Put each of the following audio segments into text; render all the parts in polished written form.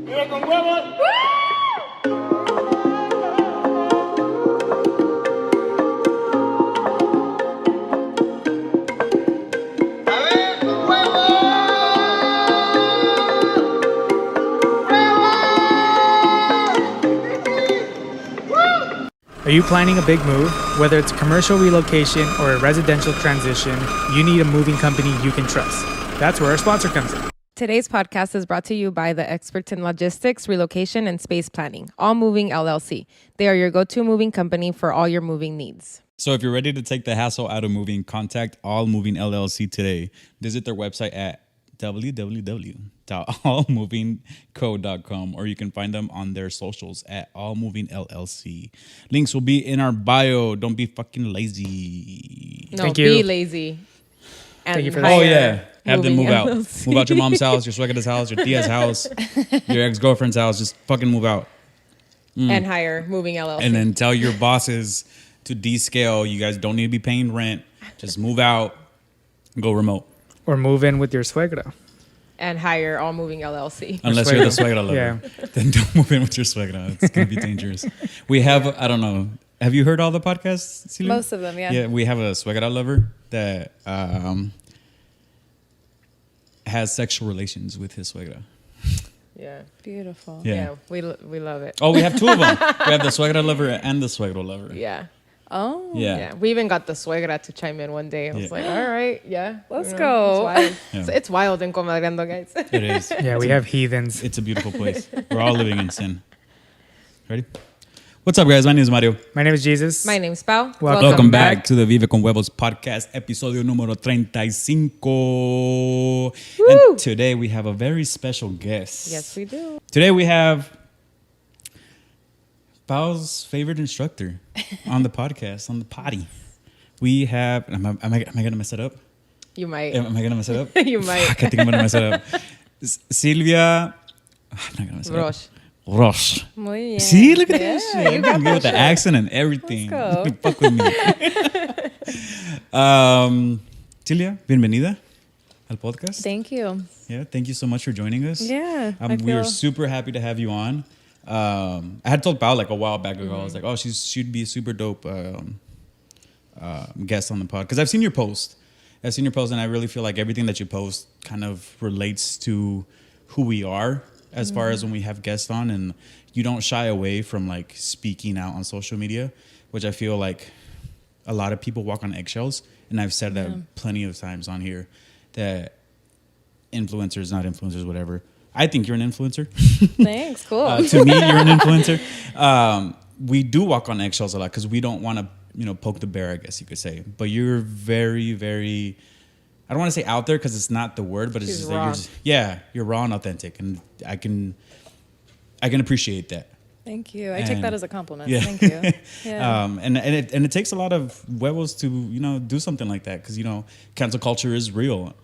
Vive con huevos. Are you planning a big move? Whether it's a commercial relocation or a residential transition, you need a moving company you can trust. That's where our sponsor comes in. Today's podcast is brought to you by the experts in logistics, relocation, and space planning, All Moving LLC. They are your go-to moving company for all your moving needs. So if you're ready to take the hassle out of moving, contact All Moving LLC today. Visit their website at www.allmovingco.com, or you can find them on their socials at All Moving LLC. Links will be in our bio. Don't be fucking lazy. No, Thank you. be lazy. Thank you for hire Oh yeah, have them Moving move out. LLC. Move out your mom's house, your suegra's house, your tia's house, your ex-girlfriend's house. Just fucking move out. And hire Moving LLC. And then tell your bosses to descale. You guys don't need to be paying rent. Just move out. Go remote. Or move in with your suegra. And hire All Moving LLC. Unless you're the suegra lover. Yeah. Then don't move in with your suegra. It's going to be dangerous. We have, I don't know. Have you heard all the podcasts, Celia? Most of them, yeah. Yeah, we have a suegra lover that has sexual relations with his suegra. Yeah. Beautiful. Yeah. We love it. Oh, we have two of them. We have the suegra lover and the suegro lover. Yeah. Oh. Yeah. We even got the suegra to chime in one day. I was Yeah. like, all right, yeah. Let's It's go. wild. Yeah. It's wild in comadreando, guys. It is. Yeah, we have heathens. It's a beautiful place. We're all living in sin. Ready? What's up, guys? My name is Mario. My name is Jesus. My name's Pau. Welcome back to the Vive con Huevos podcast, episodio número 35. Woo! And today we have a very special guest. Yes, we do. Today we have Pau's favorite instructor on the podcast, on the potty. We have, am I going to mess it up? You might. Am I going to mess it up? You might. Fuck, I think I'm going to mess it up. Sylvia, I'm not going to mess it up. Wrosz. Wrosz. Muy bien. See, look at that Yeah, shit. you I'm got good with that the shit. accent and everything. Let's go. Fuck with me. Sylvia, bienvenida al podcast. Thank you. Yeah, thank you so much for joining us. Yeah. We are super happy to have you on. I had told Pao like a while back ago. I was like, oh, she'd be a super dope guest on the pod, because I've seen your post. And I really feel like everything that you post kind of relates to who we are as far as when we have guests on, and you don't shy away from like speaking out on social media, which I feel like a lot of people walk on eggshells. And I've said that plenty of times on here, that influencers, not influencers, whatever. I think you're an influencer. Thanks. Cool. To me, you're an influencer. We do walk on eggshells a lot because we don't want to, poke the bear, I guess you could say. But you're very, very, I don't want to say out there because it's not the word, but it's She's just raw. that you're raw and authentic, and I can appreciate that. Thank you. I take that as a compliment. Yeah. Thank you. Yeah. And it takes a lot of huevos to do something like that, because cancel culture is real,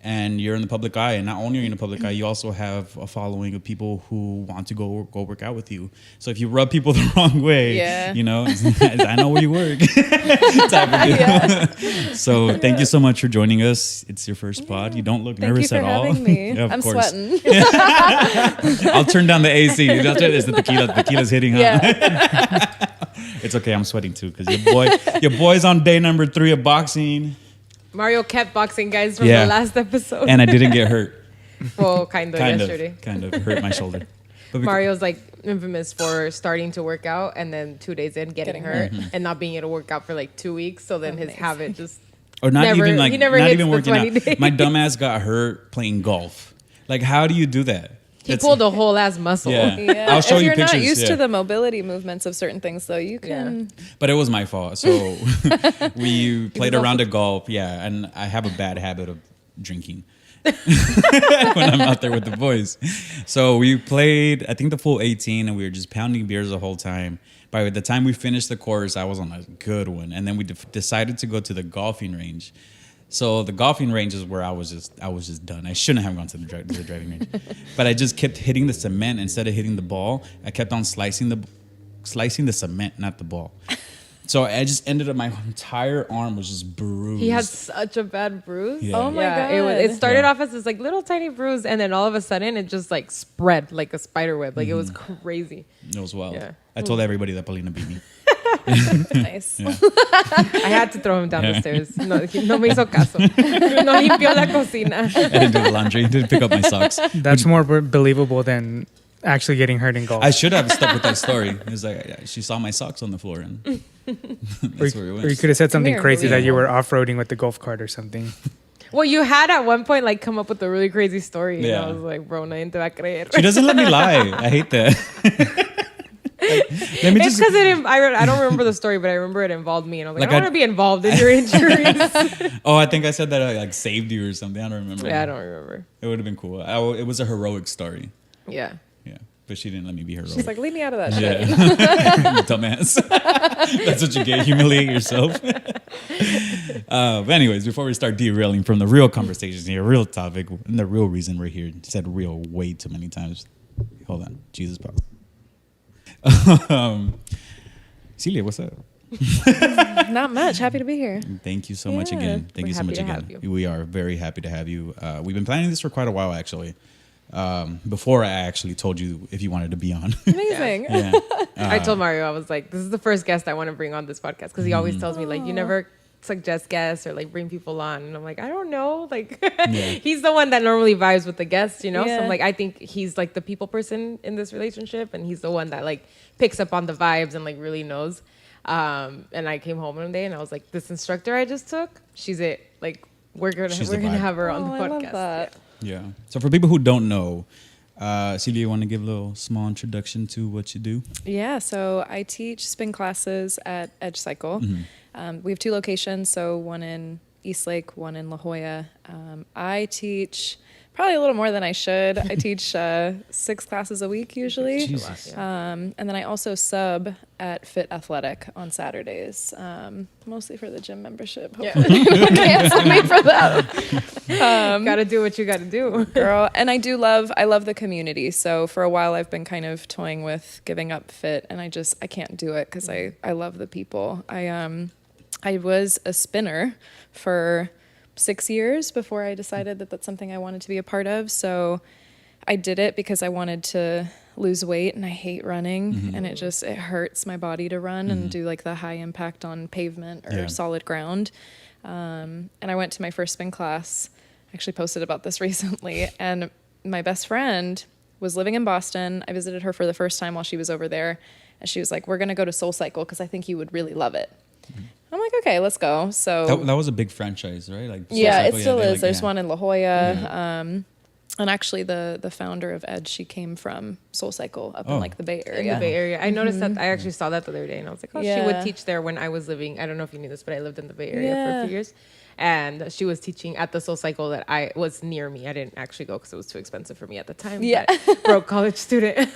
and you're in the public eye. And not only are you in the public eye, you also have a following of people who want to go work out with you. So if you rub people the wrong way, Yeah. I know where you work. type of deal. Yeah. So thank you so much for joining us. It's your first pod. You don't look Thank nervous you for at all. having me. Yeah, of I'm course. sweating. I'll turn down the AC. It's the tequila. The tequila's hitting, huh? Yeah. It's okay. I'm sweating too, because your boy's on day number 3 of boxing, Mario kept boxing, guys, from Yeah. the last episode. and I didn't get hurt. Well, kind of yesterday. Kind of hurt my shoulder. But Mario's like infamous for starting to work out and then 2 days in getting hurt Mm-hmm. and not being able to work out for like 2 weeks. So then his Amazing. habit just or not never- even like he never not hits even the working 20 out. days. My dumbass got hurt playing golf. Like, how do you do that? he pulled a whole ass muscle. Yeah. Yeah. I'll show if you you're not pictures, used yeah. to the mobility movements of certain things, though, you can. But it was my fault. So we played a round of golf. Yeah, and I have a bad habit of drinking when I'm out there with the boys. So we played, I think, the full 18, and we were just pounding beers the whole time. By the time we finished the course, I was on a good one. And then we decided to go to the golfing range. So the golfing range is where I was just done. I shouldn't have gone to the driving range, but I just kept hitting the cement instead of hitting the ball. I kept on slicing the cement, not the ball. So I just ended up, my entire arm was just bruised. He had such a bad bruise. Yeah. Oh my God. It started Yeah. off as this like little tiny bruise, and then all of a sudden it just like spread like a spider web. Like it was crazy. It was wild. Yeah. I told everybody that Paulina beat me. Nice. Yeah. I had to throw him down the stairs. No me hizo caso. No limpió la cocina. I didn't do the laundry. Didn't pick up my socks. That's more believable than actually getting hurt in golf. I should have stuck with that story. It was like she saw my socks on the floor, and that's where it Or you went. could have said something here, crazy that Malia. you were off-roading with the golf cart or something. Well, you had at one point like come up with a really crazy story. And Yeah. I was like, bro, nadie te va a creer. She doesn't let me lie. I hate that. Let me It's just. because I don't remember the story, but I remember it involved me, and I was like, Like I don't want to be involved in your injuries. Oh, I think I said that I like saved you or something. I don't remember. Yeah, I don't remember. It would have been cool. It was a heroic story. Yeah. Yeah, but she didn't let me be heroic. She's like, leave me out of that shit. yeah, you dumbass. That's what you get. Humiliate yourself. But anyways, before we start derailing from the real conversations here, real topic, and the real reason we're here, said real way too many times. Hold on, Jesus pause. Celia, what's up? Not much. Happy to be here. Thank you so much Yeah, again. Thank we're you so much happy to again. have you. We are very happy to have you. We've been planning this for quite a while, actually. Before I actually told you if you wanted to be on. Amazing. Yeah. I told Mario, I was like, this is the first guest I want to bring on this podcast, because he always tells me like, you never suggest guests or like bring people on, and I'm like, I don't know, like he's the one that normally vibes with the guests, you know. So Yeah. I'm like, I think he's like the people person in this relationship, and he's the one that like picks up on the vibes and like really knows. And I came home one day and I was like, this instructor I just took, she's it. Like we're gonna She's the gonna vibe. have her on the I love podcast. that. Yeah. So for people who don't know, Celia, you want to give a little small introduction to what you do? Yeah, so I teach spin classes at Edge Cycle. We have 2 locations, so one in Eastlake, one in La Jolla. I teach probably a little more than I should. I teach 6 classes a week usually. Jesus. And then I also sub at Fit Athletic on Saturdays, mostly for the gym membership. Hopefully you would cancel me for that. Gotta do what you gotta do. Girl. And I love the community. So for a while I've been kind of toying with giving up fit, and I can't do it because I love the people. I was a spinner for 6 years before I decided that that's something I wanted to be a part of. So I did it because I wanted to lose weight, and I hate running, and it hurts my body to run and do like the high impact on pavement or solid ground. And I went to my first spin class. I actually posted about this recently, and my best friend was living in Boston. I visited her for the first time while she was over there, and she was like, we're going to go to Soul Cycle because I think you would really love it. I'm like, okay, let's go. So That was a big franchise, right? Like yeah, Soul Cycle, it still they is. like- There's yeah. one in La Jolla. And actually the founder of Edge, she came from Soul Cycle up in like the Bay Area. In the Bay Area. I noticed that. I actually saw that the other day, and I was like, oh, she would Yeah. teach there when I was living. I don't know if you knew this, but I lived in the Bay Area for Yeah. a few years. And she was teaching at the Soul Cycle that I was near me. I didn't actually go because it was too expensive for me at the time. Yeah. but broke college student.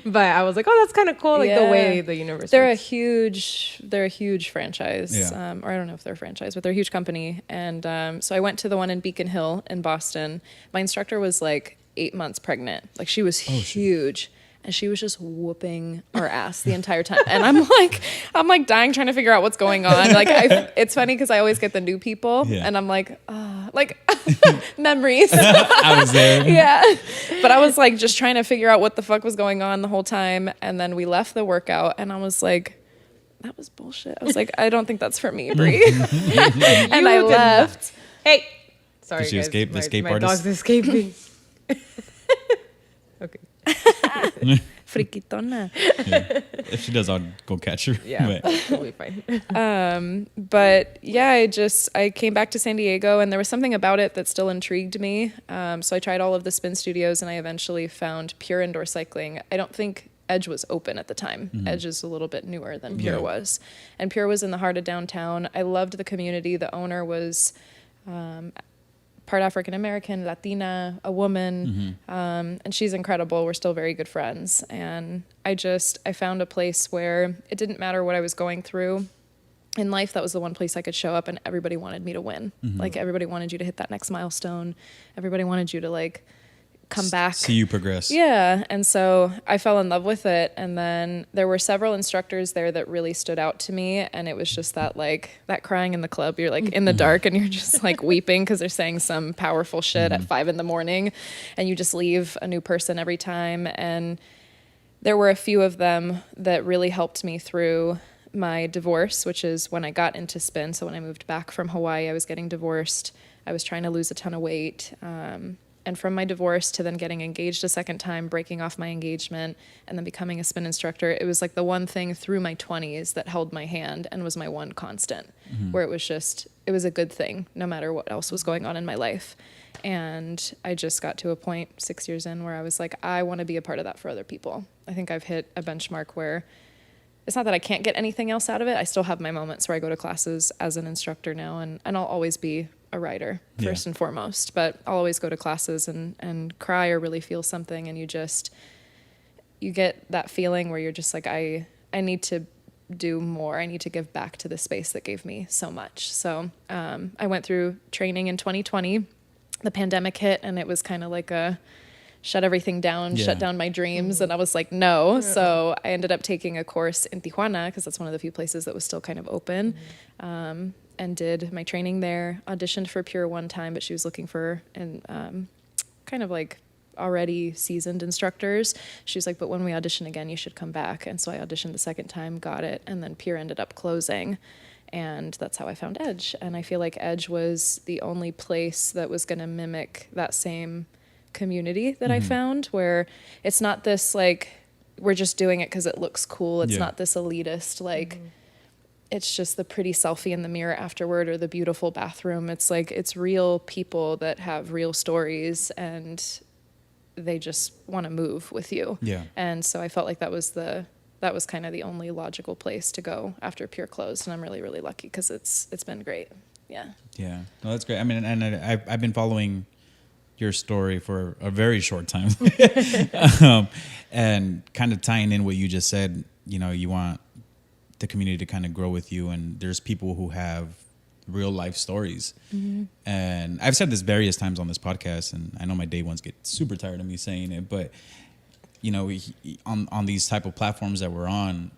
But I was like, oh, that's kind of cool. Like the way the universe They're a works. huge franchise. Yeah. Or I don't know if they're a franchise, but they're a huge company. And so I went to the one in Beacon Hill in Boston. My instructor was like 8 months pregnant. Like she was huge. And she was just whooping our ass the entire time. And I'm like dying trying to figure out what's going on. Like it's funny because I always get the new people, Yeah. and I'm like memories. I was there. Yeah. But I was like just trying to figure out what the fuck was going on the whole time. And then we left the workout, and I was like, that was bullshit. I was like, I don't think that's for me, Brie. And I You did left. Hey, sorry, Did she guys. escape? The My- escape my artist? dog's escaping. Okay. Friquitona. If she does, I'll go catch her. Yeah, But- totally fine. But yeah, I came back to San Diego, and there was something about it that still intrigued me. So I tried all of the spin studios, and I eventually found Pure Indoor Cycling. I don't think Edge was open at the time. Edge is a little bit newer than Pure Yeah. was. And Pure was in the heart of downtown. I loved the community. The owner was part African American, Latina, a woman, and she's incredible. We're still very good friends. And I found a place where it didn't matter what I was going through in life. That was the one place I could show up, and everybody wanted me to win. Like everybody wanted you to hit that next milestone. Everybody wanted you to like come back. See you progress. Yeah. And so I fell in love with it. And then there were several instructors there that really stood out to me. And it was just that, like, that crying in the club. You're like in the dark and you're just like weeping because they're saying some powerful shit at 5 a.m. and you just leave a new person every time. And there were a few of them that really helped me through my divorce, which is when I got into spin. So when I moved back from Hawaii, I was getting divorced. I was trying to lose a ton of weight. And from my divorce to then getting engaged a second time, breaking off my engagement, and then becoming a spin instructor, it was like the one thing through my 20s that held my hand and was my one constant, where it was a good thing, no matter what else was going on in my life. And I just got to a point 6 years in where I was like, I want to be a part of that for other people. I think I've hit a benchmark where it's not that I can't get anything else out of it. I still have my moments where I go to classes as an instructor now, and I'll always be a writer first and foremost, but I'll always go to classes and cry or really feel something, and you get that feeling where you're just like, I need to do more. I need to give back to the space that gave me so much. So I went through training in 2020. The pandemic hit, and it was kind of like a shut everything down, shut down my dreams. And I was like, no. Yeah. So I ended up taking a course in Tijuana because that's one of the few places that was still kind of open. And did my training there, auditioned for Pure one time, but she was looking for kind of like already seasoned instructors. She was like, but when we audition again, you should come back. And so I auditioned the second time, got it, and then Pure ended up closing. And that's how I found Edge. And I feel like Edge was the only place that was going to mimic that same community that I found, where it's not this like, we're just doing it because it looks cool. It's not this elitist, like, it's just the pretty selfie in the mirror afterward or the beautiful bathroom. It's like, it's real people that have real stories and they just want to move with you. Yeah. And so I felt like that was kind of the only logical place to go after Pure closed. And I'm really, really lucky because it's been great. Yeah. Yeah. No, that's great. I mean, and I've been following your story for a very short time. And kind of tying in what you just said, you know, you want the community to kind of grow with you, and there's people who have real life stories. And I've said this various times on this podcast, and I know my day ones get super tired of me saying it, but you know, on these type of platforms that we're on,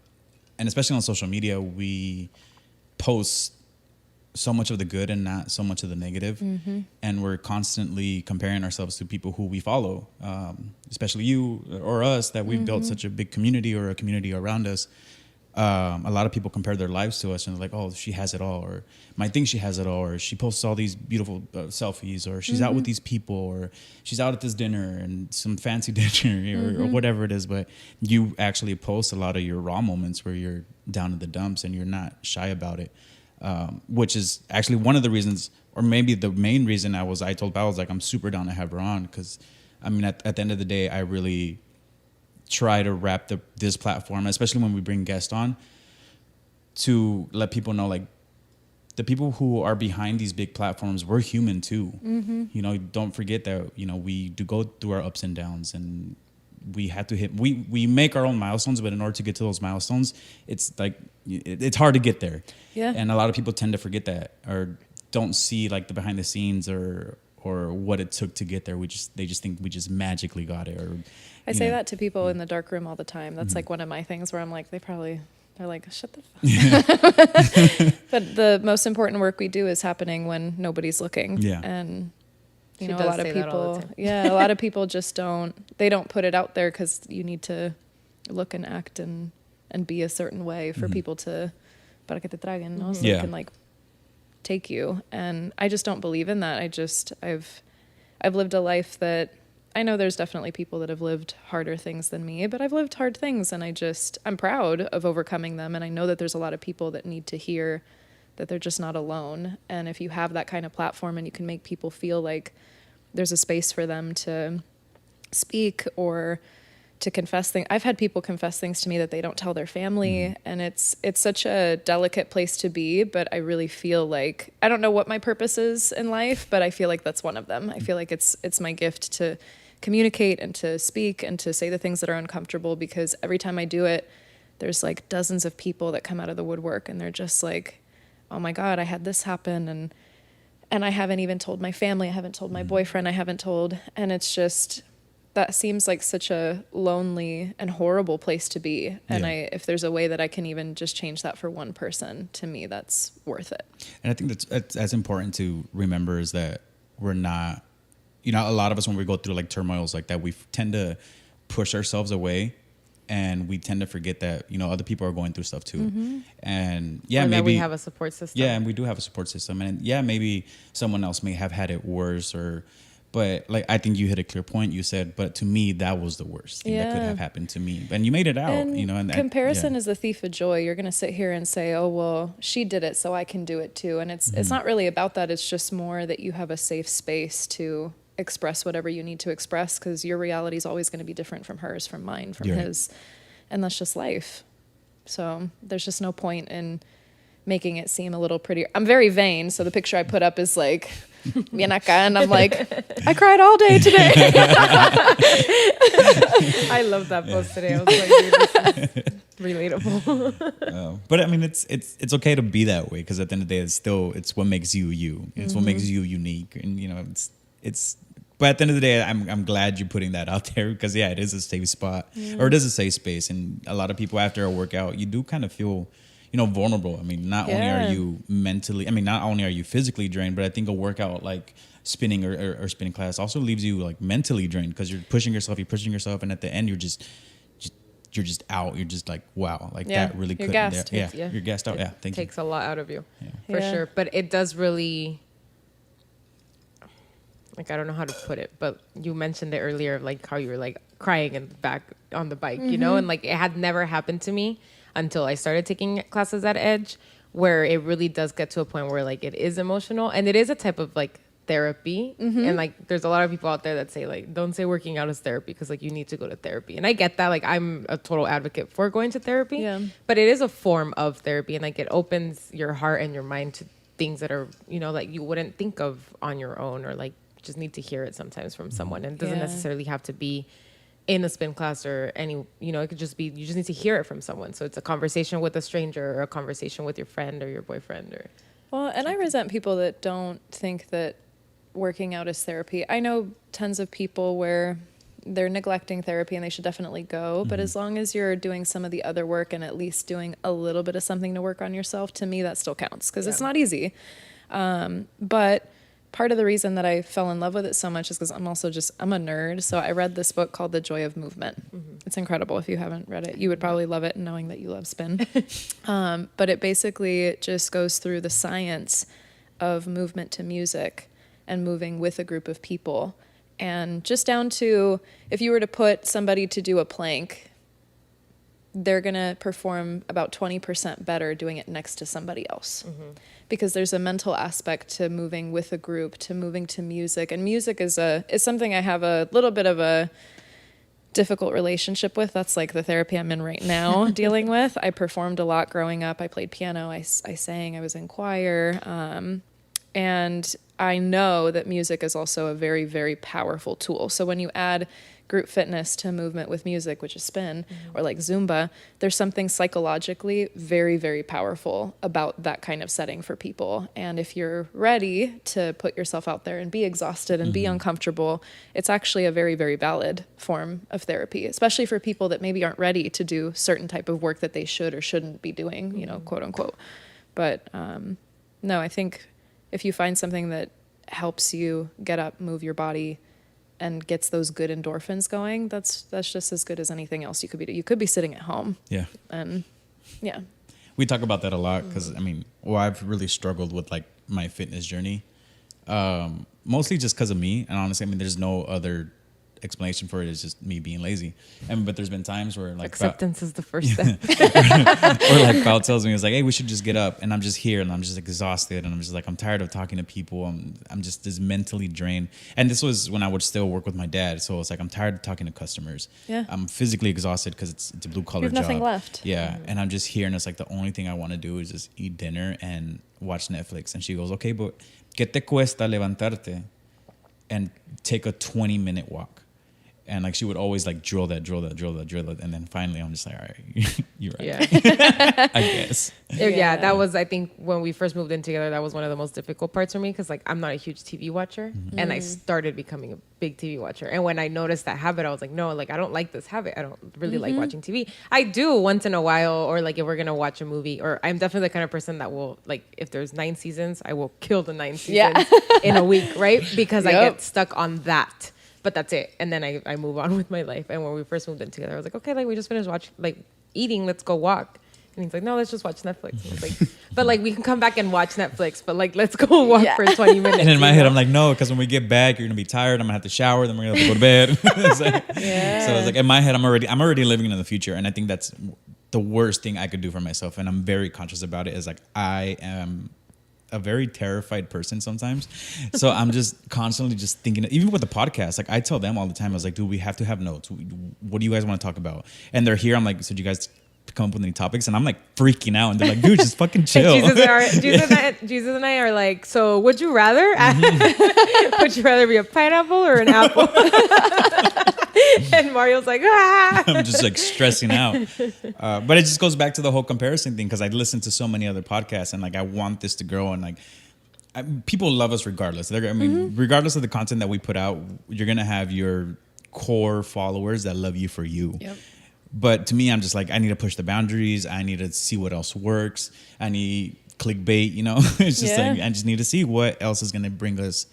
and especially on social media, we post so much of the good and not so much of the negative. And we're constantly comparing ourselves to people who we follow, especially you or us, that we've built such a big community or a community around us. A lot of people compare their lives to us and they're like, oh, she has it all, or might think she has it all, or she posts all these beautiful selfies, or she's out with these people, or she's out at this dinner and some fancy dinner or whatever it is. But you actually post a lot of your raw moments where you're down in the dumps and you're not shy about it, which is actually one of the reasons, or maybe the main reason I told Val, I was like, I'm super down to have her on, because I mean, at the end of the day, I really try to wrap this platform, especially when we bring guests on, to let people know, like, the people who are behind these big platforms, we're human too. You know, don't forget that, you know, we do go through our ups and downs, and we have to we make our own milestones, but in order to get to those milestones, it's like, it's hard to get there. Yeah. And a lot of people tend to forget that, or don't see like the behind the scenes or what it took to get there. They just think we just magically got it. Or I say that to people in the dark room all the time. That's like one of my things where I'm like, they're like, shut the fuck. But the most important work we do is happening when nobody's looking. Yeah. And you know, a lot of people just don't put it out there because you need to look and act and be a certain way for people to, para que te traguen, no? So they can like take you. And I just don't believe in that. I've lived a life that, I know there's definitely people that have lived harder things than me, but I've lived hard things, and I'm proud of overcoming them. And I know that there's a lot of people that need to hear that they're just not alone. And if you have that kind of platform and you can make people feel like there's a space for them to speak or to confess things. I've had people confess things to me that they don't tell their family, and it's such a delicate place to be, but I really feel like, I don't know what my purpose is in life, but I feel like that's one of them. I feel like it's my gift to communicate and to speak and to say the things that are uncomfortable, because every time I do it, there's like dozens of people that come out of the woodwork and they're just like, oh my God, I had this happen, and I haven't even told my family, I haven't told my boyfriend, and it's just, that seems like such a lonely and horrible place to be. And if there's a way that I can even just change that for one person, to me, that's worth it. And I think that's important to remember, is that we're not, a lot of us, when we go through like turmoils like that, we tend to push ourselves away, and we tend to forget that, other people are going through stuff too. Mm-hmm. And or maybe that we have a support system. Yeah, and we do have a support system. And maybe someone else may have had it worse, but like, I think you hit a clear point. You said, but to me, that was the worst thing that could have happened to me. And you made it out, and comparison is the thief of joy. You're going to sit here and say, oh, well, she did it, so I can do it too. And it's not really about that. It's just more that you have a safe space to express whatever you need to express, because your reality is always going to be different from hers, from mine, from his. And that's just life. So there's just no point in making it seem a little prettier. I'm very vain, so the picture I put up is like, bien acá, and I'm like, I cried all day today. I love that post today. I was like, dude, this is relatable. But I mean, it's okay to be that way, because at the end of the day, it's what makes you you. It's what makes you unique, and it's. But at the end of the day, I'm glad you're putting that out there, because it is a safe spot, or it is a safe space, and a lot of people after a workout, you do kind of feel, vulnerable. I mean, not only are you not only are you physically drained, but I think a workout like spinning or spinning class also leaves you like mentally drained, because you're pushing yourself, and at the end you're just out. You're just like, wow, like that really couldn't. Gassed. You're gassed out. Thank you. Takes a lot out of you, for sure. But it does really. Like, I don't know how to put it, but you mentioned it earlier, like how you were like crying in the back on the bike, and like it had never happened to me until I started taking classes at Edge, where it really does get to a point where like it is emotional, and it is a type of like therapy. And like there's a lot of people out there that say like, don't say working out is therapy, because like you need to go to therapy. And I get that. Like, I'm a total advocate for going to therapy, but it is a form of therapy, and like it opens your heart and your mind to things that are, like you wouldn't think of on your own, or like just need to hear it sometimes from someone. And it doesn't necessarily have to be in a spin class or any, it could just be, you just need to hear it from someone. So it's a conversation with a stranger, or a conversation with your friend or your boyfriend, or. Well, and I resent people that don't think that working out is therapy. I know tons of people where they're neglecting therapy, and they should definitely go. But as long as you're doing some of the other work, and at least doing a little bit of something to work on yourself, to me, that still counts, because it's not easy. But part of the reason that I fell in love with it so much is because I'm a nerd. So I read this book called The Joy of Movement. It's incredible. If you haven't read it, you would probably love it, knowing that you love spin. But it basically just goes through the science of movement to music, and moving with a group of people. And just down to, if you were to put somebody to do a plank, they're going to perform about 20% better doing it next to somebody else. Because there's a mental aspect to moving with a group, to moving to music. And music is something I have a little bit of a difficult relationship with. That's like the therapy I'm in right now dealing with. I performed a lot growing up. I played piano. I sang. I was in choir. And I know that music is also a very, very powerful tool. So when you add group fitness to movement with music, which is spin, or like Zumba, there's something psychologically very, very powerful about that kind of setting for people. And if you're ready to put yourself out there and be exhausted and be uncomfortable, it's actually a very, very valid form of therapy, especially for people that maybe aren't ready to do certain type of work that they should or shouldn't be doing, quote unquote. But no, I think if you find something that helps you get up, move your body, and gets those good endorphins going, that's just as good as anything else you could be doing. You could be sitting at home. Yeah. And we talk about that a lot, because I've really struggled with like my fitness journey, mostly just because of me. And honestly, there's no other explanation for it. It's just me being lazy. But there's been times where like acceptance is the first step. Or like Val tells me, it's like, hey, we should just get up, and I'm just here, and I'm just exhausted, and I'm just like, I'm tired of talking to people. I'm just mentally drained. And this was when I would still work with my dad, so it's like, I'm tired of talking to customers. I'm physically exhausted because it's a blue collar job. Nothing left. And I'm just here, and it's like the only thing I want to do is just eat dinner and watch Netflix. And she goes, okay, but ¿qué te cuesta levantarte and take a 20-minute walk? And like she would always like drill that, and then finally I'm just like, all right, you're right. Yeah. I guess. Yeah, that was, I think, when we first moved in together, that was one of the most difficult parts for me because, like, I'm not a huge TV watcher, and I started becoming a big TV watcher. And when I noticed that habit, I was like, no, like, I don't like this habit. I don't really like watching TV. I do once in a while, or like if we're gonna watch a movie, or I'm definitely the kind of person that will, like, if there's 9 seasons, I will kill the 9 seasons in a week, right? Because I get stuck on that. But that's it. And then I move on with my life. And when we first moved in together, I was like, okay, like we just finished eating, let's go walk. And he's like, no, let's just watch Netflix. And I was like, but like we can come back and watch Netflix, but like let's go walk for 20 minutes. And in my head, I'm like, no, because when we get back, you're gonna be tired. I'm gonna have to shower, then we're gonna have to go to bed. So it's like in my head, I'm already living in the future, and I think that's the worst thing I could do for myself. And I'm very conscious about it. Is like I am a very terrified person sometimes. So I'm just constantly just thinking, even with the podcast, like I tell them all the time, I was like, dude, we have to have notes. What do you guys want to talk about? And they're here. I'm like, so do you guys come up with any topics? And I'm like freaking out. And they're like, dude, just fucking chill. Jesus and I are like, so would you rather? Would you rather be a pineapple or an apple? And Mario's like, ah. I'm just like stressing out. But it just goes back to the whole comparison thing, because I listen to so many other podcasts and like I want this to grow, and like people love us regardless. Regardless of the content that we put out, you're gonna have your core followers that love you for you. Yep. But to me, I'm just like, I need to push the boundaries. I need to see what else works. I need clickbait, you know. It's just like I just need to see what else is gonna bring us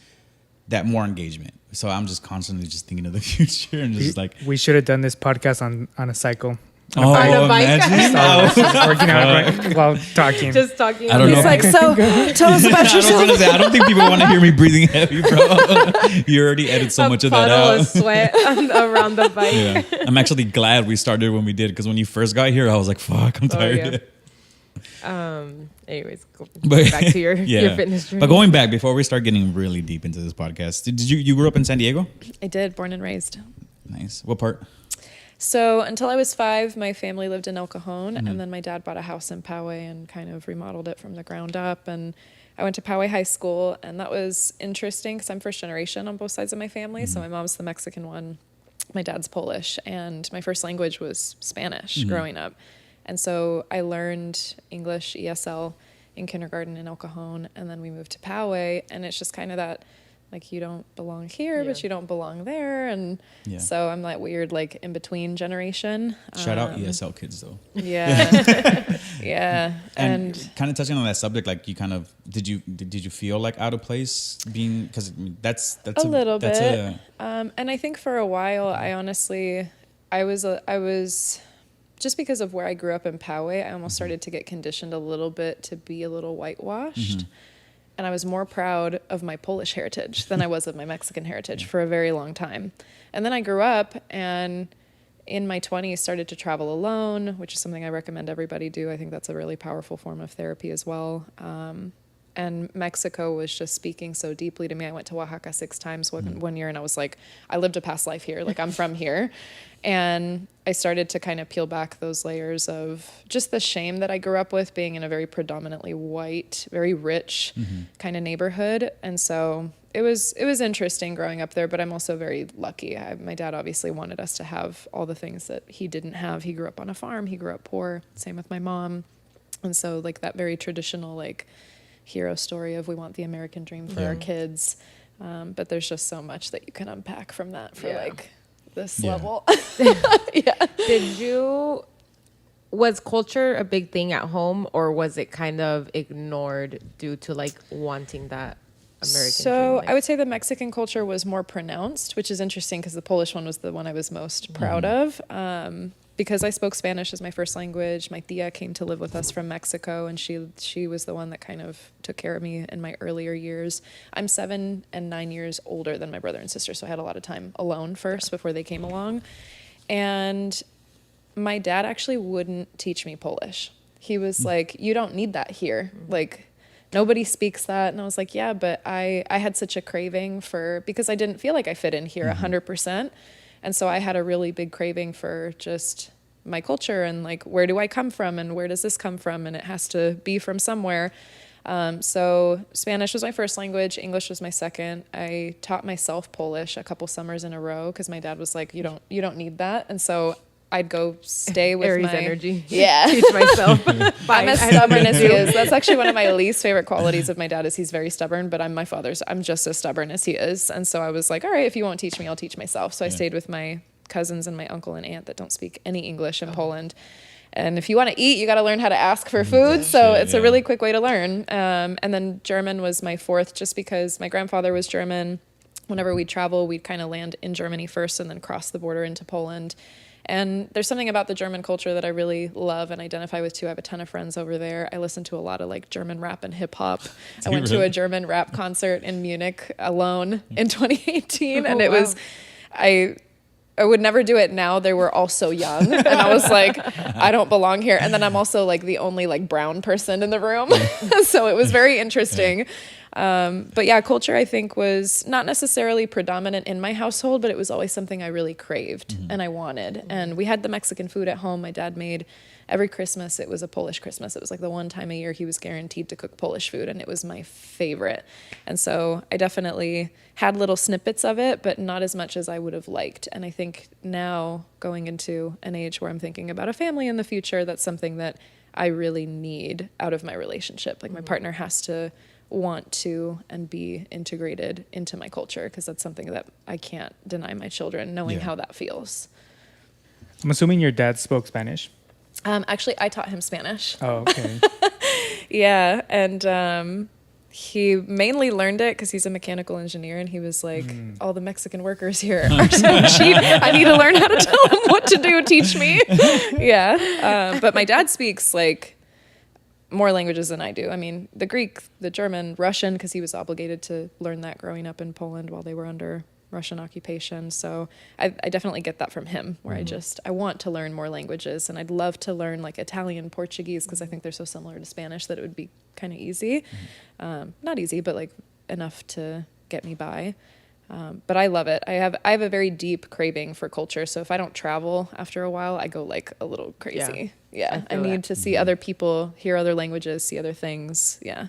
that more engagement. So I'm just constantly just thinking of the future and just like we should have done this podcast on a cycle. On a bike. Imagine working out while talking. Just talking. I don't know. He's like, so tell us about yourself. I don't think people want to hear me breathing heavy, bro. You already edited so much of that out. Of sweat around the bike. Yeah. I'm actually glad we started when we did, because when you first got here, I was like, fuck, I'm tired. Anyways, back to your fitness journey. But going back, before we start getting really deep into this podcast, did you grew up in San Diego? I did, born and raised. Nice. What part? So until I was 5, my family lived in El Cajon, and then my dad bought a house in Poway and kind of remodeled it from the ground up. And I went to Poway High School, and that was interesting because I'm first generation on both sides of my family. So my mom's the Mexican one, my dad's Polish, and my first language was Spanish growing up. And so I learned English, ESL, in kindergarten in El Cajon, and then we moved to Poway, and it's just kind of that, like, you don't belong here, but you don't belong there, and so I'm that weird, like, in-between generation. Shout out ESL kids, though. Yeah. Yeah. And kind of touching on that subject, like, you kind of, did you feel, like, out of place being, because that's a little bit. And I think for a while, I honestly, I was just because of where I grew up in Poway, I almost started to get conditioned a little bit to be a little whitewashed. And I was more proud of my Polish heritage than I was of my Mexican heritage for a very long time. And then I grew up, and in my 20s started to travel alone, which is something I recommend everybody do. I think that's a really powerful form of therapy as well. And Mexico was just speaking so deeply to me. I went to Oaxaca 6 times one year, and I was like, I lived a past life here. Like, I'm from here. And I started to kind of peel back those layers of just the shame that I grew up with, being in a very predominantly white, very rich kind of neighborhood. And so it was interesting growing up there, but I'm also very lucky. My dad obviously wanted us to have all the things that he didn't have. He grew up on a farm. He grew up poor. Same with my mom. And so, like, that very traditional, like, hero story of we want the American dream for our kids. But there's just so much that you can unpack from that for like this level. Was culture a big thing at home, or was it kind of ignored due to like wanting that American dream life? I would say the Mexican culture was more pronounced, which is interesting because the Polish one was the one I was most proud of. Because I spoke Spanish as my first language, my tia came to live with us from Mexico, and she was the one that kind of took care of me in my earlier years. I'm 7 and 9 years older than my brother and sister, so I had a lot of time alone first before they came along. And my dad actually wouldn't teach me Polish. He was like, you don't need that here. Like, nobody speaks that. And I was like, yeah, but I had such a craving because I didn't feel like I fit in here 100%. And so I had a really big craving for just my culture and like, where do I come from and where does this come from? And it has to be from somewhere. So Spanish was my first language. English was my second. I taught myself Polish a couple summers in a row because my dad was like, you don't need that. And so I'd go stay with Aries my energy. Yeah. Teach myself. I'm as stubborn as he is. That's actually one of my least favorite qualities of my dad is he's very stubborn, but I'm just as stubborn as he is. And so I was like, all right, if you won't teach me, I'll teach myself. So I stayed with my cousins and my uncle and aunt that don't speak any English in Poland. And if you want to eat, you got to learn how to ask for food. So it's a really quick way to learn. And then German was my fourth, just because my grandfather was German. Whenever we'd travel, we'd kind of land in Germany first and then cross the border into Poland. And there's something about the German culture that I really love and identify with too. I have a ton of friends over there. I listen to a lot of like German rap and hip hop. I went to a German rap concert in Munich alone in 2018. And it was, I would never do it now. They were all so young. And I was like, I don't belong here. And then I'm also like the only like brown person in the room. So it was very interesting. But yeah, culture I think was not necessarily predominant in my household, but it was always something I really craved and I wanted. And we had the Mexican food at home. My dad made every Christmas. It was a Polish Christmas. It was like the one time a year he was guaranteed to cook Polish food, and it was my favorite. And so I definitely had little snippets of it, but not as much as I would have liked. And I think now going into an age where I'm thinking about a family in the future, that's something that I really need out of my relationship. Like my partner has to want to and be integrated into my culture, because that's something that I can't deny my children, knowing how that feels. I'm assuming your dad spoke Spanish. Actually, I taught him Spanish. Oh, okay. Yeah, and he mainly learned it because he's a mechanical engineer, and he was like, all the Mexican workers here are so cheap. I need to learn how to tell them what to do. Teach me. Yeah, but my dad speaks like more languages than I do. I mean, the Greek, the German, Russian, because he was obligated to learn that growing up in Poland while they were under Russian occupation. So I definitely get that from him, where I want to learn more languages, and I'd love to learn like Italian, Portuguese, because I think they're so similar to Spanish that it would be kind of easy. Not easy, but like enough to get me by. But I love it. I have a very deep craving for culture. So if I don't travel after a while, I go like a little crazy. Yeah. I need to see other people, hear other languages, see other things. Yeah.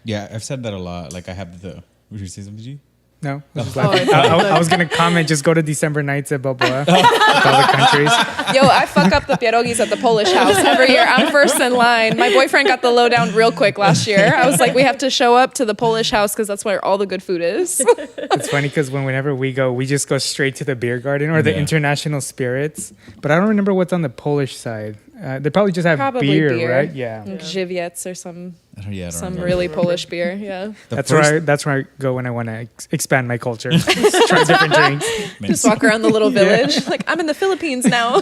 Yeah, I've said that a lot. Like I have would you say something, G? No. I was going to comment, just go to December nights at Balboa with all the countries. Yo, I fuck up the pierogis at the Polish house every year. I'm first in line. My boyfriend got the lowdown real quick last year. I was like, we have to show up to the Polish house because that's where all the good food is. It's funny because whenever we go, we just go straight to the beer garden or the international spirits. But I don't remember what's on the Polish side. They probably just have beer, right? Yeah. Żywiec or some remember. really Polish beer. Yeah. That's where I go when I want to expand my culture. Try different drinks. Just walk around the little village. Like, I'm in the Philippines now.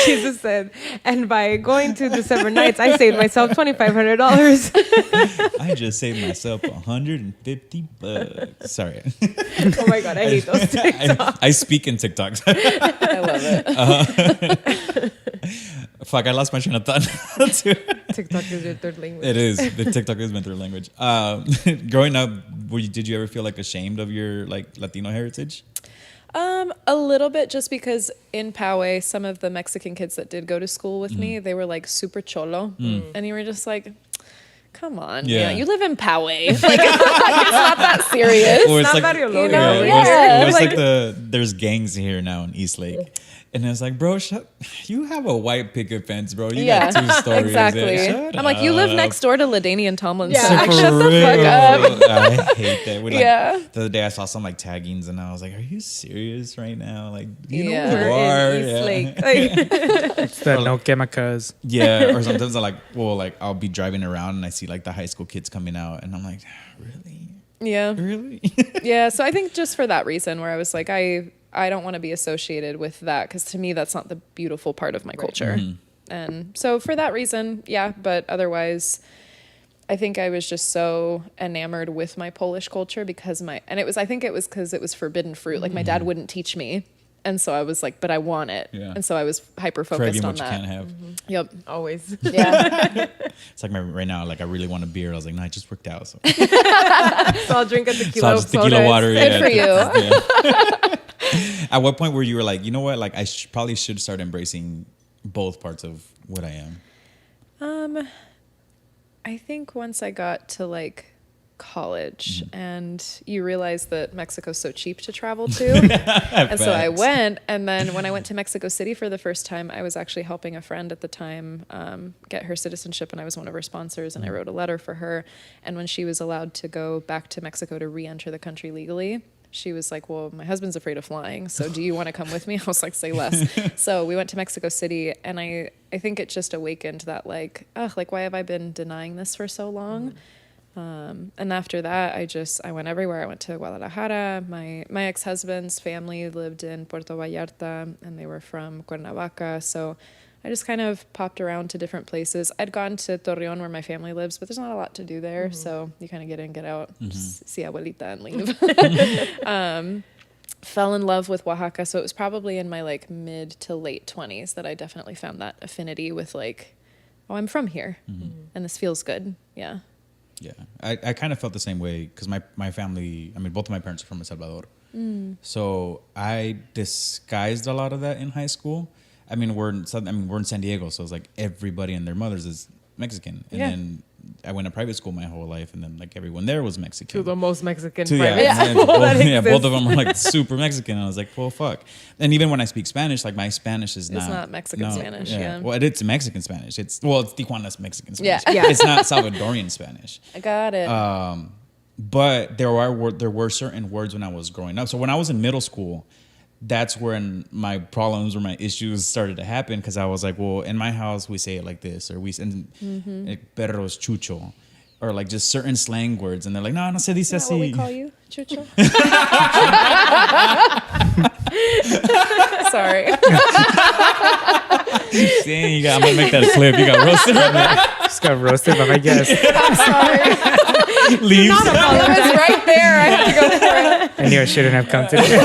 Jesus said, and by going to December nights, I saved myself $2,500. I just saved myself $150. Sorry. Oh my God, I hate those TikToks. I speak in TikToks. I love it. Fuck, I lost my train of thought. TikTok is your third language. It is. The TikTok is my third language. Growing up, did you ever feel like ashamed of your like Latino heritage? A little bit, just because in Poway, some of the Mexican kids that did go to school with me, they were like super cholo, and you were just like, come on, you live in Poway. Like, it's not that serious. Or it's not like, Barrio Lodo. It was like there's gangs here now in Eastlake. And it's like, bro, you have a white picket fence, bro. You got 2 stories. Exactly. I'm like, you live next door to LaDainian Tomlinson. Yeah. Like, shut the fuck up. I hate that. The other day I saw some like taggings and I was like, are you serious right now? Like, you know who you are? It's that no quemacas. Yeah. Or sometimes I'll be driving around and I see like the high school kids coming out and I'm like, really? Yeah. Really? Yeah. So I think just for that reason, where I was like, I don't want to be associated with that, because to me that's not the beautiful part of my culture. And so for that reason, but otherwise I think I was just so enamored with my Polish culture because I think it was because it was forbidden fruit. Like my dad wouldn't teach me, and so I was like, but I want it. And so I was hyper focused on that. You can't have. Yep. Always. Yeah. It's like right now, like I really want a beer. I was like, no, I just worked out. So, So I'll drink a tequila. so tequila water. Good for you. At what point were you like, you know what? Like I probably should start embracing both parts of what I am. I think once I got to like college and you realize that Mexico's so cheap to travel to. And so I went. And then when I went to Mexico City for the first time, I was actually helping a friend at the time get her citizenship. And I was one of her sponsors and I wrote a letter for her. And when she was allowed to go back to Mexico to re-enter the country legally, she was like, well, my husband's afraid of flying. So do you want to come with me? I was like, say less. So we went to Mexico City. And I think it just awakened that like, why have I been denying this for so long? And after that, I went everywhere. I went to Guadalajara. My ex-husband's family lived in Puerto Vallarta, and they were from Cuernavaca. So I just kind of popped around to different places. I'd gone to Torreon, where my family lives, but there's not a lot to do there. So you kind of get in, get out, just see abuelita and leave. Fell in love with Oaxaca. So it was probably in my like mid to late 20s that I definitely found that affinity with like, oh, I'm from here, and this feels good. Yeah. Yeah, I kind of felt the same way because my family, I mean, both of my parents are from El Salvador. So I disguised a lot of that in high school. I mean, we're in San Diego, so it's like everybody and their mothers is Mexican. And then I went to private school my whole life, and then like everyone there was Mexican. To the most Mexican private school both of them were like super Mexican. And I was like, well, fuck. And even when I speak Spanish, like my Spanish is not Mexican Spanish. Yeah. Well, it's Mexican Spanish. It's Tijuana's Mexican Spanish. Yeah. It's not Salvadorian Spanish. I got it. But there were certain words when I was growing up. So when I was in middle school, that's when my problems or my issues started to happen, because I was like, well, in my house we say it like this, or we send perro es chucho, or like just certain slang words, and they're like, no se dice así. What we call you, chucho? Sorry. Dang, I'm gonna make that a clip. You got roasted. Just got roasted by my guest. I'm sorry. Leaves. It was right there. I had to go for it. I knew I shouldn't have come today.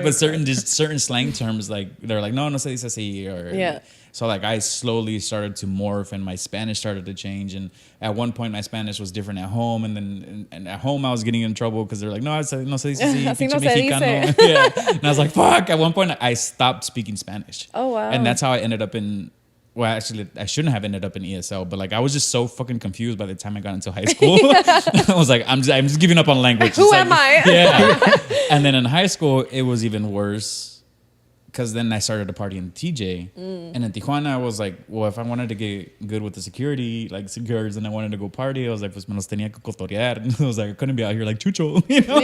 But certain slang terms, like they're like, no se dice así, or so like I slowly started to morph, and my Spanish started to change. And at one point, my Spanish was different at home, and then and at home I was getting in trouble because they're like, no se dice así, Así pinche no se mexicano. dice. Yeah, and I was like, fuck. At one point, I stopped speaking Spanish. Oh wow. And that's how I ended up in. Well, actually, I shouldn't have ended up in ESL, but like I was just so fucking confused by the time I got into high school. I was like, I'm just giving up on language. Who am I? Yeah. And then in high school, it was even worse, because then I started to party in TJ. And in Tijuana, I was like, well, if I wanted to get good with the security, like secures, and I wanted to go party, I was like, pues me los tenía que cotorrear. And I was like, I couldn't be out here like chucho, you know?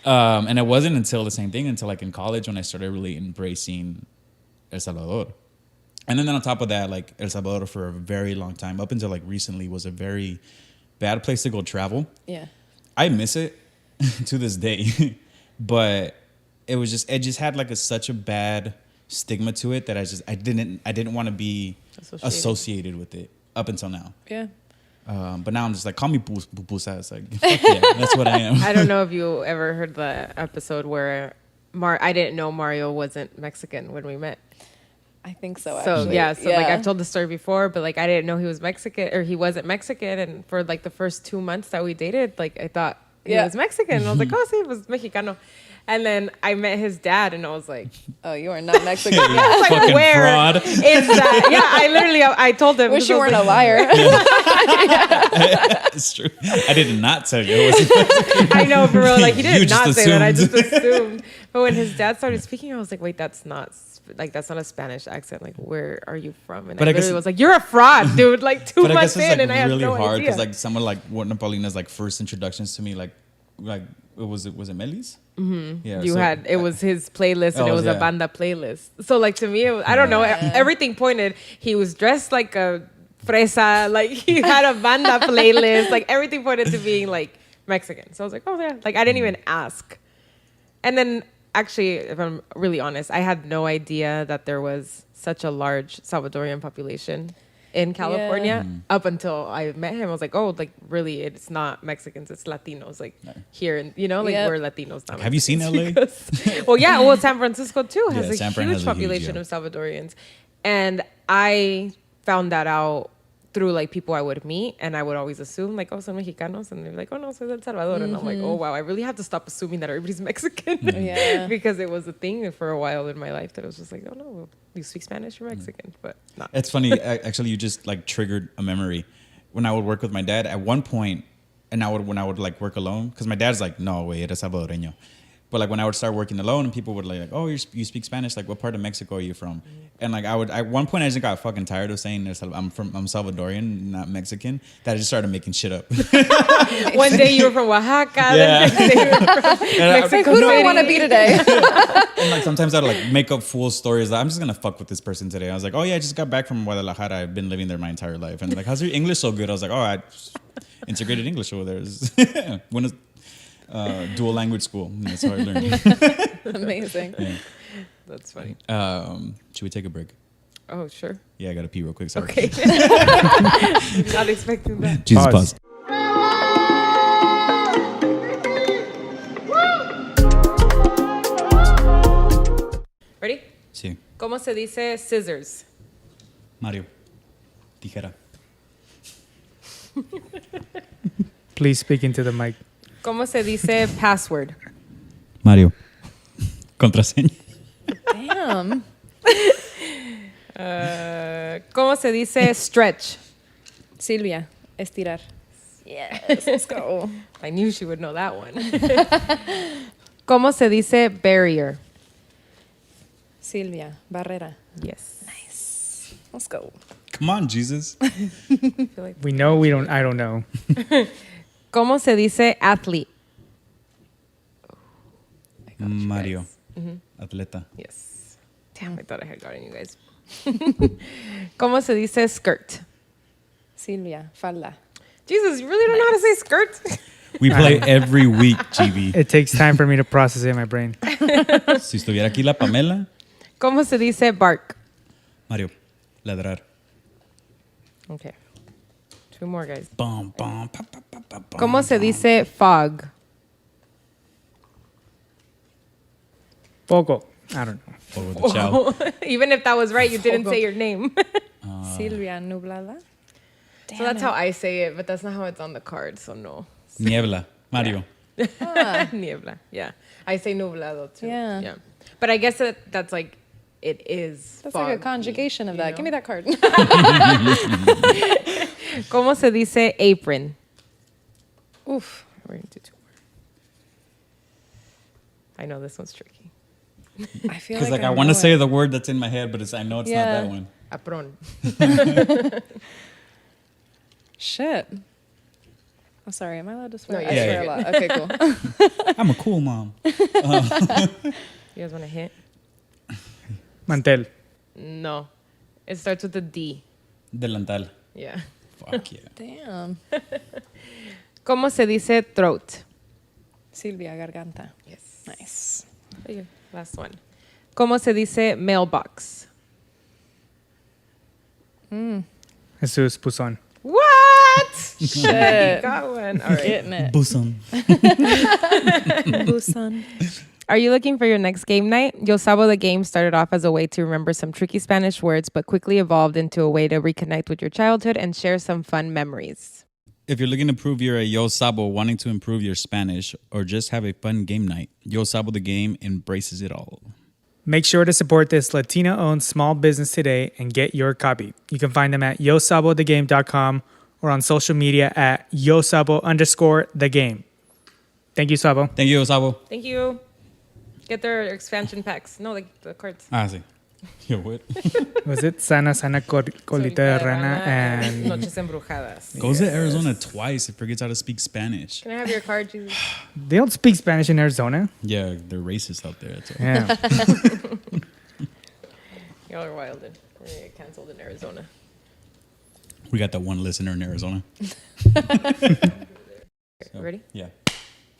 Yeah. And it wasn't until the same thing, until like in college, when I started really embracing El Salvador. And then on top of that, like El Salvador for a very long time, up until like recently, was a very bad place to go travel. Yeah. I miss it to this day, but it just had like such a bad stigma to it that I didn't want to be associated with it up until now. Yeah. But now I'm just like, call me pupusa. It's like, fuck yeah, that's what I am. I don't know if you ever heard the episode where I didn't know Mario wasn't Mexican when we met. I think so, actually. So like I've told the story before, but like I didn't know he was Mexican, or he wasn't Mexican. And for like the first 2 months that we dated, like I thought he was Mexican. And I was like, oh, sí, he was Mexicano. And then I met his dad, and I was like, oh, you are not Mexican. You like, fucking where fraud. is that? Yeah, I told him. Wish you weren't a liar. It's true. I did not tell you it was Mexican. I know, for real. Like he You did just not say that. I just assumed. assumed. But when his dad started speaking, I was like, wait, that's not a Spanish accent. Like, where are you from? And But I I guess literally was like, you're a fraud, dude. Like 2 But I months guess it's in, like and I have really no hard, idea. because like someone like one of Paulina's like first introductions to me, like was it Melis? Mm-hmm. Yeah. It was his playlist, and it was a banda playlist. So like to me, it was, I don't know. Everything pointed. He was dressed like a fresa. Like he had a banda playlist. Like everything pointed to being like Mexican. So I was like, oh yeah. Like I didn't even ask. And then actually, if I'm really honest, I had no idea that there was such a large Salvadorian population in California up until I met him. I was like, oh, like really, it's not Mexicans, it's Latinos. Like here, and we're Latinos. Not Have you seen LA? Well, San Francisco too has a San Fran huge has population of Salvadorians, and I found that out through like people I would meet, and I would always assume like, oh, son Mexicanos, and they're like, oh no, soy del Salvador, and I'm like, oh wow, I really have to stop assuming that everybody's Mexican, because it was a thing for a while in my life that it was just like, oh no, you speak Spanish, you're Mexican, but not. It's funny, actually, you just like triggered a memory. When I would work with my dad, at one point, and when I would like work alone, because my dad's like, no, way, eres salvadoreño. But like when I would start working alone, and people would like, oh, you speak Spanish? Like, what part of Mexico are you from? And like at one point, I just got fucking tired of saying I'm Salvadorian, not Mexican. That I just started making shit up. One day you were from Oaxaca, the next day you were from Mexico. Who do I want to be today? And like sometimes I'd like make up fool stories that I'm just gonna fuck with this person today. I was like, oh yeah, I just got back from Guadalajara. I've been living there my entire life. And like, how's your English so good? I was like, oh, I integrated English over there. When is dual language school? That's how I learned. Amazing. Yeah. That's funny. Should we take a break? Oh, sure. Yeah, I gotta pee real quick. Sorry. Okay. Not expecting that. Jesus, Pause. Ready? Sí. ¿Cómo se dice scissors? Mario. Tijera. Please speak into the mic. ¿Cómo se dice password? Mario. Contraseña. Damn. ¿Cómo se dice stretch? Sylvia, estirar. Yes, let's go. I knew she would know that one. ¿Cómo se dice barrier? Sylvia, barrera. Yes. Nice. Let's go. Come on, Jesus. We know we don't. I don't know. ¿Cómo se dice athlete? Mario. Atleta. Yes. Damn, I thought I had gotten you guys. ¿Cómo se dice skirt? Sylvia, falda. Jesus, you really don't know how to say skirt? We play every week, GB. It takes time for me to process it in my brain. Si estuviera aquí la Pamela. ¿Cómo se dice bark? Mario. Ladrar. Okay. Two more, guys. Bum, bum, pa, pa, pa, pa, bum, ¿Cómo se bum. dice fog? Poco. I don't know. Or with the chow. Even if that was right, you didn't say your name. Sylvia, nublada. So that's how I say it, but that's not how it's on the card, so no. Niebla. Mario. Niebla, yeah. I say nublado too. Yeah. But I guess that's like, it is That's foggy, like a conjugation of you that. know? Give me that card. ¿Cómo se dice apron? Oof. We're going to do two more. I know this one's tricky. I feel Because like I want to say the word that's in my head, but I know it's not Yeah. that one. Apron. Shit. I'm sorry. Am I allowed to swear? No, I yeah, swear yeah. a lot. Okay, cool. I'm a cool mom. You guys want a hint? Mantel. No. It starts with a D. Delantal. Yeah. Fuck yeah. Damn. ¿Cómo se dice throat? Sylvia, garganta. Yes. Nice. Okay, last one. ¿Cómo se dice mailbox? Jesus Puzon. What? Shit. Got one. All right. Getting it. Busan. Busan. Are you looking for your next game night? Yo Sabo the game started off as a way to remember some tricky Spanish words, but quickly evolved into a way to reconnect with your childhood and share some fun memories. If you're looking to prove you're a Yo Sabo wanting to improve your Spanish or just have a fun game night, Yo Sabo the game embraces it all. Make sure to support this Latina-owned small business today and get your copy. You can find them at yosabothegame.com or on social media at yosabo_thegame. Thank you, Sabo. Thank you, Yo Sabo. Thank you. Get their expansion packs. No, like the cards. Ah, sí. Yo, what? Was it Sana Colita de Rana and... Noches Embrujadas. Goes to Arizona twice and forgets how to speak Spanish. Can I have your card, Jesus? They don't speak Spanish in Arizona. Yeah, they're racist out there. That's all. Yeah. Y'all are wild. We're going to get canceled in Arizona. We got that one listener in Arizona. So, Ready? Yeah.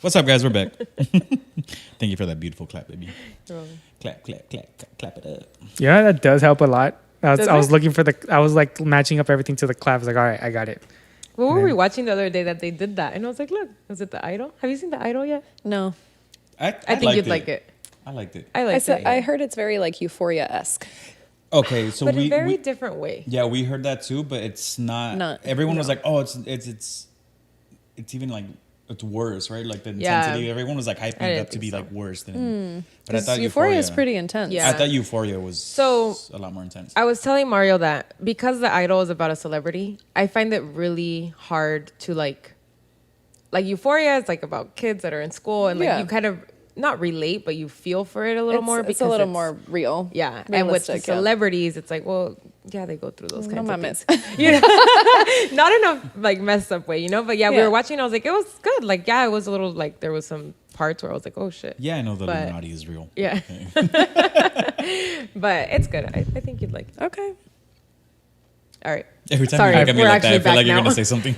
What's up, guys? We're back. Thank you for that beautiful clap, baby. You're welcome. Clap, clap, clap, clap it up. Yeah, that does help a lot. Does I was it? looking for I was like matching up everything to the clap. I was like, all right, I got it. What were Yeah. we watching the other day that they did that? And I was like, look, was it The Idol? Have you seen The Idol yet? No. I think you'd like it. I liked it. I I liked said it. I heard it's very like Euphoria-esque. Okay, so but in we a very different way. yeah, we heard that too, but it's not. Everyone was like, "Oh, it's even like it's worse, right? Like the intensity." Yeah. Everyone was like hyping it up to be like worse than. But I 'Cause thought Euphoria is pretty intense. Yeah. I thought Euphoria was So- a lot more intense. I was telling Mario that because The Idol is about a celebrity, I find it really hard to like Euphoria is like about kids that are in school and like Yeah. you kind of not relate, but you feel for it a little more because it's a little more real. Yeah, and with the realistic, yeah. celebrities, it's like, well, yeah, they go through those kinds of mames. things. You know, not in a like messed up way, you know. But yeah, we Yeah. were watching. I was like, it was good. Like, yeah, it was a little like there was some parts where I was like, oh shit. Yeah, I know the But- Illuminati is real. Yeah, Okay. but it's good. I think you'd like it. Okay. All right. Every time Sorry, you look at me we're like that, I actually feel like back you're now. gonna say something.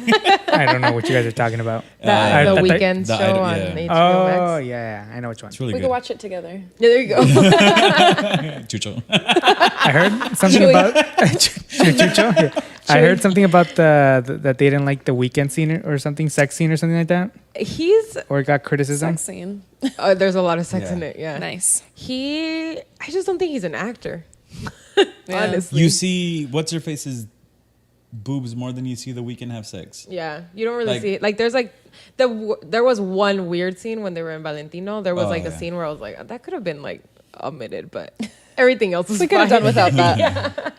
I don't know what you guys are talking about. The I thought- weekend the show Idol, on yeah. HBO Oh Max. yeah, I know which one. It's really We good. can watch it together. Yeah, there you go. Chucho. I heard something Chewy. about Chucho. Yeah. I heard something about that they didn't like the weekend scene or something, sex scene or something like that, He's or it got criticism. Sex scene. there's a lot of sex Yeah. in it. Yeah. Nice. I just don't think he's an actor. Yeah. Honestly. You see, what's her face's boobs more than you see The Weeknd have sex. Yeah, you don't really Like- see it. Like there's like there was one weird scene when they were in Valentino. There was Oh, like a yeah. scene where I was like, that could have been like omitted, but everything else was We could have fine. done without that.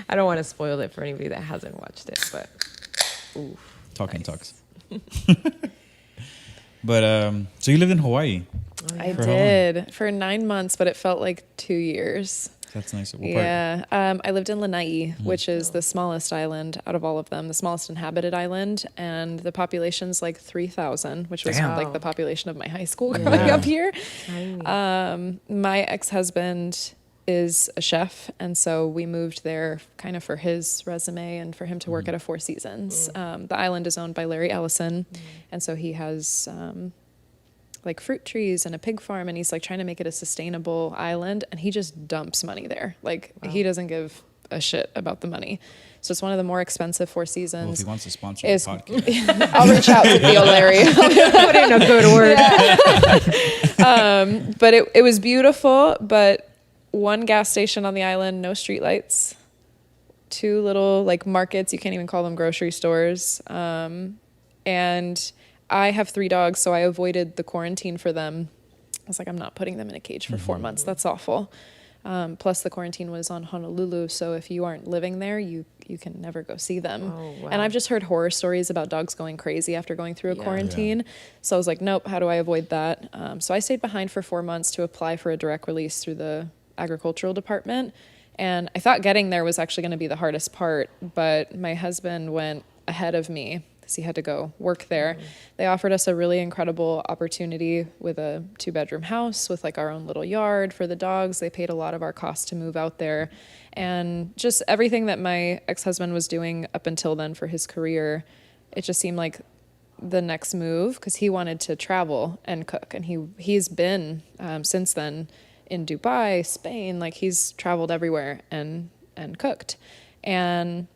I don't want to spoil it for anybody that hasn't watched it, but Talking talks. But so you lived in Hawaii. I For how long? did for 9 months, but it felt like 2 years. That's nice. What part? Yeah. I lived in Lanai, which is the smallest island out of all of them, the smallest inhabited island. And the population's like 3,000, which was Damn. like the population of my high school growing up here. My ex-husband is a chef. And so we moved there kind of for his resume and for him to work at a Four Seasons. The island is owned by Larry Ellison. And so he has like fruit trees and a pig farm, and he's like trying to make it a sustainable island, and he just dumps money there. Like he doesn't give a shit about the money. So it's one of the more expensive Four Well, if Seasons. he wants to sponsor Is- the podcast. I'll reach out to Theo Larry. put in a good word. But it was beautiful, but one gas station on the island, no streetlights, 2 little like markets, you can't even call them grocery stores. And I have 3 dogs, so I avoided the quarantine for them. I was like, I'm not putting them in a cage for 4 months. That's awful. Plus, the quarantine was on Honolulu, so if you aren't living there, you can never go see them. Oh, wow. And I've just heard horror stories about dogs going crazy after going through a Yeah. quarantine. So I was like, nope, how do I avoid that? So I stayed behind for 4 months to apply for a direct release through the agricultural department. And I thought getting there was actually going to be the hardest part, but my husband went ahead of me because he had to go work there. They offered us a really incredible opportunity with a 2-bedroom house with like our own little yard for the dogs. They paid a lot of our costs to move out there. And just everything that my ex-husband was doing up until then for his career, it just seemed like the next move because he wanted to travel and cook. And he's been since then in Dubai, Spain, like he's traveled everywhere and cooked. And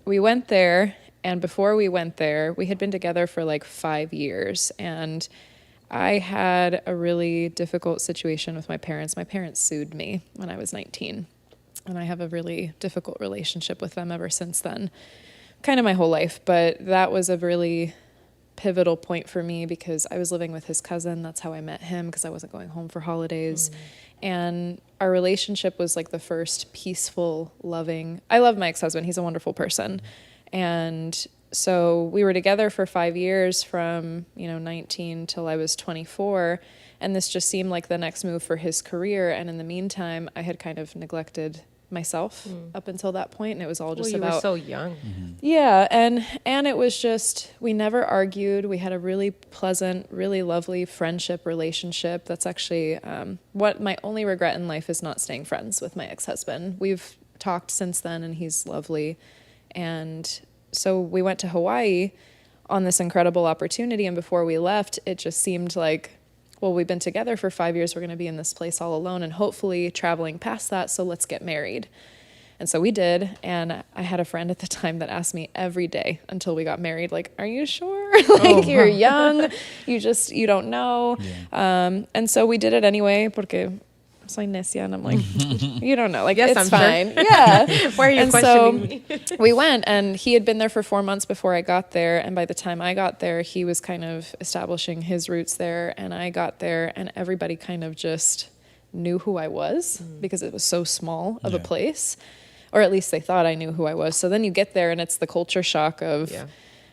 we went there, and before we went there, we had been together for like 5 years, and I had a really difficult situation with my parents. My parents sued me when I was 19, and I have a really difficult relationship with them ever since then, kind of my whole life. But that was a really pivotal point for me because I was living with his cousin. That's how I met him, because I wasn't going home for holidays. And our relationship was like the first peaceful, loving. I love my ex-husband. He's a wonderful person. And so we were together for 5 years from, 19 till I was 24. And this just seemed like the next move for his career. And in the meantime, I had kind of neglected myself up until that point, and it was all just you about were so young. yeah, and it was just, we never argued. We had a really pleasant, really lovely friendship relationship. That's actually what my only regret in life is not staying friends with my ex-husband. We've talked since then, and he's lovely. And so we went to Hawaii on this incredible opportunity, and before we left, it just seemed like, well, we've been together for 5 years. We're going to be in this place all alone and hopefully traveling past that. So let's get married. And so we did. And I had a friend at the time that asked me every day until we got married, like, are you sure? You're young. You don't know. Yeah. And so we did it anyway, porque soy necia. And I'm like, you don't know. Like, Yes, it's I'm sure. fine. Yeah. Why are you And questioning me? we went, and he had been there for 4 months before I got there. And by the time I got there, he was kind of establishing his roots there. And I got there, and everybody kind of just knew who I was because it was so small of a place. Or at least they thought I knew who I was. So then you get there, and it's the culture shock of... Yeah.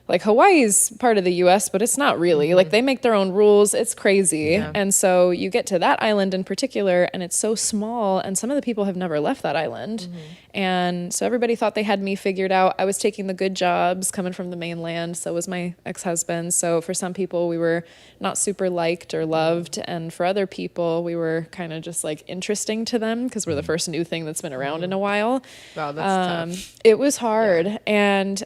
Like, Hawaii's part of the U.S., but it's not really. Like, they make their own rules. It's crazy. Yeah. And so you get to that island in particular, and it's so small, and some of the people have never left that island. And so everybody thought they had me figured out. I was taking the good jobs coming from the mainland. So was my ex-husband. So for some people, we were not super liked or loved. And for other people, we were kind of just, like, interesting to them because we're the first new thing that's been around in a while. Wow, that's tough. It was hard. And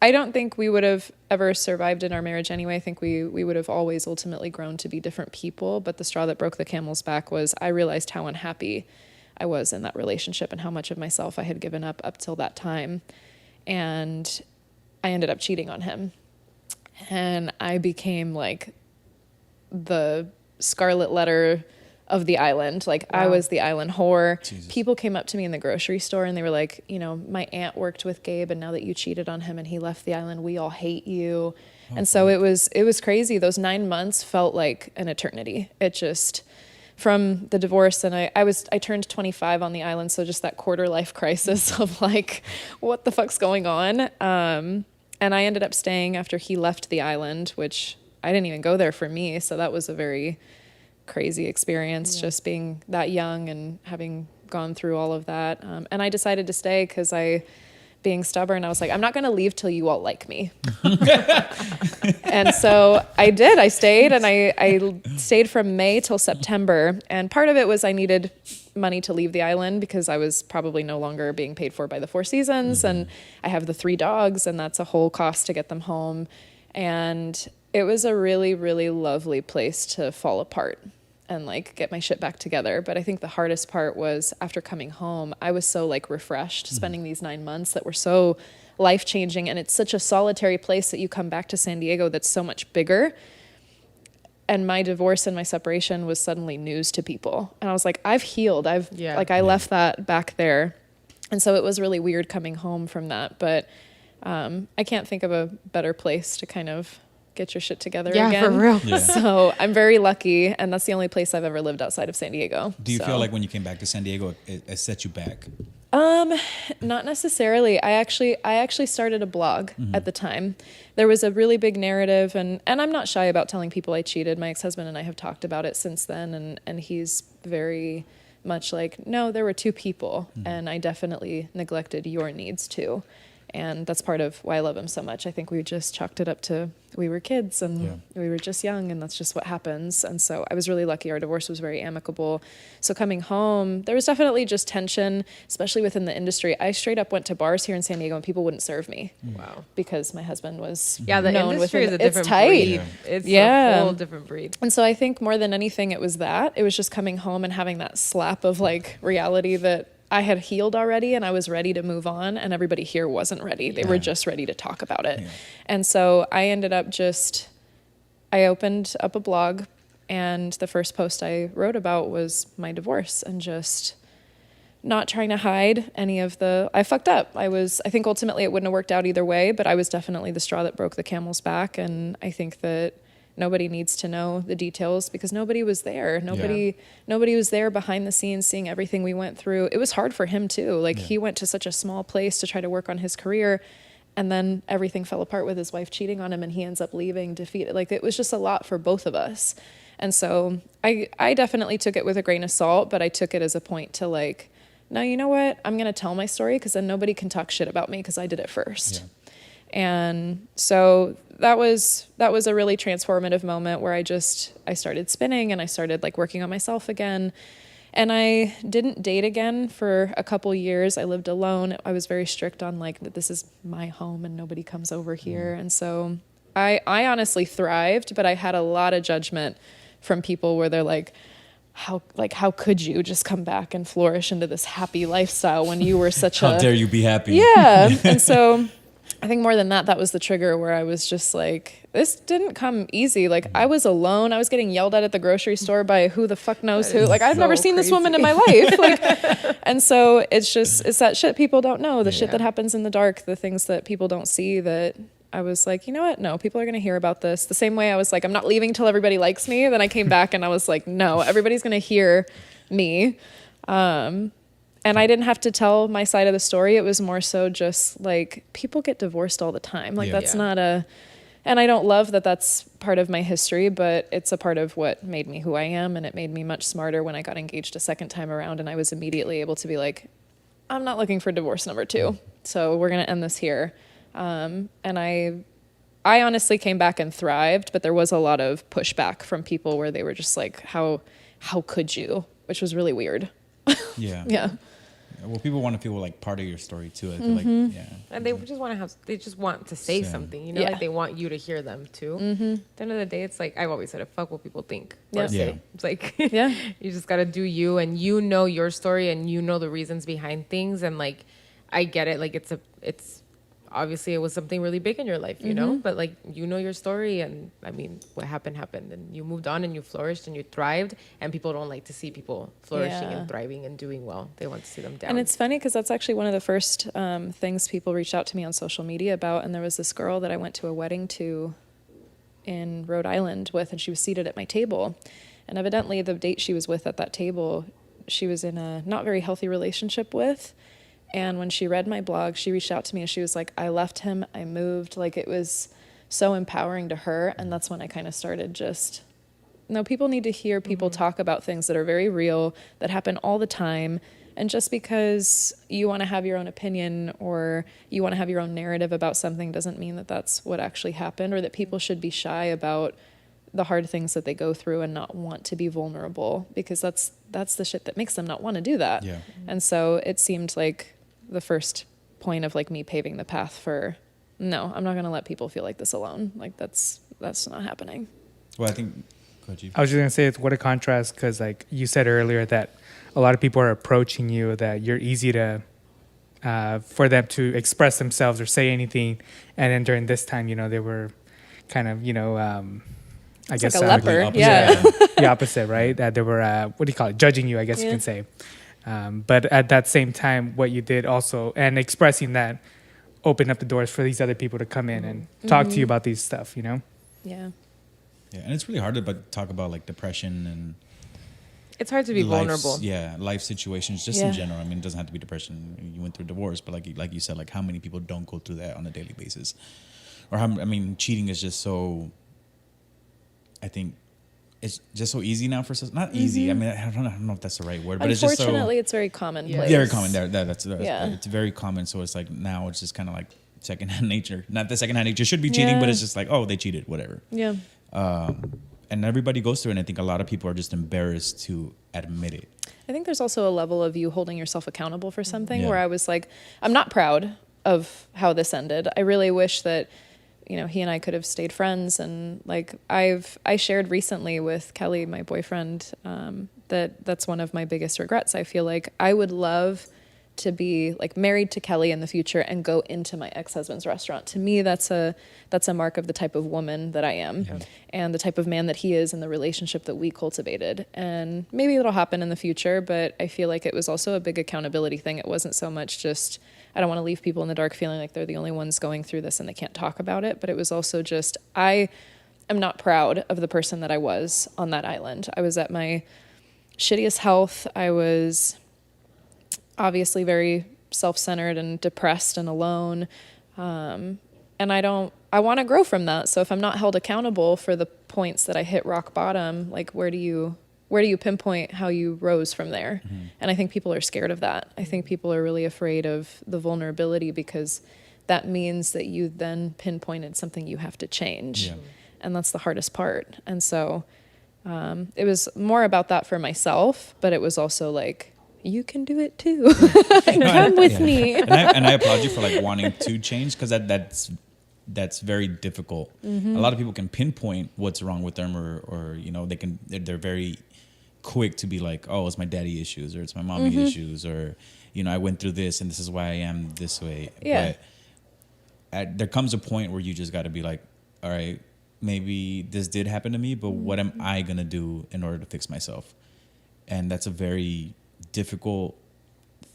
I don't think we would have ever survived in our marriage anyway. I think we would have always ultimately grown to be different people. But the straw that broke the camel's back was I realized how unhappy I was in that relationship and how much of myself I had given up till that time. And I ended up cheating on him. And I became like the scarlet letter of the island. Like, I was the island whore. Jesus. People came up to me in the grocery store and they were like, my aunt worked with Gabe, and now that you cheated on him and he left the island, we all hate you. And so it was crazy. Those 9 months felt like an eternity. It just, from the divorce, and I turned 25 on the island. So just that quarter life crisis of like, what the fuck's going on? And I ended up staying after he left the island, which I didn't even go there for me. So that was a very crazy experience, just being that young and having gone through all of that. And I decided to stay because being stubborn, I was like, I'm not going to leave till you all like me. And so I did. I stayed, and I stayed from May till September. And part of it was I needed money to leave the island because I was probably no longer being paid for by the Four Seasons. And I have the 3 dogs, and that's a whole cost to get them home. And it was a really, really lovely place to fall apart and like get my shit back together. But I think the hardest part was after coming home, I was so like refreshed, spending these 9 months that were so life-changing. And it's such a solitary place that you come back to San Diego that's so much bigger. And my divorce and my separation was suddenly news to people. And I was like, I've healed. I left that back there. And so it was really weird coming home from that. But I can't think of a better place to kind of get your shit together again. Yeah, for real. Yeah. So I'm very lucky, and that's the only place I've ever lived outside of San Diego. Do you feel like when you came back to San Diego, it set you back? Not necessarily. I actually started a blog at the time. There was a really big narrative, and I'm not shy about telling people I cheated. My ex-husband and I have talked about it since then, and he's very much like, no, there were 2 people, and I definitely neglected your needs too. And that's part of why I love him so much. I think we just chalked it up to we were kids and we were just young, and that's just what happens. And so I was really lucky. Our divorce was very amicable. So coming home, there was definitely just tension, especially within the industry. I straight up went to bars here in San Diego and people wouldn't serve me. Wow. Because my husband was Yeah, the known industry is a it's different tight. breed. It's a whole different breed. And so I think more than anything, it was that. It was just coming home and having that slap of like reality that I had healed already and I was ready to move on, and everybody here wasn't ready. They were just ready to talk about it. Yeah. And so I ended up I opened up a blog, and the first post I wrote about was my divorce, and just not trying to hide any of I fucked up. I think ultimately it wouldn't have worked out either way, but I was definitely the straw that broke the camel's back. And I think that nobody needs to know the details because nobody was there. Nobody was there behind the scenes seeing everything we went through. It was hard for him too. Like he went to such a small place to try to work on his career, and then everything fell apart with his wife cheating on him, and he ends up leaving defeated. Like it was just a lot for both of us. And so I definitely took it with a grain of salt, but I took it as a point to like, no, you know what? I'm going to tell my story because then nobody can talk shit about me because I did it first. Yeah. And so that was a really transformative moment where I started spinning and I started like working on myself again. And I didn't date again for a couple years. I lived alone. I was very strict on like that this is my home and nobody comes over here. And so I honestly thrived, but I had a lot of judgment from people where they're like, how could you just come back and flourish into this happy lifestyle when you were such how dare you be happy? Yeah. And so I think more than that, that was the trigger where I was just like, this didn't come easy. Like, I was alone. I was getting yelled at the grocery store by who the fuck knows who. Like, I've never seen this woman in my life. Like, and so it's that shit people don't know, the shit that happens in the dark, the things that people don't see, that I was like, you know what? No, people are going to hear about this. The same way I was like, I'm not leaving till everybody likes me. Then I came back and I was like, no, everybody's going to hear me. And I didn't have to tell my side of the story. It was more so just like, people get divorced all the time. Like, that's not and I don't love that that's part of my history, but it's a part of what made me who I am. And it made me much smarter when I got engaged a second time around. And I was immediately able to be like, I'm not looking for divorce number 2. So we're going to end this here. And I honestly came back and thrived, but there was a lot of pushback from people where they were just like, how could you? Which was really weird. Yeah. Yeah. Well, people want to feel like part of your story too. I feel like, yeah. And they just want to they just want to say something, you know, like they want you to hear them too. At the end of the day, it's like, I've always said, fuck what people think or say. It's like, you just got to do you, and you know your story, and you know the reasons behind things. And like, I get it. Like, it's obviously it was something really big in your life, you know, but like, you know your story, and I mean, what happened, and you moved on and you flourished and you thrived, and people don't like to see people flourishing and thriving and doing well. They want to see them down. And it's funny because that's actually one of the first things people reached out to me on social media about. And there was this girl that I went to a wedding to in Rhode Island with, and she was seated at my table. And evidently the date she was with at that table, she was in a not very healthy relationship with. And when she read my blog, she reached out to me and she was like, I left him, I moved. Like, it was so empowering to her. And that's when I kind of started just, no, people need to hear people talk about things that are very real, that happen all the time. And just because you want to have your own opinion or you want to have your own narrative about something doesn't mean that that's what actually happened, or that people should be shy about the hard things that they go through and not want to be vulnerable, because that's the shit that makes them not want to do that. Yeah. And so it seemed like the first point of like me paving the path for, no, I'm not going to let people feel like this alone. Like, that's not happening. Well, I think, I was just going to say, it's what a contrast, because like you said earlier that a lot of people are approaching you, that you're easy to, for them to express themselves or say anything. And then during this time, you know, they were kind of, you know, I guess like a leper. The opposite, right? That they were, what do you call it? Judging you, I guess you can say. But at that same time, what you did also, and expressing that, opened up the doors for these other people to come in and talk to you about these stuff, you know? Yeah. Yeah, and it's really hard to talk about like depression and it's hard to be vulnerable. Yeah, life situations just in general. I mean, it doesn't have to be depression. You went through divorce, but like you said, like how many people don't go through that on a daily basis? Or cheating is just so, I think, it's just so easy now for not easy. I mean, I don't know if that's the right word, but it's just so. Unfortunately, it's very commonplace. Very common. That's it's very common. So it's like now it's just kind of like secondhand nature. Not that secondhand nature should be cheating, but it's just like, oh, they cheated, whatever. Yeah. And everybody goes through it. And I think a lot of people are just embarrassed to admit it. I think there's also a level of you holding yourself accountable for something where I was like, I'm not proud of how this ended. I really wish that, you know, he and I could have stayed friends. And like I shared recently with Kelly, my boyfriend, that's one of my biggest regrets. I feel like I would love to be like married to Kelly in the future and go into my ex-husband's restaurant. To me, that's a mark of the type of woman that I am and the type of man that he is and the relationship that we cultivated. And maybe it'll happen in the future, but I feel like it was also a big accountability thing. It wasn't so much just, I don't want to leave people in the dark feeling like they're the only ones going through this and they can't talk about it. But it was also just, I am not proud of the person that I was on that island. I was at my shittiest health. I was obviously very self-centered and depressed and alone. And I want to grow from that. So if I'm not held accountable for the points that I hit rock bottom, like where do you pinpoint how you rose from there? Mm-hmm. And I think people are scared of that. I think people are really afraid of the vulnerability because that means that you then pinpointed something you have to change. Yeah. And that's the hardest part. And so it was more about that for myself, but it was also like, you can do it too. Come with me. and I applaud you for like wanting to change, because that's very difficult. Mm-hmm. A lot of people can pinpoint what's wrong with them, or you know, they're very quick to be like, oh, it's my daddy issues, or it's my mommy issues, or you know, I went through this and this is why I am this way. Yeah. there comes a point where you just got to be like, all right, maybe this did happen to me, but what am I going to do in order to fix myself? And that's a very difficult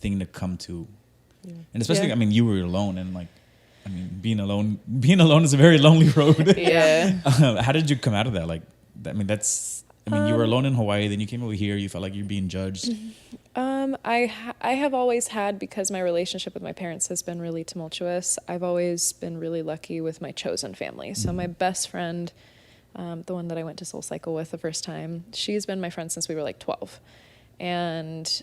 thing to come to. Yeah. And especially, I mean, you were alone, and like, I mean, being alone is a very lonely road. Yeah. How did you come out of that? Like, I mean, you were alone in Hawaii, then you came over here, you felt like you're being judged. I have always had, because my relationship with my parents has been really tumultuous, I've always been really lucky with my chosen family. So my best friend, the one that I went to Soul Cycle with the first time, she's been my friend since we were like 12. And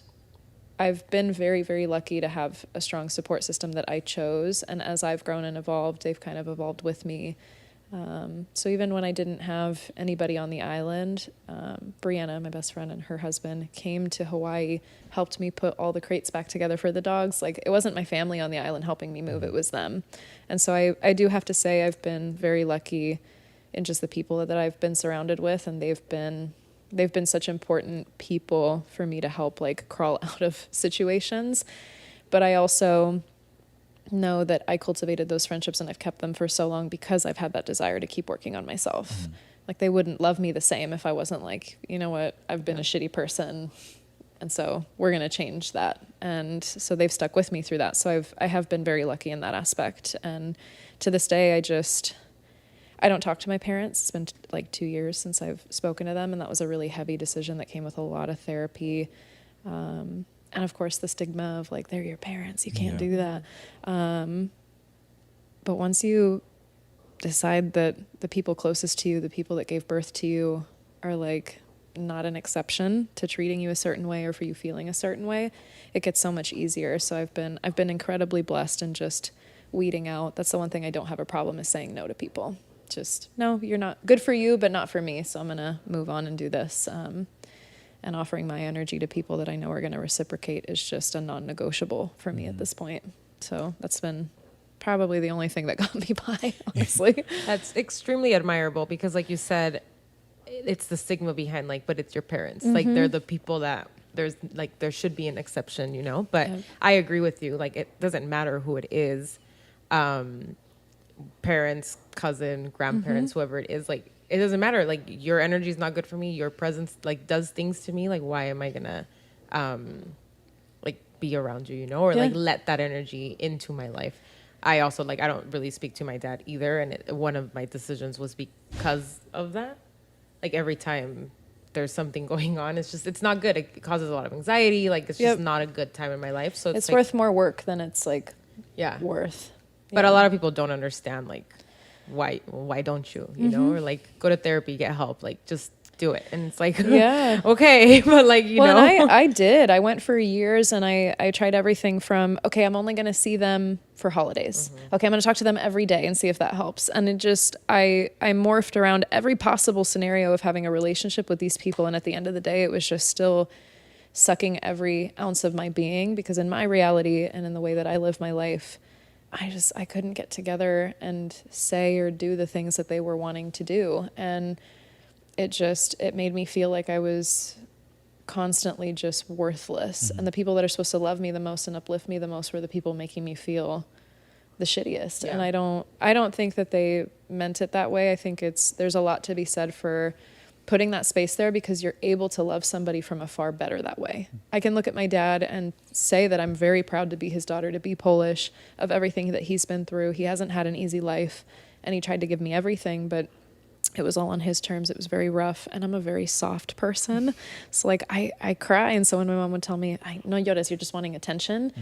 I've been very, very lucky to have a strong support system that I chose. And as I've grown and evolved, they've kind of evolved with me. So even when I didn't have anybody on the island, Brianna, my best friend, and her husband came to Hawaii, helped me put all the crates back together for the dogs. Like, it wasn't my family on the island helping me move, it was them. And so I do have to say I've been very lucky in just the people that I've been surrounded with, and they've been such important people for me to help, like, crawl out of situations. But I also know that I cultivated those friendships and I've kept them for so long because I've had that desire to keep working on myself. Like, they wouldn't love me the same if I wasn't like, you know what, I've been a shitty person, and so we're going to change that. And so they've stuck with me through that. So I have been very lucky in that aspect. And to this day, I don't talk to my parents. It's been like 2 years since I've spoken to them, and that was a really heavy decision that came with a lot of therapy. And of course the stigma of like, they're your parents, you can't do that. But once you decide that the people closest to you, the people that gave birth to you, are like not an exception to treating you a certain way or for you feeling a certain way, it gets so much easier. So I've been incredibly blessed in just weeding out. That's the one thing I don't have a problem is saying no to people. Just, no, you're not good for you, but not for me. So I'm going to move on and do this. And offering my energy to people that I know are going to reciprocate is just a non-negotiable for me at this point. So that's been probably the only thing that got me by, honestly. That's extremely admirable because, like you said, it's the stigma behind, like, but it's your parents. Like, they're the people that there should be an exception, you know? But I agree with you. Like, it doesn't matter who it is. Parents, cousin, grandparents, whoever it is, like, it doesn't matter. Like, your energy is not good for me. Your presence, like, does things to me. Like, why am I gonna, like, be around you, you know, or like let that energy into my life? I also, like, I don't really speak to my dad either, and one of my decisions was because of that. Like, every time there's something going on, it's not good. It causes a lot of anxiety. Like, it's just not a good time in my life. So it's like, worth more work than it's like worth. But a lot of people don't understand, like, why don't you know, or like, go to therapy, get help, like, just do it. And it's like, okay, but like, you know. And I went for years, and I tried everything from, okay, I'm only going to see them for holidays. Okay, I'm going to talk to them every day and see if that helps. And it just, I morphed around every possible scenario of having a relationship with these people. And at the end of the day, it was just still sucking every ounce of my being, because in my reality and in the way that I live my life, I couldn't get together and say or do the things that they were wanting to do. And it made me feel like I was constantly just worthless. And the people that are supposed to love me the most and uplift me the most were the people making me feel the shittiest. And I don't think that they meant it that way. I think there's a lot to be said for putting that space there, because you're able to love somebody from afar better that way. I can look at my dad and say that I'm very proud to be his daughter, to be Polish, of everything that he's been through. He hasn't had an easy life, and he tried to give me everything, but it was all on his terms. It was very rough, and I'm a very soft person. So like, I cry, and so when my mom would tell me, no llores, you're just wanting attention.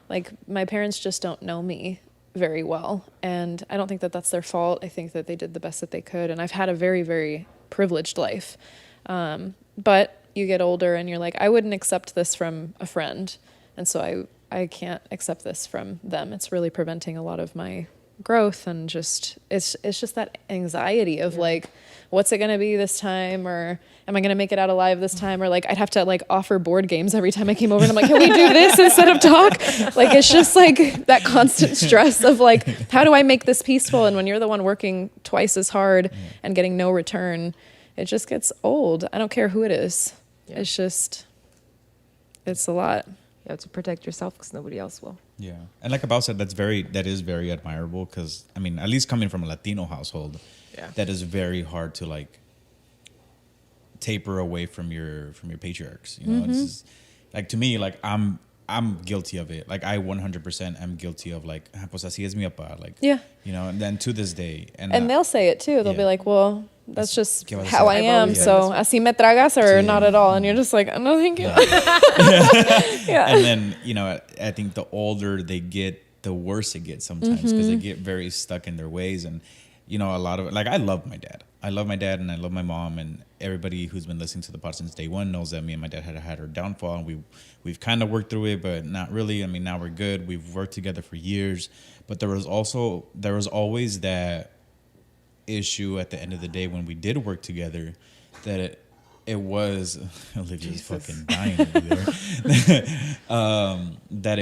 Like, my parents just don't know me very well, and I don't think that that's their fault. I think that they did the best that they could, and I've had a very, very privileged life. But you get older and you're like, I wouldn't accept this from a friend. And so I can't accept this from them. It's really preventing a lot of my growth, and just, it's just that anxiety of like, what's it going to be this time? Or am I going to make it out alive this time? Or like, I'd have to like offer board games every time I came over, and I'm like, can we do this instead of talk? Like, it's just like that constant stress of like, how do I make this peaceful? And when you're the one working twice as hard and getting no return, it just gets old. I don't care who it is. It's just, it's a lot. You have to protect yourself because nobody else will. Yeah, and like Abao said, that is very admirable because I mean, at least coming from a Latino household, that is very hard to like taper away from your patriarchs. You know, it's just, like to me, like I'm guilty of it. Like I 100% am guilty of like, pues así es mi papá. Like, you know, and then to this day, and they'll say it too. They'll be like, well, that's just ¿Qué vas a how I hacer? am. So así me tragas or not at all. And you're just like, no, thank you. And then, you know, I think the older they get, the worse it gets sometimes because they get very stuck in their ways. And, you know, a lot of like, I love my dad and I love my mom, and everybody who's been listening to the pod since day one knows that me and my dad had our downfall, and we've kind of worked through it, but not really. I mean, now we're good. We've worked together for years, but there was always that issue at the end of the day when we did work together that it was Olivia's fucking dying over there. That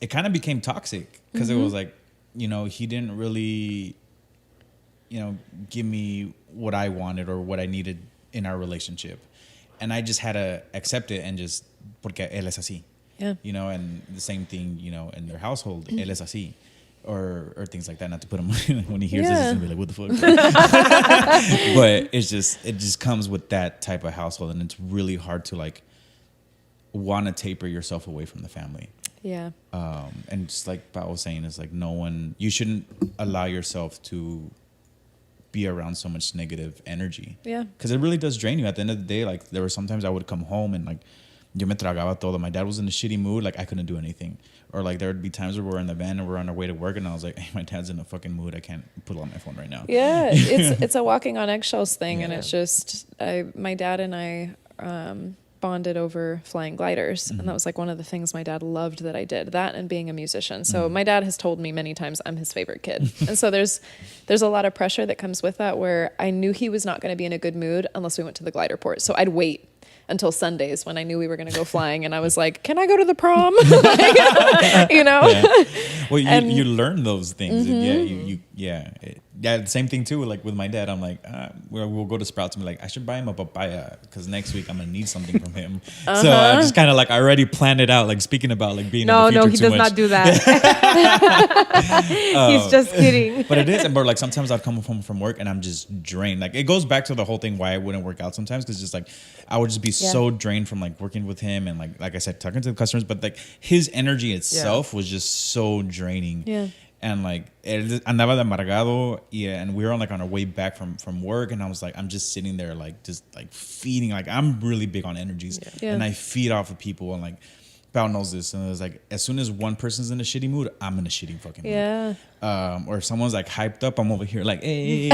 it kind of became toxic because it was like, you know, he didn't really, you know, give me what I wanted or what I needed in our relationship, and I just had to accept it and just porque él es así, you know, and the same thing, you know, in their household, él es así. Or things like that. Not to put him when he hears this, he's gonna be like, "What the fuck?" But it just comes with that type of household, and it's really hard to like want to taper yourself away from the family. Yeah. And just like Pat was saying, it's like you shouldn't allow yourself to be around so much negative energy. Yeah. Because it really does drain you. At the end of the day, like there were sometimes I would come home and like yo me tragaba todo. My dad was in a shitty mood, like I couldn't do anything. Or like there would be times where we're in the van and we're on our way to work, and I was like, hey, my dad's in a fucking mood. I can't put it on my phone right now. Yeah, it's a walking on eggshells thing, and it's just my dad and I bonded over flying gliders, and that was like one of the things my dad loved that I did. That and being a musician. So my dad has told me many times I'm his favorite kid, and so there's a lot of pressure that comes with that. Where I knew he was not going to be in a good mood unless we went to the glider port. So I'd wait until Sundays when I knew we were going to go flying, and I was like, can I go to the prom? Like, you know? Yeah. Well, you learn those things. The same thing too. Like with my dad, I'm like, we'll go to Sprouts and be like, I should buy him a papaya because next week I'm gonna need something from him. So I just kind of like I already planned it out. Like speaking about like being in the future he does not do that. He's just kidding. But it is, but like sometimes I'd come home from work and I'm just drained. Like it goes back to the whole thing why I wouldn't work out sometimes because just like I would just be so drained from like working with him and like I said, talking to the customers. But like his energy itself was just so draining. Yeah. And like andaba de amargado, and we were on our way back from work, and I was like, I'm just sitting there like just like feeding. Like I'm really big on energies, and I feed off of people, and like Pao knows this, and it was like as soon as one person's in a shitty mood, I'm in a shitty fucking mood. Or if someone's like hyped up, I'm over here like, hey.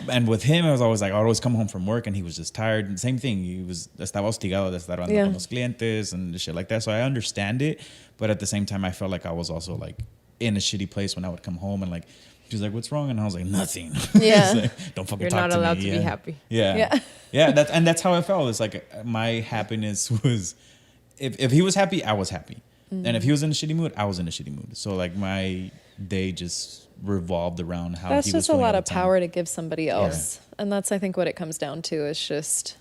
And with him, I was always like, I'd always come home from work, and he was just tired. And same thing, he was estaba hostigado de estar hablando con los clientes and shit like that. So I understand it, but at the same time, I felt like I was also like in a shitty place when I would come home and like she was like, "What's wrong?" And I was like, "Nothing." Yeah. Like, don't fucking You're talk to me. You're not allowed to be happy. Yeah. That's how I felt. It's like my happiness was, if he was happy, I was happy, and if he was in a shitty mood, I was in a shitty mood. So like my day just revolved around how that's he was just a feeling lot all of the time. power to give somebody else, and that's I think what it comes down to is just.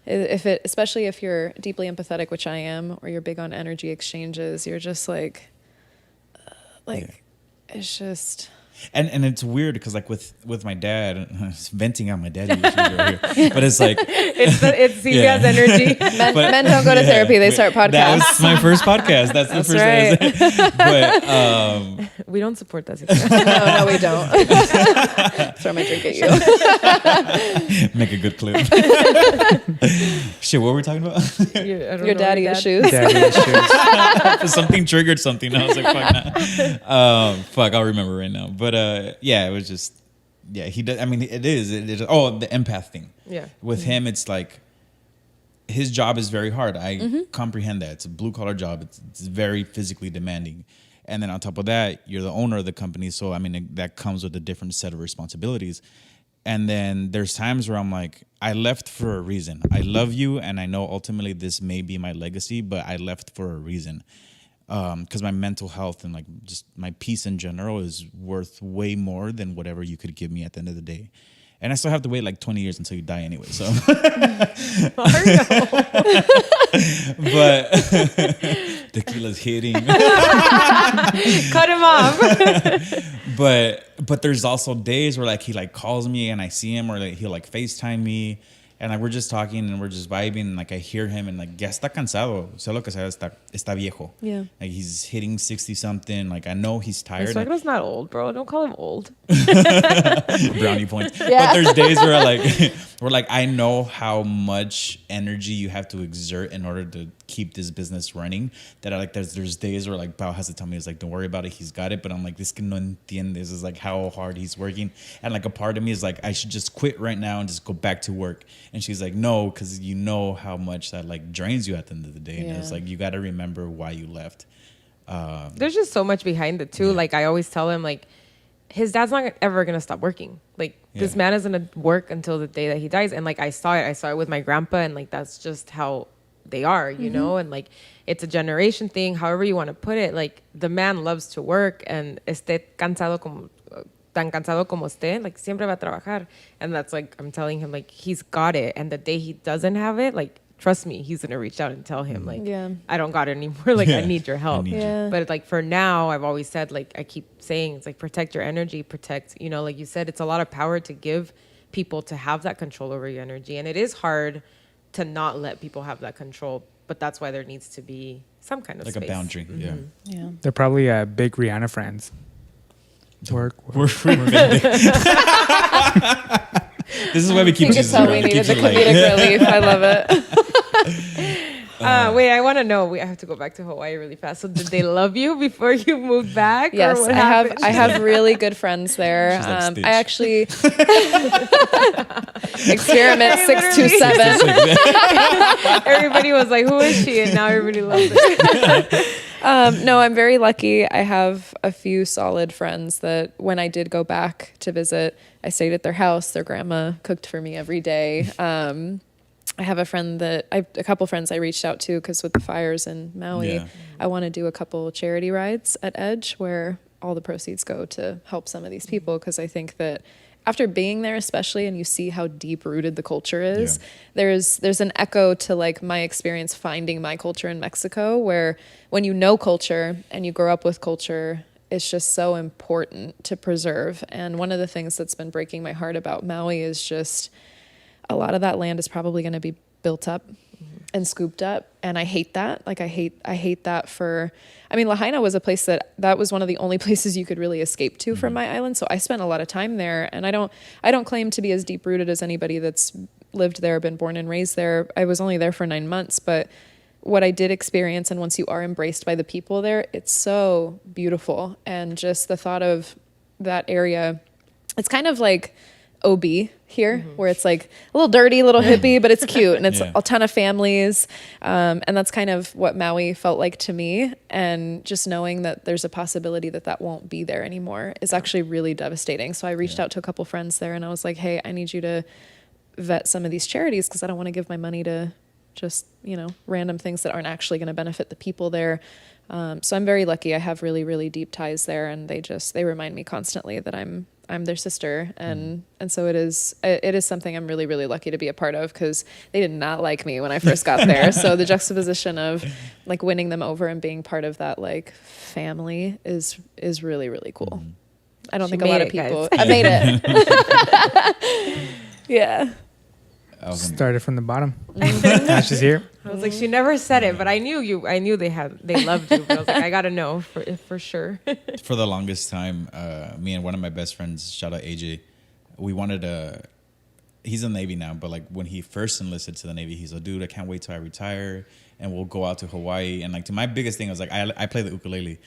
Especially if you're deeply empathetic, which I am, or you're big on energy exchanges, you're just like it's just. And it's weird because like with my dad, venting on my daddy issues right here, but it's like it's Sylvia's energy. Men don't go to therapy; they start podcasts. That was my first podcast. That's the first right. one I said. But We don't support that. No, we don't. Throw my drink at you. make a good clip. Shit, what were we talking about? Your daddy issues. Daddy issues. Something triggered something. I was like, fuck, nah. Fuck, I'll remember right now. But it was just, he does. I mean, it is. Oh, the empath thing. Yeah. With him, it's like his job is very hard. I comprehend that. It's a blue collar job. It's very physically demanding. And then on top of that, you're the owner of the company. So, I mean, that comes with a different set of responsibilities. And then there's times where I'm like, I left for a reason. I love you, and I know ultimately this may be my legacy, but I left for a reason. Because my mental health and like just my peace in general is worth way more than whatever you could give me at the end of the day. And I still have to wait like 20 years until you die anyway. So, but tequila's hitting. Cut him off. but there's also days where like he like calls me and I see him, or like he'll like FaceTime me, and like we're just talking and we're just vibing, and like I hear him and like ya está cansado, solo que sabe está viejo. Yeah. Like he's hitting 60 something. Like I know he's tired. Suegro's not old, bro. Don't call him old. Brownie points. Yeah. But there's days where like where like I know how much energy you have to exert in order to keep this business running. That I like there's days where like Pao has to tell me, it's like, don't worry about it, he's got it. But I'm like, this que no entiendes is like how hard he's working. And like a part of me is like, I should just quit right now and just go back to work. And she's like, no, because you know how much that like drains you at the end of the day. And it's like, you got to remember why you left. There's just so much behind it too. Like I always tell him, like his dad's not ever gonna stop working. Like this man is gonna work until the day that he dies. And like I saw it with my grandpa, and like that's just how they are, you know. And like it's a generation thing, however you want to put it. Like the man loves to work, and esté cansado como tan cansado como esté, like siempre va a trabajar. And that's like, I'm telling him, like he's got it, and the day he doesn't have it, like trust me, he's gonna reach out and tell him, like, I don't got it anymore. Like, I need your help. But like for now, I've always said, like I keep saying, it's like protect your energy, protect, you know, like you said, it's a lot of power to give people to have that control over your energy, and it is hard to not let people have that control. But that's why there needs to be some kind of like space. a boundary. Yeah. They're probably big Rihanna fans. Work. This is why we keep You can tell we needed the comedic relief. I love it. Wait, I want to know. I have to go back to Hawaii really fast. So did they love you before you moved back? Yes, or what I happened? have really good friends there. She's like Stitch. I actually experiment 627. Everybody was like, "Who is she?" And now everybody loves it. No, I'm very lucky. I have a few solid friends that when I did go back to visit, I stayed at their house. Their grandma cooked for me every day. I have a couple friends I reached out to because with the fires in Maui, I want to do a couple charity rides at Edge where all the proceeds go to help some of these people, because I think that after being there, especially, and you see how deep rooted the culture is, there's an echo to like my experience finding my culture in Mexico, where when you know culture and you grow up with culture, it's just so important to preserve. And one of the things that's been breaking my heart about Maui is just a lot of that land is probably going to be built up and scooped up, and I hate that. Like I hate that for, I mean, Lahaina was a place that was one of the only places you could really escape to from my island. So I spent a lot of time there, and I don't claim to be as deep rooted as anybody that's lived there, been born and raised there. I was only there for 9 months, but what I did experience, and once you are embraced by the people there, it's so beautiful. And just the thought of that area, it's kind of like OB here, where it's like a little dirty, a little hippie, but it's cute, and it's a ton of families, and that's kind of what Maui felt like to me. And just knowing that there's a possibility that won't be there anymore is actually really devastating. So I reached out to a couple friends there, and I was like, hey, I need you to vet some of these charities, because I don't want to give my money to just, you know, random things that aren't actually going to benefit the people there. So I'm very lucky. I have really, really deep ties there, and they remind me constantly that I'm their sister, and so it is something I'm really, really lucky to be a part of, because they did not like me when I first got there. So the juxtaposition of like winning them over and being part of that like family is really, really cool. I don't think a lot of people. I made it. Yeah. Started from the bottom. Now she's here. I was like, she never said it, but I knew they loved you. But I was like, I gotta know for sure. For the longest time, me and one of my best friends, shout out AJ, we wanted to. He's in the Navy now, but like when he first enlisted to the Navy, he's like, dude, I can't wait till I retire, and we'll go out to Hawaii. And like, to my biggest thing was like, I play the ukulele.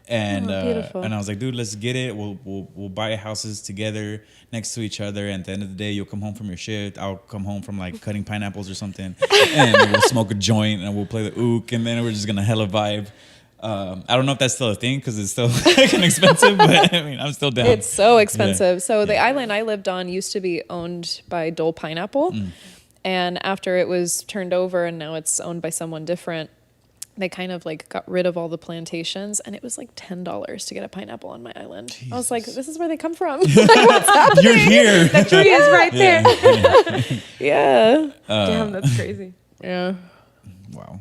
And and I was like, dude, let's get it. We'll buy houses together next to each other. And at the end of the day, you'll come home from your shift. I'll come home from like cutting pineapples or something, and we'll smoke a joint and we'll play the ook, and then we're just gonna hella vibe. I don't know if that's still a thing because it's still like expensive, but I mean, I'm still down. It's so expensive. So the island I lived on used to be owned by Dole Pineapple, and after it was turned over and now it's owned by someone different, they kind of like got rid of all the plantations, and it was like $10 to get a pineapple on my island. Jesus. I was like, this is where they come from. Like, what's happening? You're here. The tree is right there. Yeah. Damn, that's crazy. Yeah. Wow.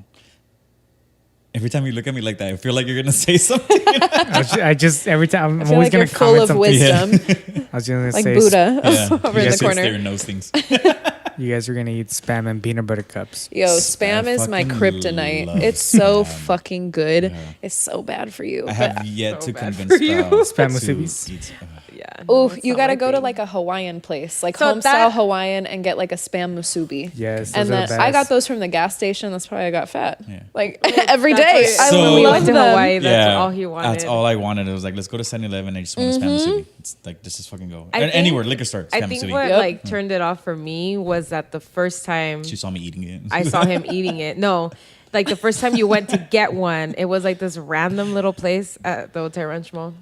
Every time you look at me like that, I feel like you're gonna say something. I just every time I'm I feel always like you're gonna full comment of something. wisdom, I was gonna like say Buddha Yeah. over in You the guys There corner. and knows things. you guys are gonna eat spam and peanut butter cups. Yo, spam is my fucking kryptonite. love It's so spam. fucking good. Yeah. It's so bad for you. I but- have yet So to bad convince for you. Spam to musubis. eat. Yeah. Oh, it's you not gotta my go to thing. like a Hawaiian place, like So home style that- Hawaiian, and get like a spam musubi. Yes, those And are then the I got best. those from the gas station. That's probably I got fat. Yeah. Like every That's day. what- I So- when we love went to them. Hawaii, that's Yeah, all he wanted. That's all I wanted. It was like, let's go to 7-Eleven. I just want a spam musubi. It's like, let's just fucking go. I And think- anywhere, liquor store, I spam think musubi. what Yep. like turned it off for me was that the first time She saw me eating it. I saw him eating it. No, like the first time you went to get one, it was like this random little place at the Hotel Ranch Mall,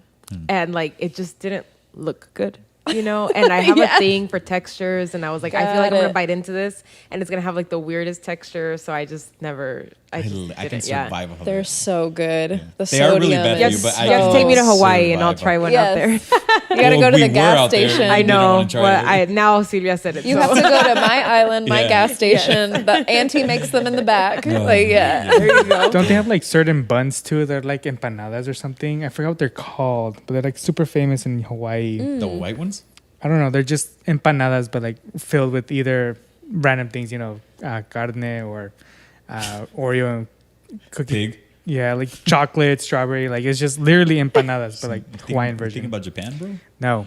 and like it just didn't look good, you know. And I have Yeah. a thing for textures, and I was like, I feel like Got I'm gonna it. bite into this, and it's gonna have like the weirdest texture. So I just never. I just I can didn't. Yeah. survive off of They're it. so good. The They are really sodium bad for Yes, you, but I you have to can take me to Hawaii, and I'll survive try off one Yes. out there. You gotta Well, go to we the were gas out there. station. I didn't know, wanna try but it. now Sylvia said it. You so. have to go to my island, my Yeah. gas station. The auntie makes them in the back. Oh, Like, yeah. There you go. Don't they have like certain buns too? They're like empanadas or something. I forgot what they're called, but they're like super famous in Hawaii. The white ones? I don't know. They're just empanadas, but like filled with either random things, you know, carne or Oreo and cookie. Pig? Yeah, like chocolate, strawberry. Like it's just literally empanadas, but like Hawaiian Thinking version. about Japan, bro? No,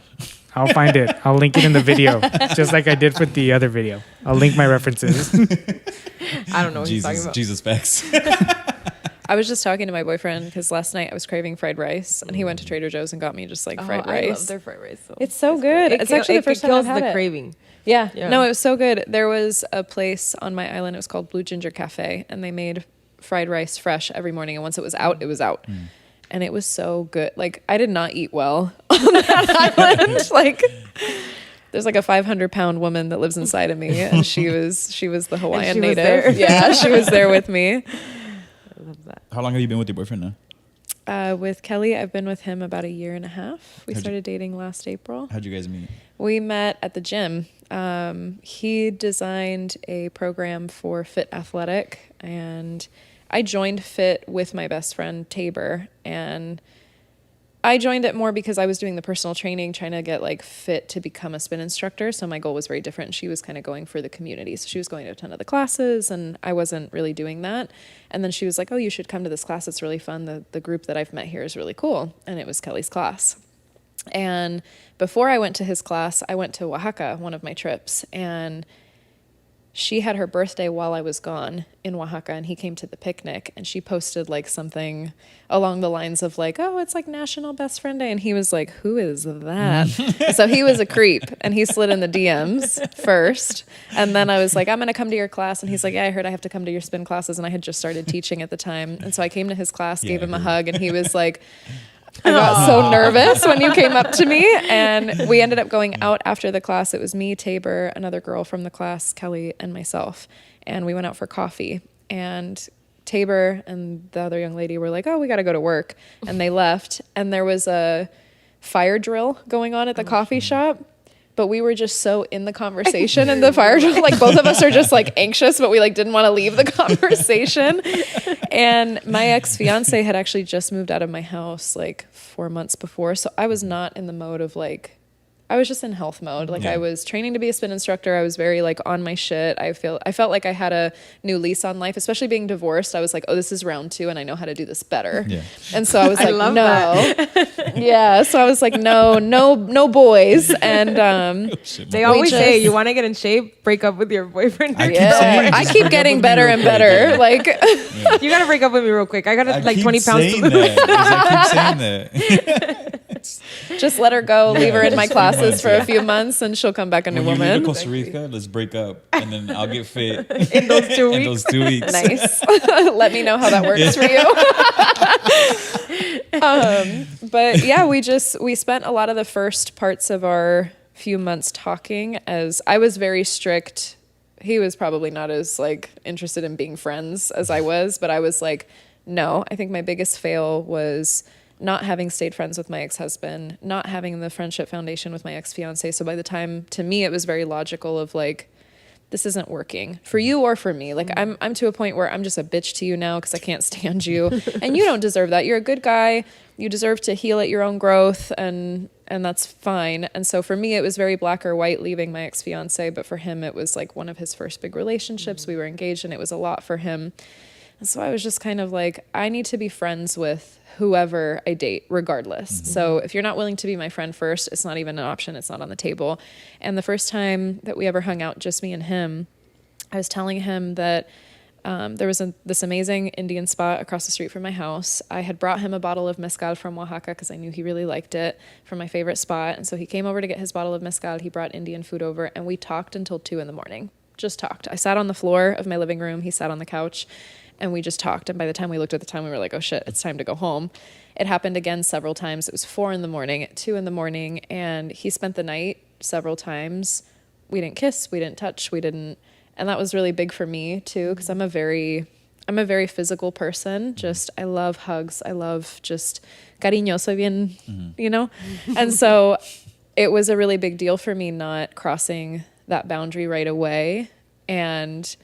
I'll find it. I'll link it in the video, just like I did for the other video. I'll link my references. I don't know what he's talking about. Jesus facts. I was just talking to my boyfriend because last night I was craving fried rice, and he went to Trader Joe's and got me just like fried I rice. love their fried rice. So. It's so good. It's actually the first time I've kills had the it. craving. Yeah. Yeah. No, it was so good. There was a place on my island. It was called Blue Ginger Cafe, and they made fried rice fresh every morning. And once it was out, it was out. And it was so good. Like, I did not eat well on that island. Like, there's like a 500-pound woman that lives inside of me, and she was the Hawaiian she was native. there. Yeah, she was there with me. I love that. How long have you been with your boyfriend now? With Kelly, I've been with him about a year and a half. We How'd you- started dating last April. How'd you guys meet? We met at the gym. He designed a program for Fit Athletic, and I joined Fit with my best friend Tabor, and I joined it more because I was doing the personal training, trying to get like fit to become a spin instructor. So my goal was very different. She was kind of going for the community. So she was going to a ton of the classes, and I wasn't really doing that. And then she was like, oh, you should come to this class. It's really fun. The group that I've met here is really cool. And it was Kelly's class. And before I went to his class, I went to Oaxaca, one of my trips, and she had her birthday while I was gone in Oaxaca, and he came to the picnic, and she posted like something along the lines of like, oh, it's like National Best Friend Day. And he was like, who is that? So he was a creep, and he slid in the DMs first. And then I was like, I'm going to come to your class. And he's like, yeah, I heard I have to come to your spin classes. And I had just started teaching at the time. And so I came to his class, Yeah, gave him I a heard. hug, and he was like, I got so nervous when you came up to me, and we ended up going out after the class. It was me, Tabor, another girl from the class, Kelly, and myself, and we went out for coffee. And Tabor and the other young lady were like, oh, we got to go to work, and they left. And there was a fire drill going on at the coffee shop, but we were just so in the conversation in the fire drill, like both of us are just like anxious, but we like didn't want to leave the conversation. And my ex-fiance had actually just moved out of my house like 4 months before. So I was not in the mode of like, I was just in health mode. Like Yeah. I was training to be a spin instructor. I was very like on my shit. I felt like I had a new lease on life, especially being divorced. I was like, oh, this is round 2 and I know how to do this better. Yeah. And so I was I like, love no. Yeah. So I was like, no boys. And Shit, They my- always just- say, you want to get in shape, break up with your boyfriend. I keep yeah, saying, I just keep break up getting with me better real and quick, better. yeah. Like You got to break up with me real quick. I got I like keep 20 pounds saying to lose. that. I keep saying that. just let her go, leave her in my just 3 classes months, for yeah. a few months, and she'll come back a new When you leave woman. to Costa Rica, let's break up, and then I'll get fit In those 2 in weeks. those 2 weeks. Nice. Let me know how that works for you. But yeah, we spent a lot of the first parts of our few months talking, as I was very strict. He was probably not as like interested in being friends as I was, but I was like, no. I think my biggest fail was not having stayed friends with my ex-husband, not having the friendship foundation with my ex-fiance. So by the time, to me, it was very logical of like, this isn't working for you or for me. Like I'm to a point where I'm just a bitch to you now because I can't stand you, and you don't deserve that. You're a good guy. You deserve to heal at your own growth, and that's fine. And so for me, it was very black or white leaving my ex-fiance, but for him, it was like one of his first big relationships. We were engaged, and it was a lot for him. And so I was just kind of like, I need to be friends with whoever I date, regardless. So if you're not willing to be my friend first, it's not even an option. It's not on the table. And the first time that we ever hung out, just me and him, I was telling him that there was this amazing Indian spot across the street from my house. I had brought him a bottle of mezcal from Oaxaca because I knew he really liked it, from my favorite spot. And so he came over to get his bottle of mezcal. He brought Indian food over, and we talked until 2 a.m. Just talked. I sat on the floor of my living room. He sat on the couch. And we just talked. And by the time we looked at the time, we were like, oh shit, it's time to go home. It happened again several times. It was 4 a.m, 2 a.m. And he spent the night several times. We didn't kiss, we didn't touch, we didn't. And that was really big for me too, because I'm a very physical person. Just, I love hugs. I love just cariño, soy bien, you know? And so it was a really big deal for me not crossing that boundary right away. And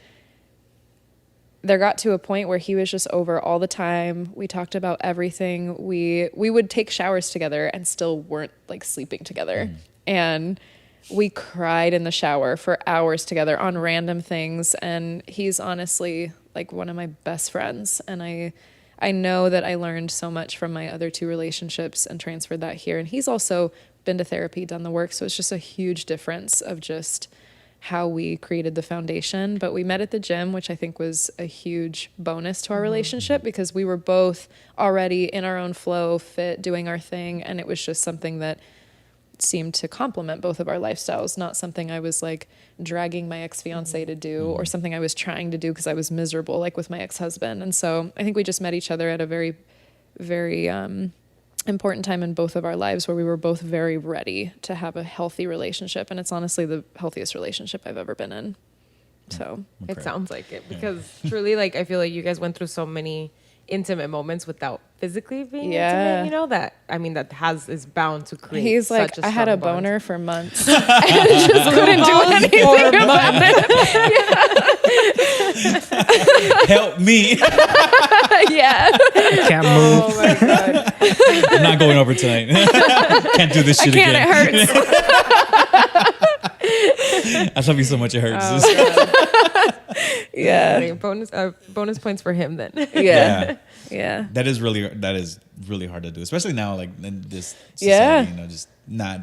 there got to a point where he was just over all the time. We talked about everything. We would take showers together and still weren't like sleeping together. And we cried in the shower for hours together on random things. And he's honestly like one of my best friends. And I know that I learned so much from my other 2 relationships and transferred that here. And he's also been to therapy, done the work. So it's just a huge difference of just how we created the foundation. But we met at the gym, which I think was a huge bonus to our relationship, because we were both already in our own flow, fit, doing our thing. And it was just something that seemed to complement both of our lifestyles, not something I was like dragging my ex-fiance to do or something I was trying to do because I was miserable, like with my ex-husband. And so I think we just met each other at a very, very important time in both of our lives where we were both very ready to have a healthy relationship. And it's honestly the healthiest relationship I've ever been in. So it sounds like it, because truly, like, I feel like you guys went through so many intimate moments without physically being intimate, you know, that, I mean, that is bound to create. He's like, such a I had a strong bond. boner for months and just couldn't do anything about it. Help me. Yeah. Can't move. Oh my god. I'm not going over tonight. Can't do this shit again. It hurts. I love you so much it hurts. Yeah. Okay, bonus points for him then. Yeah. Yeah. That is really hard to do, especially now, like in this society, you know, just not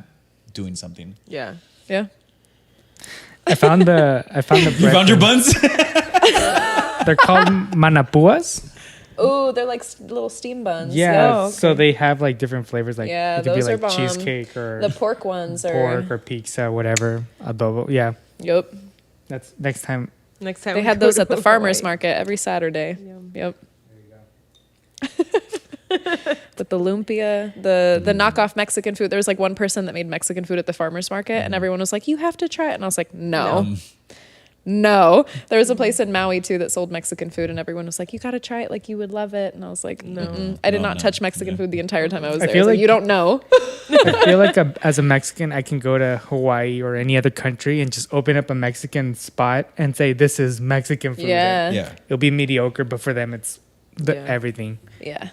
doing something. Yeah. Yeah. I found the You found your buns? They're called manapuas. Oh, they're like little steam buns. Yeah, Oh, okay. so they have like different flavors. Like Yeah, it could be those are like bomb. cheesecake or The pork ones are. pork or pizza, whatever, adobo. Yeah, Yep. that's next time. Next time They we had go those to at the farmer's Hawaii. market every Saturday. Yep. With the lumpia, the knockoff Mexican food. There was like one person that made Mexican food at the farmer's market, and everyone was like, "You have to try it." And I was like, "No." No. There was a place in Maui too that sold Mexican food, and everyone was like, "You got to try it. Like you would love it." And I was like, "No." I did not touch Mexican food the entire time I was there. feel I was like- you don't know. I feel like as a Mexican, I can go to Hawaii or any other country and just open up a Mexican spot and say, "This is Mexican food." Yeah. Yeah. It'll be mediocre, but for them, it's Yeah. everything. Yeah.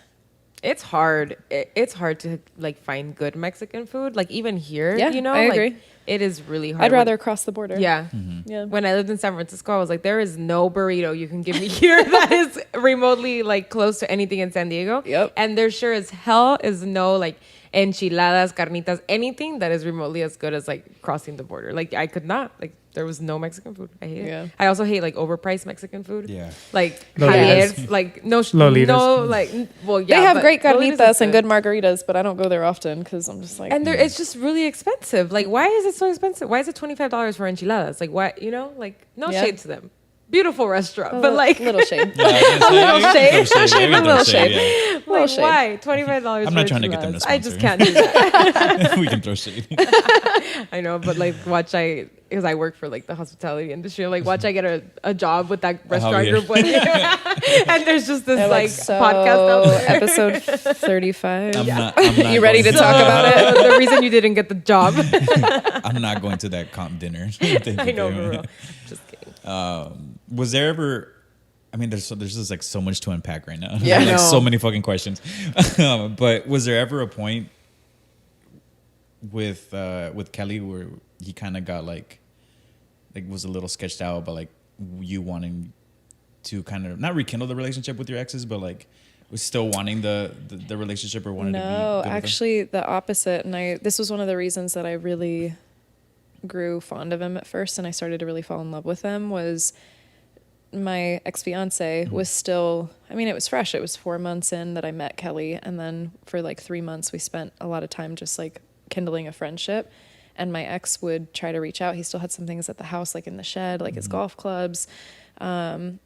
It's hard. It's hard to like find good Mexican food. Like even here, Yeah, you know, I like agree. it is really hard. I'd rather cross the border. Yeah. Yeah. When I lived in San Francisco, I was like, there is no burrito you can give me here that is remotely like close to anything in San Diego. Yep. And there sure as hell is no like enchiladas, carnitas, anything that is remotely as good as like crossing the border. Like I could not. Like there was no Mexican food. I hate Yeah. it. I also hate like overpriced Mexican food. Yeah. Like Lolitas. Javier's, like no, Lolitas. no, like well, yeah. They have but great Lolitas is carnitas and good margaritas, but I don't go there often because I'm just like, And it's just really expensive. Like, why is it so expensive? Why is it $25 for enchiladas? Like, why? You know, like, no Yeah. shade to them. beautiful restaurant, but like little shade. Yeah, I was little gonna say, shade. we can A throw little shade, shade. yeah. like shade. why $25? I'm not trying to get them to I just sponsor. can't do that. We can throw shade. I know, but like because I work for like the hospitality industry, like watch I get a job with that restaurant yeah. group one year. And there's just this They're like so podcast out there. episode 35. I'm not You ready to going talk about it? The reason you didn't get the job. I'm not going to that comp dinner. Thank you I know, very for real. much. Just kidding. Was there ever? I mean, there's just like so much to unpack right now. Yeah, I like know. so many fucking questions. But was there ever a point with Kelly where he kind of got like was a little sketched out, but like you wanting to kind of not rekindle the relationship with your exes, but like was still wanting the relationship or wanted to be No, good with actually the opposite. And this was one of the reasons that I really grew fond of him at first and I started to really fall in love with him was my ex-fiance was still, I mean, it was fresh. It was 4 months in that I met Kelly. And then for like 3 months, we spent a lot of time just like kindling a friendship. And my ex would try to reach out. He still had some things at the house, like in the shed, like his golf clubs. And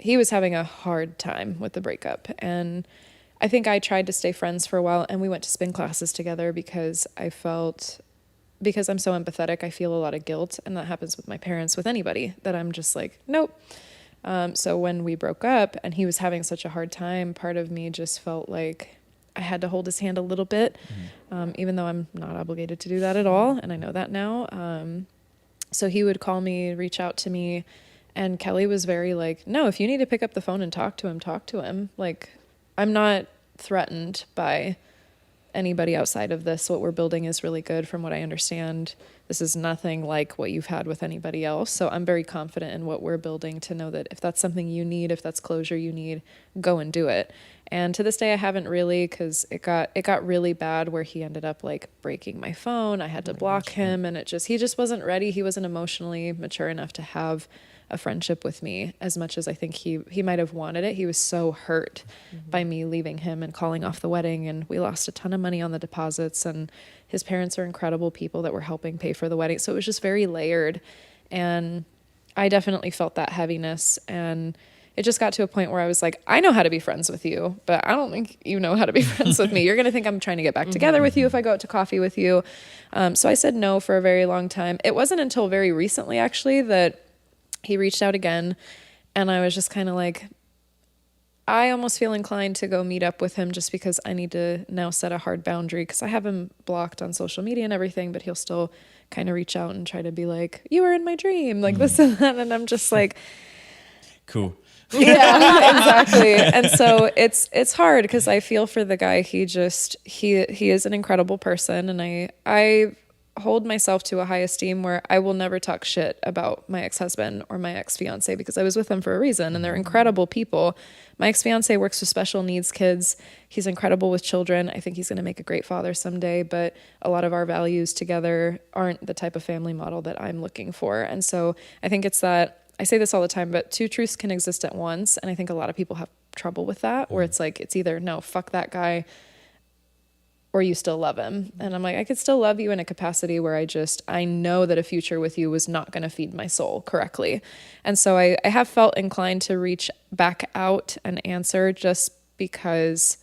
he was having a hard time with the breakup. And I think I tried to stay friends for a while. And we went to spin classes together because because I'm so empathetic, I feel a lot of guilt. And that happens with my parents, with anybody, that I'm just like, nope. So when we broke up and he was having such a hard time, part of me just felt like I had to hold his hand a little bit, even though I'm not obligated to do that at all. And I know that now. So he would call me, reach out to me. And Kelly was very like, no, if you need to pick up the phone and talk to him, talk to him. Like, I'm not threatened by anybody outside of this. What we're building is really good from what I understand. This is nothing like what you've had with anybody else. So I'm very confident in what we're building to know that if that's something you need, if that's closure you need, go and do it. And to this day, I haven't really, because it got really bad where he ended up like breaking my phone. I had to block him, and he just wasn't ready. He wasn't emotionally mature enough to have a friendship with me as much as I think he might have wanted it. He was so hurt by me leaving him and calling off the wedding, and we lost a ton of money on the deposits, and his parents are incredible people that were helping pay for the wedding. So it was just very layered, and I definitely felt that heaviness. And it just got to a point where I was like, I know how to be friends with you, but I don't think you know how to be friends with me. You're going to think I'm trying to get back together with you if I go out to coffee with you. So I said no for a very long time. It wasn't until very recently, actually, that he reached out again, and I was just kind of like, I almost feel inclined to go meet up with him just because I need to now set a hard boundary, because I have him blocked on social media and everything, but he'll still kind of reach out and try to be like, you were in my dream, like this and that. And I'm just like, Cool. yeah, exactly. And so it's hard because I feel for the guy. He is an incredible person, and I hold myself to a high esteem where I will never talk shit about my ex-husband or my ex-fiance, because I was with them for a reason and they're incredible people. My ex-fiance works with special needs kids. He's incredible with children. I think he's going to make a great father someday, but a lot of our values together aren't the type of family model that I'm looking for. And so I think it's that, I say this all the time, but two truths can exist at once. And I think a lot of people have trouble with that, where it's like, it's either no, fuck that guy, or you still love him. And I'm like, I could still love you in a capacity where I know that a future with you was not going to feed my soul correctly. And so I have felt inclined to reach back out and answer, just because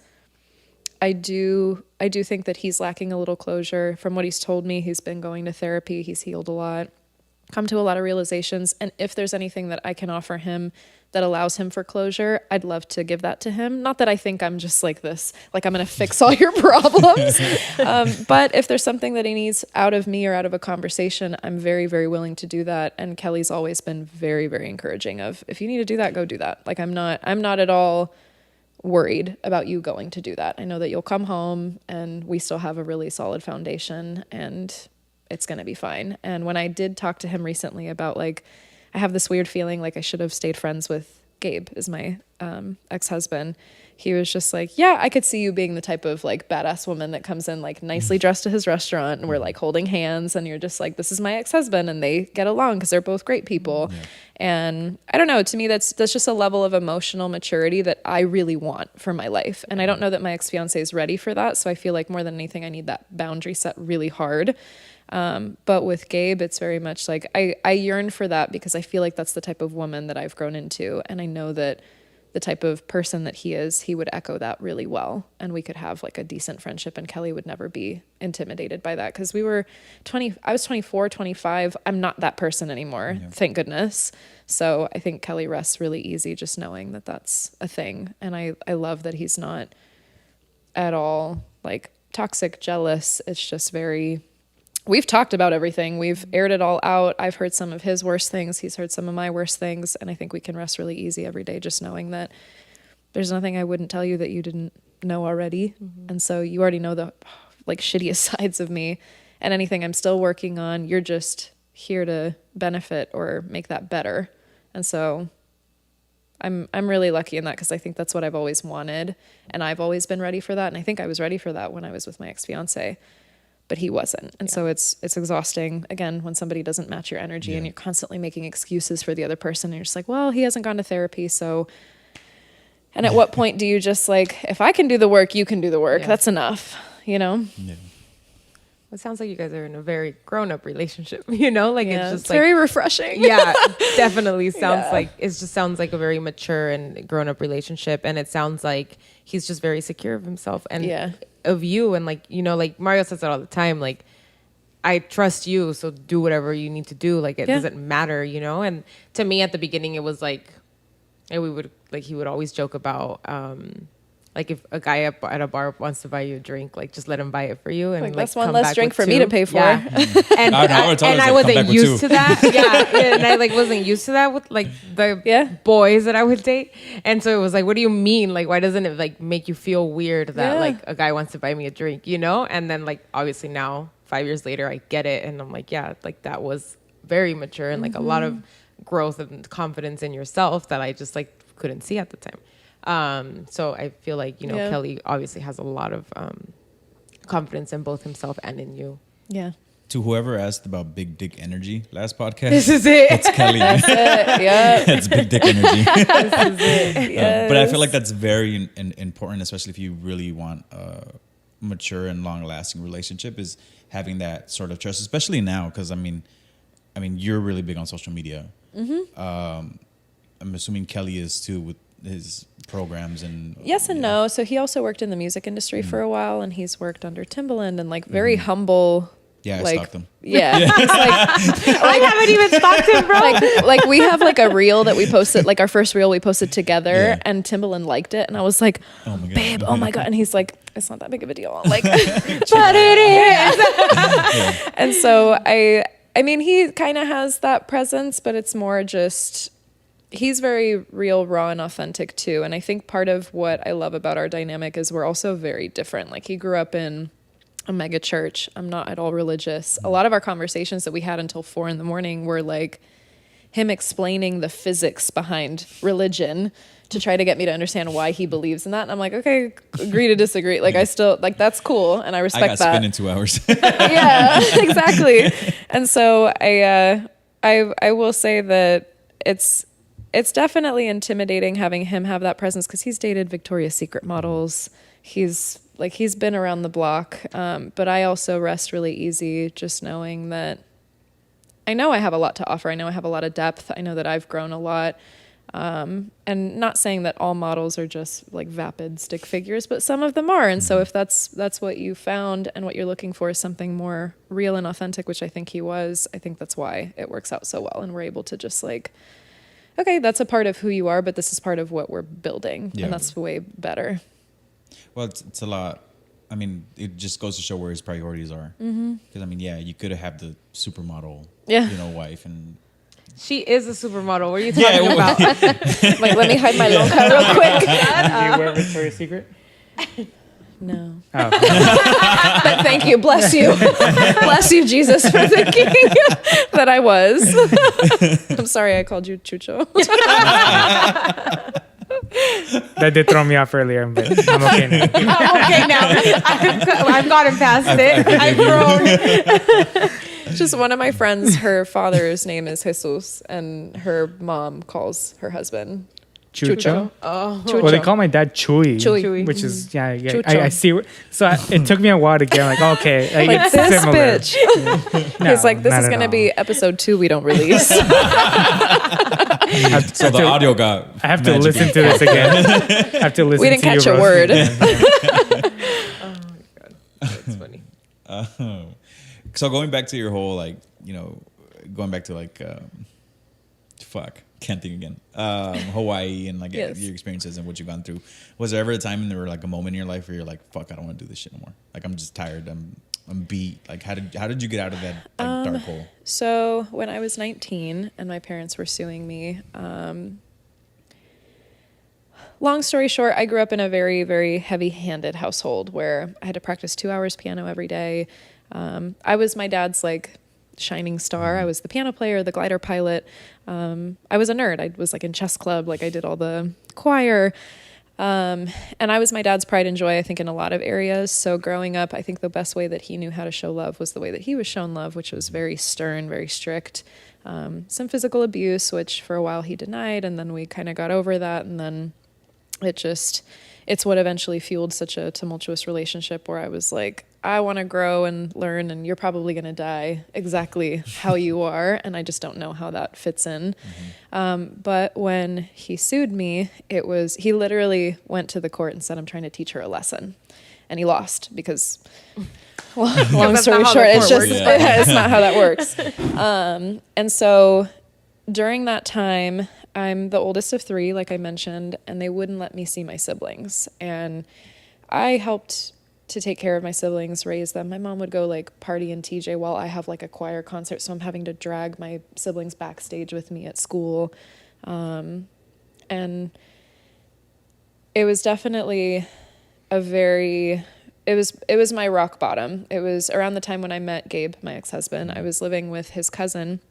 I do think that he's lacking a little closure. From what he's told me, he's been going to therapy. He's healed a lot, come to a lot of realizations. And if there's anything that I can offer him that allows him for closure, I'd love to give that to him. Not that I think I'm just like this, like I'm going to fix all your problems. But if there's something that he needs out of me or out of a conversation, I'm very, very willing to do that. And Kelly's always been very, very encouraging of, if you need to do that, go do that. Like I'm not at all worried about you going to do that. I know that you'll come home and we still have a really solid foundation, and it's going to be fine. And when I did talk to him recently about, like, I have this weird feeling like I should have stayed friends with Gabe, is my ex-husband. He was just like, yeah, I could see you being the type of like badass woman that comes in like nicely dressed to his restaurant, and we're like holding hands, and you're just like, this is my ex-husband, and they get along because they're both great people. Yeah. And I don't know, to me, that's just a level of emotional maturity that I really want for my life. And I don't know that my ex-fiance is ready for that. So I feel like more than anything, I need that boundary set really hard. But with Gabe, it's very much like I yearn for that because I feel like that's the type of woman that I've grown into. And I know that the type of person that he is, he would echo that really well. And we could have like a decent friendship, and Kelly would never be intimidated by that. Because I was 24, 25. I'm not that person anymore. Yeah. Thank goodness. So I think Kelly rests really easy just knowing that that's a thing. And I love that he's not at all like toxic, jealous. It's just we've talked about everything. We've aired it all out. I've heard some of his worst things. He's heard some of my worst things. And I think we can rest really easy every day just knowing that there's nothing I wouldn't tell you that you didn't know already. Mm-hmm. And so you already know the like shittiest sides of me, and anything I'm still working on, you're just here to benefit or make that better. And so I'm really lucky in that, because I think that's what I've always wanted. And I've always been ready for that. And I think I was ready for that when I was with my ex-fiance. But he wasn't. And so it's exhausting, again, when somebody doesn't match your energy and you're constantly making excuses for the other person. And you're just like, well, he hasn't gone to therapy. So, and at what point do you just like, if I can do the work, you can do the work. Yeah. That's enough, you know? Yeah. It sounds like you guys are in a very grown-up relationship, you know? Like it's just very refreshing. Yeah, definitely sounds like, it just sounds like a very mature and grown-up relationship. And it sounds like he's just very secure of himself and of you. And like, you know, like Mario says it all the time, like, I trust you, so do whatever you need to do. Like, it doesn't matter, you know? And to me at the beginning, it was like, and he would always joke about, like if a guy at a bar wants to buy you a drink, like just let him buy it for you, and like that's one less drink for me to pay for. Yeah. And I wasn't used to that. Yeah, and I like wasn't used to that with like the boys that I would date. And so it was like, what do you mean? Like, why doesn't it like make you feel weird that like a guy wants to buy me a drink, you know? And then like obviously now 5 years later, I get it, and I'm like, yeah, like that was very mature and like a lot of growth and confidence in yourself that I just like couldn't see at the time. So I feel like, you know, Kelly obviously has a lot of confidence in both himself and in you. Yeah. To whoever asked about big dick energy last podcast, this is it. It's Kelly. That's it. Yeah. It's big dick energy. This is it. Yes. But I feel like that's very important, especially if you really want a mature and long-lasting relationship, is having that sort of trust, especially now, because I mean, you're really big on social media. Mm-hmm. I'm assuming Kelly is too, with his programs and yes and no. So he also worked in the music industry for a while, and he's worked under Timbaland and like very humble. Yeah, like, I stalked him. Yeah, he's like, I haven't even stalked him, bro. Like we have like a reel that we posted, like our first reel we posted together, and Timbaland liked it, and I was like, oh my God, babe, oh my God, and he's like, it's not that big of a deal, like, but it is. And so I mean, he kind of has that presence, but it's more just. He's very real, raw, and authentic too. And I think part of what I love about our dynamic is we're also very different. Like he grew up in a mega church. I'm not at all religious. A lot of our conversations that we had until 4 a.m. were like him explaining the physics behind religion to try to get me to understand why he believes in that. And I'm like, okay, agree to disagree. Like I still, like that's cool. And I respect that. I got spin in 2 hours. Yeah, exactly. And so I will say that it's definitely intimidating having him have that presence, because he's dated Victoria's Secret models. He's been around the block. But I also rest really easy just knowing that I know I have a lot to offer. I know I have a lot of depth. I know that I've grown a lot. And not saying that all models are just like vapid stick figures, but some of them are. And so if that's what you found and what you're looking for is something more real and authentic, which I think he was, I think that's why it works out so well. And we're able to just like, okay, that's a part of who you are, but this is part of what we're building. Yeah. And that's way better. Well, it's a lot. I mean, it just goes to show where his priorities are. Because, I mean, yeah, you could have the supermodel, wife. And she is a supermodel. What are you talking about? Like, let me hide my long hair real quick. Do you wear Victoria's Secret? No. Oh. But thank you. Bless you. Bless you, Jesus, for thinking that I was. I'm sorry I called you Chucho. That did throw me off earlier, but I'm okay now. I'm okay now. I've gotten past it. I've grown. Just one of my friends, her father's name is Jesus, and her mom calls her husband Chucho. Oh. Chucho. Well, they call my dad Chuy, Chuy. which is Chucho. I see. It took me a while to get like, okay, Like it's this similar. bitch. No, He's like, this not is at going to all. be episode 2 we don't release. So the audio got. I have to magically listen to this again. I have to listen. We didn't to catch you a roast word. again. Oh my god, that's funny. So going back to your whole like, going back to like, can't think again. Hawaii and like Yes. your experiences and what you've gone through. Was there ever a time and there were like a moment in your life where you're like, fuck, I don't want to do this shit no more. Like I'm just tired. I'm beat. Like how did you get out of that like, dark hole? So when I was 19 and my parents were suing me, long story short, I grew up in a very, very heavy-handed household where I had to practice 2 hours piano every day. I was my dad's like shining star. I was the piano player, the glider pilot. I was a nerd. I was like in chess club. Like I did all the choir. And I was my dad's pride and joy, I think, in a lot of areas. So growing up, I think the best way that he knew how to show love was the way that he was shown love, which was very stern, very strict. Some physical abuse, which for a while he denied. And then we kind of got over that. And then it's what eventually fueled such a tumultuous relationship where I was like, I want to grow and learn, and you're probably going to die exactly how you are, and I just don't know how that fits in. But when he sued me, he literally went to the court and said, I'm trying to teach her a lesson. And he lost because, well, long that's story not how short, the it's court just, works. it's not how that works. And so during that time, I'm the oldest of 3, like I mentioned, and they wouldn't let me see my siblings. And I helped to take care of my siblings, raise them. My mom would go like party in TJ while I have like a choir concert. So I'm having to drag my siblings backstage with me at school. And it was definitely it was my rock bottom. It was around the time when I met Gabe, my ex-husband. I was living with his cousin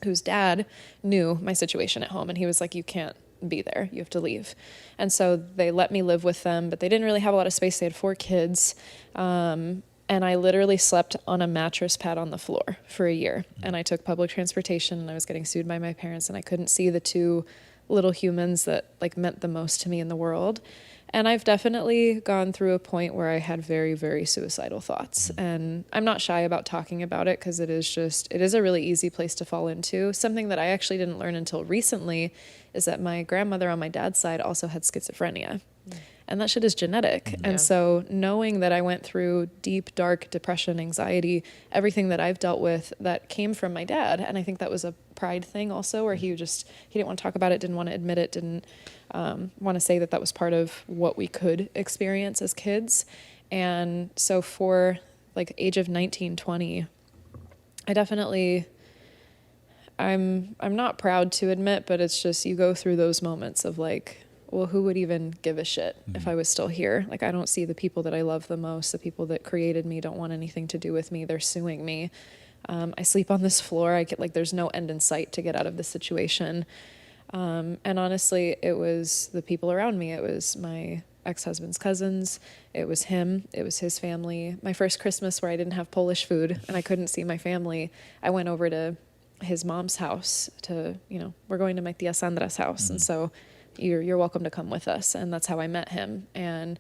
whose dad knew my situation at home. And he was like, you can't be there. You have to leave. And so they let me live with them, but they didn't really have a lot of space. They had 4 kids. And I literally slept on a mattress pad on the floor for a year. And I took public transportation and I was getting sued by my parents and I couldn't see the 2 little humans that like meant the most to me in the world. And I've definitely gone through a point where I had very, very suicidal thoughts. And I'm not shy about talking about it because it is a really easy place to fall into. Something that I actually didn't learn until recently is that my grandmother on my dad's side also had schizophrenia. And that shit is genetic. Yeah. And so knowing that I went through deep, dark depression, anxiety, everything that I've dealt with that came from my dad. And I think that was a pride thing also, where he didn't want to talk about it, didn't want to admit it, didn't want to say that was part of what we could experience as kids. And so for like age of 19, 20, I definitely, I'm not proud to admit, but it's just, you go through those moments of like, well, who would even give a shit if I was still here? Like, I don't see the people that I love the most, the people that created me don't want anything to do with me. They're suing me. I sleep on this floor. I get like, there's no end in sight to get out of this situation. And honestly, it was the people around me. It was my ex-husband's cousins. It was him. It was his family. My first Christmas where I didn't have Polish food and I couldn't see my family, I went over to his mom's house to, we're going to my tia Sandra's house. And so you're welcome to come with us. And that's how I met him. And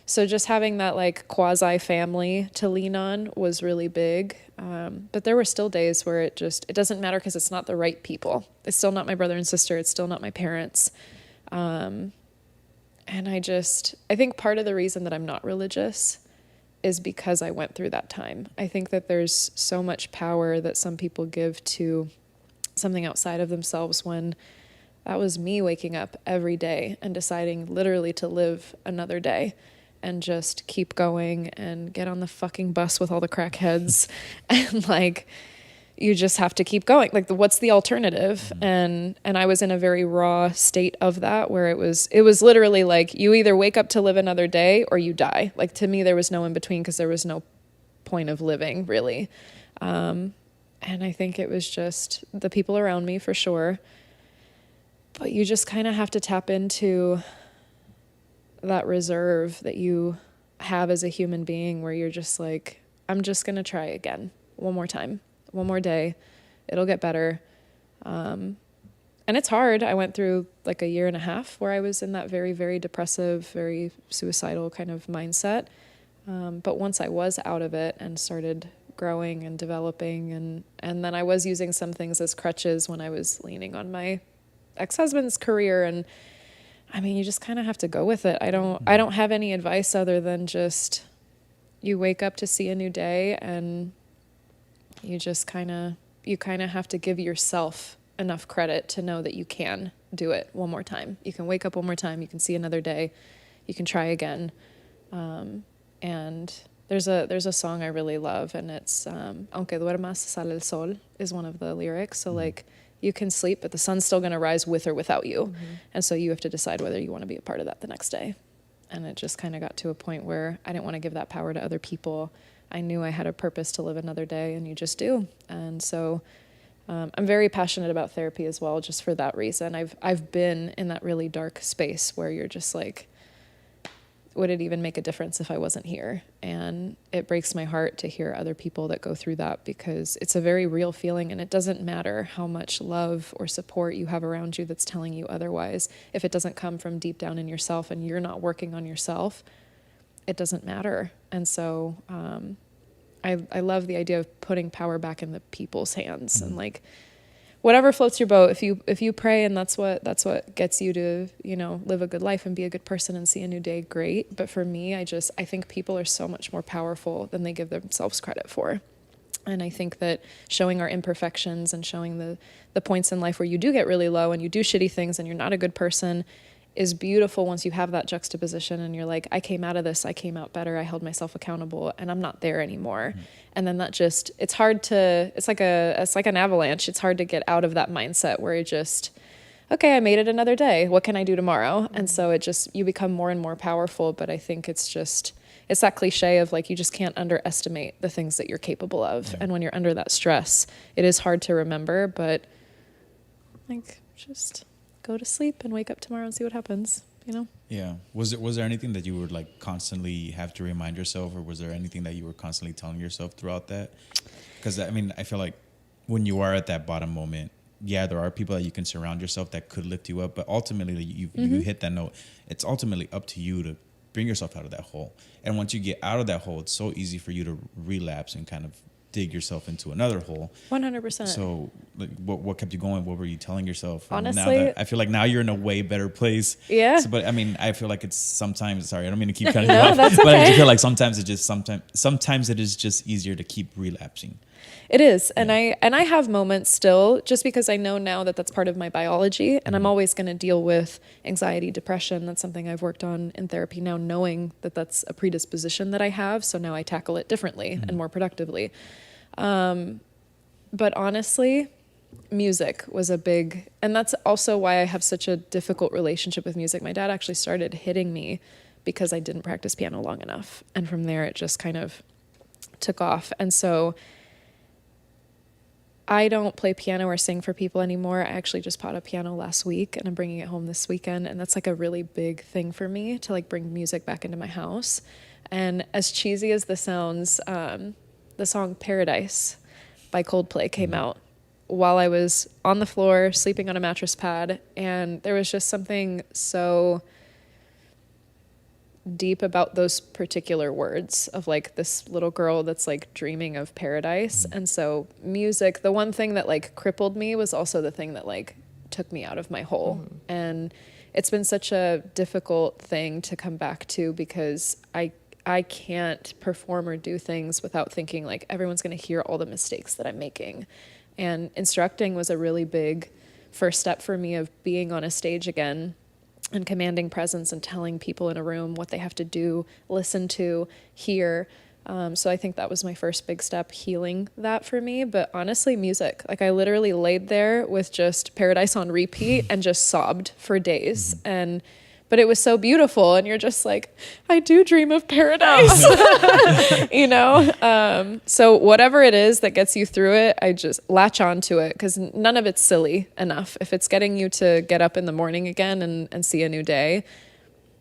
so just having that like quasi family to lean on was really big. But there were still days where it doesn't matter because it's not the right people. It's still not my brother and sister. It's still not my parents. And I think part of the reason that I'm not religious is because I went through that time. I think that there's so much power that some people give to something outside of themselves when that was me waking up every day and deciding literally to live another day and just keep going and get on the fucking bus with all the crackheads. And like, you just have to keep going. Like, what's the alternative? And I was in a very raw state of that where it was literally like, you either wake up to live another day or you die. Like, to me, there was no in between because there was no point of living really. And I think it was just the people around me for sure. But you just kind of have to tap into that reserve that you have as a human being where you're just like, I'm just going to try again one more time, one more day. It'll get better. And it's hard. I went through like a year and a half where I was in that very, very depressive, very suicidal kind of mindset. But once I was out of it and started growing and developing, and then I was using some things as crutches when I was leaning on my ex-husband's career. And I mean, you just kind of have to go with it. I don't have any advice other than just you wake up to see a new day, and you just kind of have to give yourself enough credit to know that you can do it one more time. You can wake up one more time. You can see another day. You can try again. And there's a song I really love, and it's Aunque duermas sale el sol is one of the lyrics. So like, you can sleep, but the sun's still going to rise with or without you. Mm-hmm. And so you have to decide whether you want to be a part of that the next day. And it just kind of got to a point where I didn't want to give that power to other people. I knew I had a purpose to live another day, and you just do. And so I'm very passionate about therapy as well, just for that reason. I've been in that really dark space where you're just like, would it even make a difference if I wasn't here? And it breaks my heart to hear other people that go through that, because it's a very real feeling, and it doesn't matter how much love or support you have around you that's telling you otherwise. If it doesn't come from deep down in yourself and you're not working on yourself, it doesn't matter. And so I love the idea of putting power back in the people's hands, and like, whatever floats your boat. If you pray and that's what gets you to, live a good life and be a good person and see a new day, great. But for me, I think people are so much more powerful than they give themselves credit for. And I think that showing our imperfections and showing the points in life where you do get really low and you do shitty things and you're not a good person is beautiful once you have that juxtaposition and you're like, I came out of this, I came out better, I held myself accountable, and I'm not there anymore. Mm-hmm. And then it's like an avalanche. It's hard to get out of that mindset where you just, okay, I made it another day. What can I do tomorrow? Mm-hmm. And so you become more and more powerful. But I think it's that cliche of like, you just can't underestimate the things that you're capable of. Yeah. And when you're under that stress, it is hard to remember, but like, just go to sleep and wake up tomorrow and see what happens, Yeah. Was there anything that you would like constantly have to remind yourself, or was there anything that you were constantly telling yourself throughout that? Because I mean, I feel like when you are at that bottom moment, yeah, there are people that you can surround yourself that could lift you up, but ultimately you hit that note. It's ultimately up to you to bring yourself out of that hole. And once you get out of that hole, it's so easy for you to relapse and kind of dig yourself into another hole. 100%. So like, what kept you going? What were you telling yourself? Honestly, I feel like now you're in a way better place. Yeah. So, but I mean, I feel like it's sometimes, sorry, I don't mean to keep cutting you No, off, that's but I okay. just feel like sometimes it is just easier to keep relapsing. It is. And I have moments still, just because I know now that that's part of my biology, and I'm always going to deal with anxiety, depression. That's something I've worked on in therapy now, knowing that that's a predisposition that I have. So now I tackle it differently and more productively. But honestly, music was and that's also why I have such a difficult relationship with music. My dad actually started hitting me because I didn't practice piano long enough. And from there, it just kind of took off. And so I don't play piano or sing for people anymore. I actually just bought a piano last week, and I'm bringing it home this weekend. And that's like a really big thing for me, to like bring music back into my house. And as cheesy as this sounds, the song Paradise by Coldplay came out while I was on the floor sleeping on a mattress pad. And there was just something so deep about those particular words of like this little girl that's like dreaming of paradise. And so music, the one thing that like crippled me was also the thing that like took me out of my hole. And it's been such a difficult thing to come back to, because I can't perform or do things without thinking like everyone's going to hear all the mistakes that I'm making. And instructing was a really big first step for me, of being on a stage again and commanding presence and telling people in a room what they have to do, listen to, hear. So I think that was my first big step, healing that for me. But honestly, music, like I literally laid there with just Paradise on repeat and just sobbed for days. But it was so beautiful, and you're just like, I do dream of paradise, So whatever it is that gets you through it, I just latch on to it, because none of it's silly enough. If it's getting you to get up in the morning again and see a new day,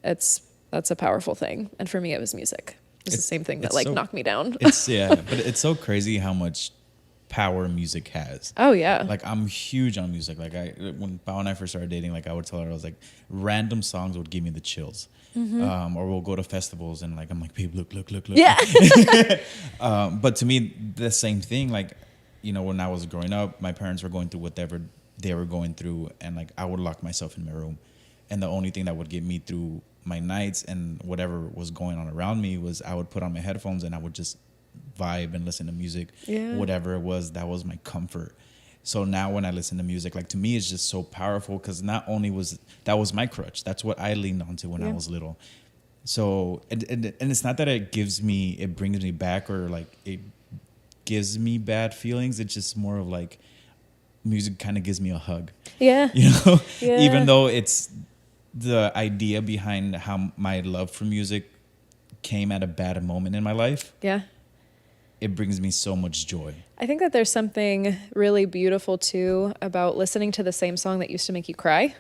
that's a powerful thing. And for me, it was music. It's the same thing that knocked me down. But it's so crazy how much power music has. Oh yeah. Like I'm huge on music. Like when Pao and I first started dating, like I would tell her, I was like, random songs would give me the chills. Or we'll go to festivals and like I'm like, babe, look. Yeah. But to me, the same thing. Like, you know, when I was growing up, my parents were going through whatever they were going through, and like I would lock myself in my room, and the only thing that would get me through my nights and whatever was going on around me was I would put on my headphones and I would just vibe and listen to music. Whatever it was, that was my comfort. So now when I listen to music, like to me, it's just so powerful because not only was that was my crutch, that's what I leaned onto when I was little. So and it's not that it brings me back or like it gives me bad feelings. It's just more of like music kind of gives me a hug. Yeah. You know, Yeah. even though it's the idea behind how my love for music came at a bad moment in my life. Yeah. It brings me so much joy. I think that there's something really beautiful too about listening to the same song that used to make you cry,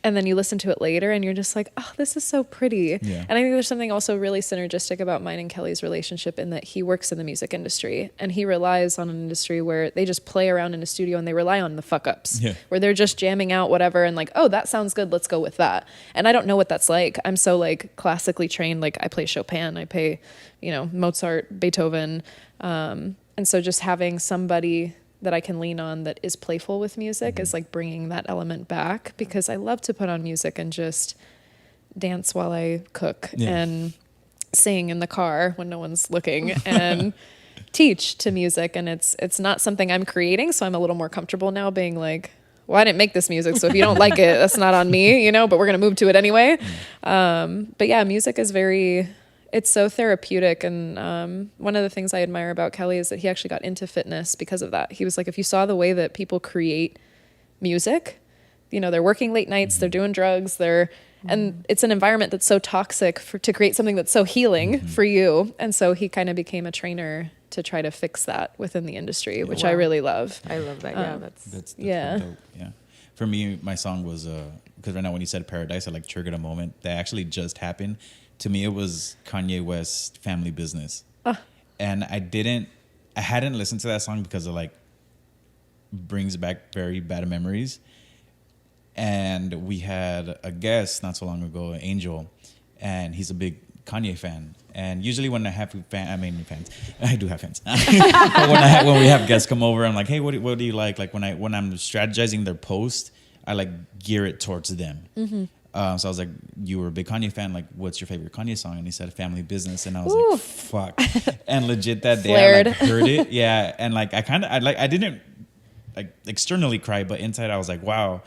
and then you listen to it later and you're just like, oh, this is so pretty. Yeah. And I think there's something also really synergistic about mine and Kelly's relationship in that he works in the music industry and he relies on an industry where they just play around in a studio and they rely on the fuck ups, where they're just jamming out whatever and like, oh, that sounds good, let's go with that. And I don't know what that's like. I'm so like classically trained, like I play Chopin, I play, you know, Mozart, Beethoven. And so just having somebody that I can lean on that is playful with music is like bringing that element back, because I love to put on music and just dance while I cook and sing in the car when no one's looking and teach to music. And it's not something I'm creating. So I'm a little more comfortable now being like, well, I didn't make this music, so if you don't like it, that's not on me, you know, but we're going to move to it anyway. But yeah, music is it's so therapeutic. And one of the things I admire about Kelly is that he actually got into fitness because of that. He was like, if you saw the way that people create music, you know, they're working late nights, they're doing drugs, and it's an environment that's so toxic to create something that's so healing for you. And so he kind of became a trainer to try to fix that within the industry, which I really love. I love that. Yeah, That's yeah. dope. Yeah. For me, my song was because right now when you said Paradise, I like triggered a moment that actually just happened. To me, it was Kanye West's Family Business. And I hadn't listened to that song because it like brings back very bad memories. And we had a guest not so long ago, Angel, and he's a big Kanye fan. And usually when I have fans, I do have fans. But when we have guests come over, I'm like, hey, what do you like? Like when I'm strategizing their post, I like gear it towards them. So I was like, you were a big Kanye fan. Like, what's your favorite Kanye song? And he said Family Business. And I was like, fuck. And legit that day I like heard it. Yeah. And like, I didn't like externally cry, but inside I was like, wow.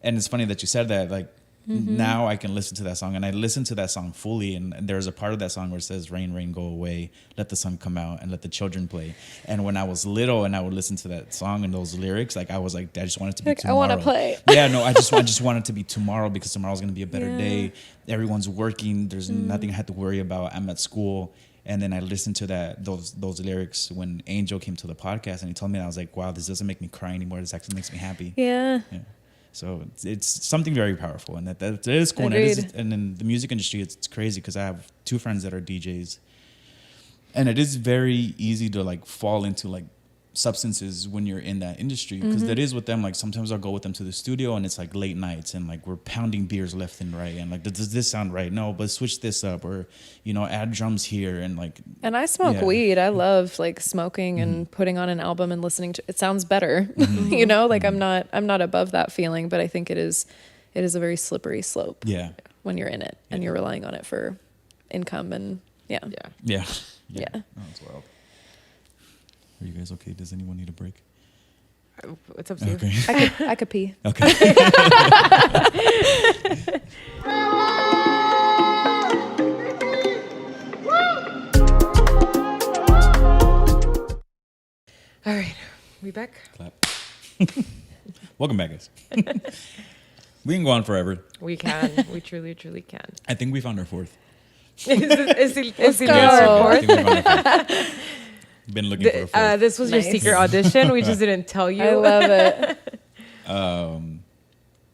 And it's funny that you said that. Like, now I can listen to that song, and I listened to that song fully. And there's a part of that song where it says, rain, rain, go away, let the sun come out, and let the children play. And when I was little and I would listen to that song and those lyrics, like I was like, I just want it to be tomorrow. I want to play. Yeah, no, I just want it to be tomorrow, because tomorrow's going to be a better day. Everyone's working. There's nothing I had to worry about. I'm at school. And then I listened to those lyrics when Angel came to the podcast, and he told me, and I was like, wow, this doesn't make me cry anymore. This actually makes me happy. Yeah. So it's something very powerful, and that is cool. And in the music industry, it's crazy because I have two friends that are DJs, and it is very easy to like fall into like substances when you're in that industry, because that is with them. Like sometimes I'll go with them to the studio and it's like late nights and like we're pounding beers left and right, and like, does this sound right? No, but switch this up, or you know, add drums here, and like. And I smoke weed. I love like smoking and putting on an album and listening to it. Sounds better. You know, like I'm not above that feeling, but I think it is a very slippery slope. Yeah. When you're in it and you're relying on it for income and Yeah. Yeah. Oh, that's wild. Are you guys okay? Does anyone need a break? It's up to you. Okay. I could pee. Okay. All right, we back? Clap. Welcome back, guys. We can go on forever. We can. We truly, truly can. I think we found our fourth. Is Let's it go. your I fourth? think we found our fourth. Been looking for a fourth. This was your Nice. secret audition. We just didn't tell you. I love it.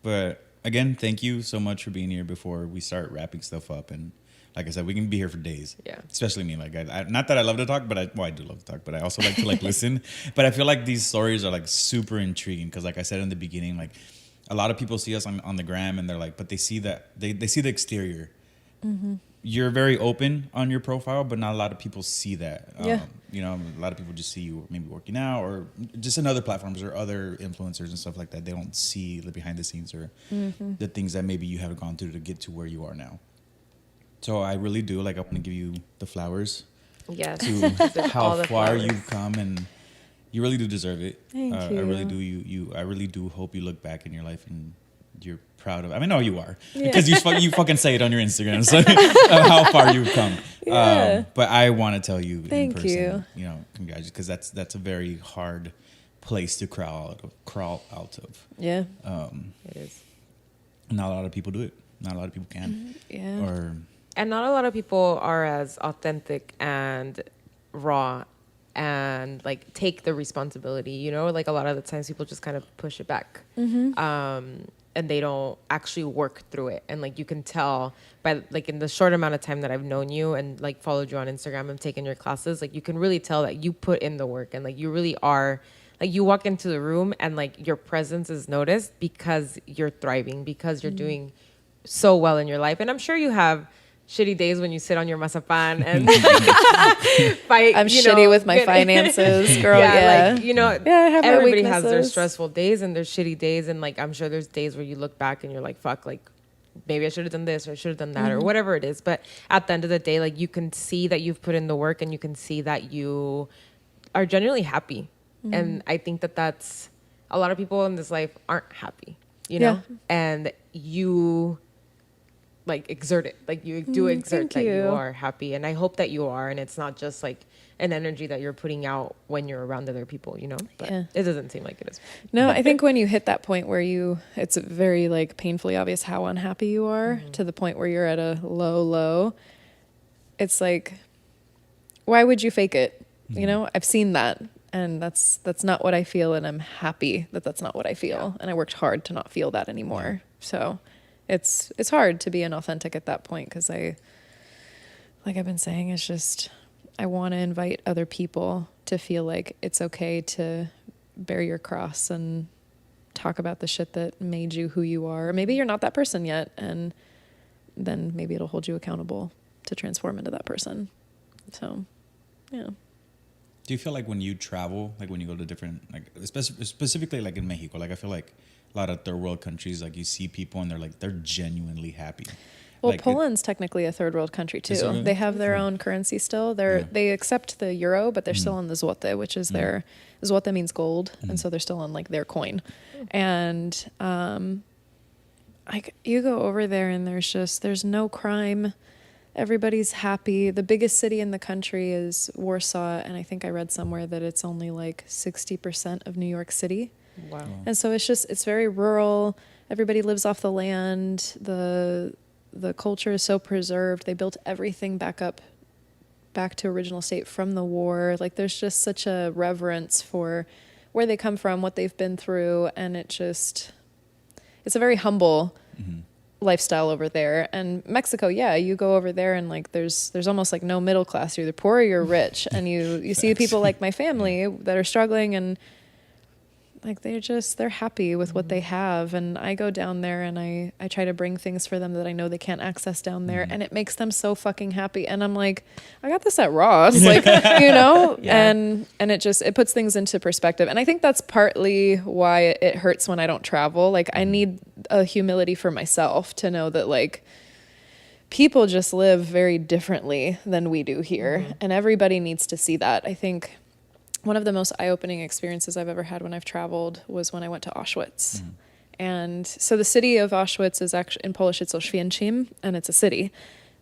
But again, thank you so much for being here before we start wrapping stuff up. And like I said, we can be here for days. Yeah. Especially me. Like, I not that I love to talk, but I do love to talk, but I also like to like listen. But I feel like these stories are like super intriguing because, like I said in the beginning, like a lot of people see us on the gram and they're like, but they see that they see the exterior. Mm-hmm. You're very open on your profile, but not a lot of people see that. Yeah. You know, a lot of people just see you maybe working out or just in other platforms or other influencers and stuff like that. They don't see the behind the scenes or the things that maybe you have gone through to get to where you are now. So I really do, like, I want to give you the flowers Yes. to how All the far flowers. you've come, and you really do deserve it. Thank I you. really do. I really do hope you look back in your life and you're proud of. I mean, no, you are, Yeah. because you fucking say it on your Instagram. So of how far you've come. Yeah. But I want to tell you Thank in person, you. you know, congratulations, because that's a very hard place to crawl out of. Yeah. It is. Not a lot of people do it. Not a lot of people can. Yeah. Or And not a lot of people are as authentic and raw and like take the responsibility, you know, like a lot of the times people just kind of push it back. And they don't actually work through it. And like you can tell by like in the short amount of time that I've known you and like followed you on Instagram and taken your classes, like you can really tell that you put in the work and like you really are, like you walk into the room and like your presence is noticed because you're thriving, because you're doing so well in your life. And I'm sure you have shitty days when you sit on your masapan and fight. I'm you shitty know, with my get- finances, girl. Yeah. like, you know, Yeah, I have my everybody has their weaknesses. stressful days and their shitty days. And like, I'm sure there's days where you look back and you're like, fuck, like maybe I should have done this or I should have done that or whatever it is. But at the end of the day, like you can see that you've put in the work and you can see that you are genuinely happy. And I think that that's a lot of people in this life aren't happy, you know, and you like exert it, like you do exert thank that you you. are happy. And I hope that you are. And it's not just like an energy that you're putting out when you're around other people, you know, but Yeah. it doesn't seem like it is. No, I think when you hit that point where it's very like painfully obvious how unhappy you are to the point where you're at a low, it's like, why would you fake it? You know, I've seen that. And that's not what I feel, and I'm happy that that's not what I feel. And I worked hard to not feel that anymore. So it's hard to be inauthentic at that point because like I've been saying, it's just I want to invite other people to feel like it's okay to bear your cross and talk about the shit that made you who you are. Or maybe you're not that person yet, and then maybe it'll hold you accountable to transform into that person. So, yeah. do you feel like when you travel, like when you go to different, like specifically like in Mexico, like I feel like a lot of third world countries, like you see people and they're genuinely happy. Well, Like, Poland's technically a third world country too. Is it really? They have their own currency still. They accept the euro, but they're still on the złoty, which is their złoty means gold, and so they're still on like their coin. And like you go over there and there's no crime. Everybody's happy. The biggest city in the country is Warsaw, and I think I read somewhere that it's only like 60% of New York City. Wow. And so it's very rural. Everybody lives off the land. The culture is so preserved. They built everything back to original state from the war. Like there's just such a reverence for where they come from, what they've been through, and it's a very humble lifestyle over there. And Mexico, you go over there and like there's almost like no middle class. You're either poor or you're rich, and you see people like my family that are struggling, and like they're happy with what they have. And I go down there and I try to bring things for them that I know they can't access down there, and it makes them so fucking happy. And I'm like, I got this at Ross, like, you know. And it puts things into perspective. And I think that's partly why it hurts when I don't travel. Like I need a humility for myself to know that like people just live very differently than we do here, and everybody needs to see that. I think one of the most eye-opening experiences I've ever had when I've traveled was when I went to Auschwitz. And so the city of Auschwitz is actually, in Polish, it's Oświęcim, and it's a city.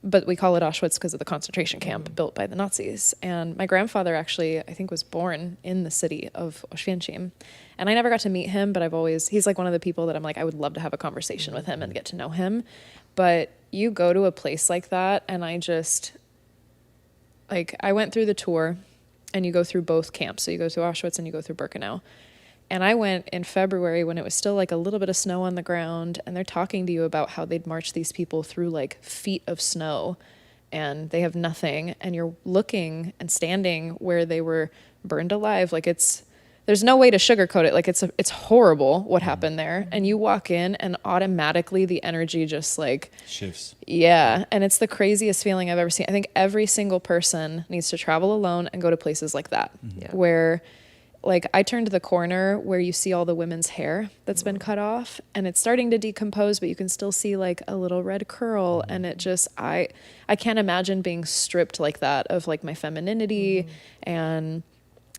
But we call it Auschwitz because of the concentration camp built by the Nazis. And my grandfather actually, I think, was born in the city of Oświęcim. And I never got to meet him, but he's like one of the people that I'm like, I would love to have a conversation with him and get to know him. But you go to a place like that, and I went through the tour, and you go through both camps. So you go through Auschwitz and you go through Birkenau. And I went in February when it was still like a little bit of snow on the ground, and they're talking to you about how they'd march these people through like feet of snow and they have nothing, and you're looking and standing where they were burned alive. Like there's no way to sugarcoat it. Like it's horrible what happened there. And you walk in and automatically the energy just like shifts. Yeah. And it's the craziest feeling I've ever seen. I think every single person needs to travel alone and go to places like that, where like I turned the corner where you see all the women's hair that's been cut off, and it's starting to decompose, but you can still see like a little red curl. And it just, I can't imagine being stripped like that of like my femininity. And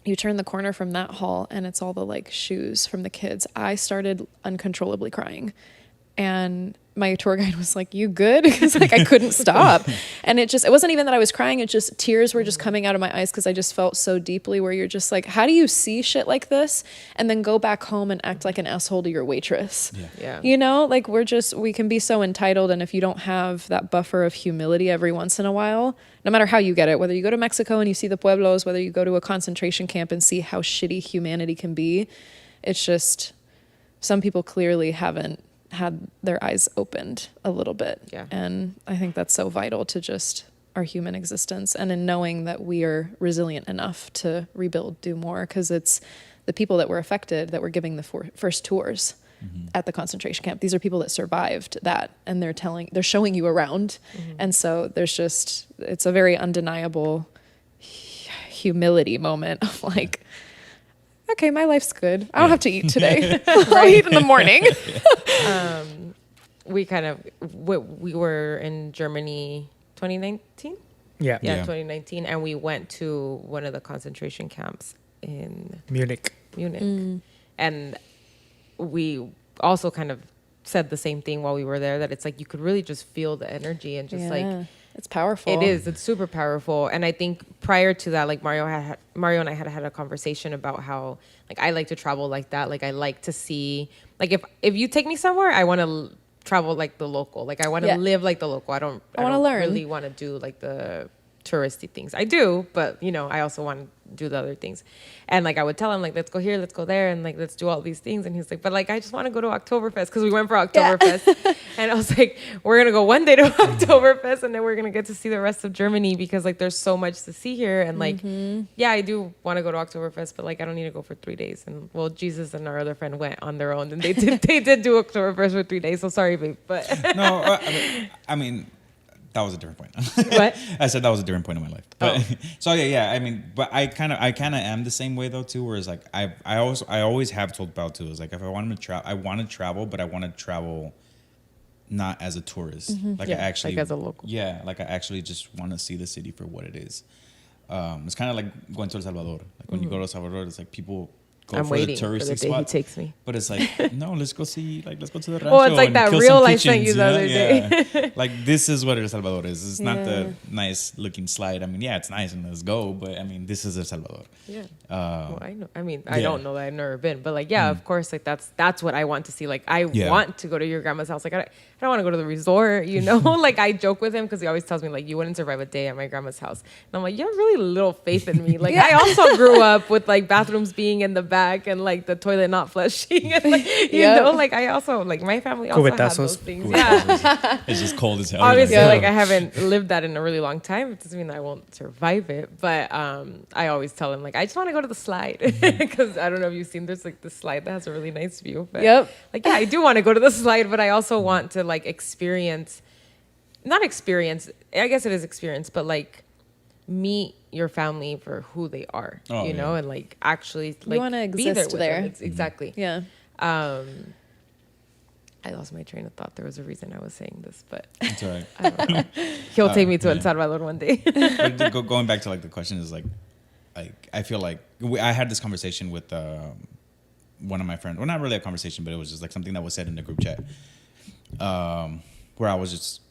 you turn the corner from that hall and it's all the like shoes from the kids. I started uncontrollably crying, and my tour guide was like, "You good?" Because like I couldn't stop. And it wasn't even that I was crying. It just, tears were just coming out of my eyes because I just felt so deeply, where you're just like, how do you see shit like this and then go back home and act like an asshole to your waitress? Yeah. You know, like we can be so entitled. And if you don't have that buffer of humility every once in a while, no matter how you get it, whether you go to Mexico and you see the pueblos, whether you go to a concentration camp and see how shitty humanity can be, it's just, some people clearly haven't had their eyes opened a little bit. Yeah. And I think that's so vital to just our human existence, and in knowing that we are resilient enough to rebuild, do more, because it's the people that were affected that were giving the first tours at the concentration camp. These are people that survived that, and they're showing you around. And so it's a very undeniable humility moment of like, okay, my life's good. I don't have to eat today. I'll eat in the morning. We were in Germany 2019. Yeah. Yeah, 2019, and we went to one of the concentration camps in Munich. And we also kind of said the same thing while we were there, that it's like you could really just feel the energy and just like it's powerful. It is. It's super powerful. And I think prior to that, like Mario and I had a conversation about how like I like to travel like that. Like I like to see, like if you take me somewhere, I want to travel like the local. Like I want to live like the local. I don't learn. Really want to do like the touristy things. I do, but you know, I also want to do the other things. And like I would tell him like, let's go here, let's go there, and like let's do all these things. And he's like, but like I just want to go to Oktoberfest, because we went for Oktoberfest. And I was like, we're gonna go one day to Oktoberfest, and then we're gonna get to see the rest of Germany, because like there's so much to see here. And like yeah, I do want to go to Oktoberfest, but like I don't need to go for 3 days. And well, Jesus and our other friend went on their own, and they did do Oktoberfest for 3 days. So sorry, babe, but no, I mean that was a different point. What? I said that was a different point in my life. But, so yeah. I mean, but I kind of am the same way though too. Whereas like I always have told Belle too, is like if I want to travel, I want to travel, but I want to travel not as a tourist. Like I actually, like as a local. Yeah, like I actually just want to see the city for what it is. It's kind of like going to El Salvador. Like when you go to El Salvador, it's like people go I'm for the waiting for the touristy day spot. he takes me. But it's like, no, let's go to the rancho. Well, it's like and that kill reel some I sent you pigeons, the other day. Yeah. Like this is what El Salvador is. It's not the nice looking slide. I mean, yeah, it's nice and let's go, but I mean, this is El Salvador. Yeah. Well, I know. I mean, I yeah. don't know that I've never been, but like, yeah, of course, like that's what I want to see. Like, I want to go to your grandma's house. Like, I don't want to go to the resort, you know. Like, I joke with him because he always tells me like, you wouldn't survive a day at my grandma's house, and I'm like, you have really little faith in me. Like, I also grew up with like bathrooms being in the back and like the toilet not flushing, and like, you know, like I also like my family also had those things. Yeah, It's just cold as hell. obviously, like I haven't lived that in a really long time. It doesn't mean I won't survive it, but I always tell him like I just want to go to the slide, because I don't know if you've seen, there's like this slide that has a really nice view. But like, yeah, I do want to go to the slide, but I also want to like not experience, I guess it is experience, but like meet your family for who they are, you know, and like actually like you want to be exist there. Exactly. Yeah. I lost my train of thought. There was a reason I was saying this, but It's all right. I don't know. He'll take me to El Salvador one day. But going back to like the question is like I feel like I had this conversation with one of my friends. Well, not really a conversation, but it was just like something that was said in the group chat, where I was just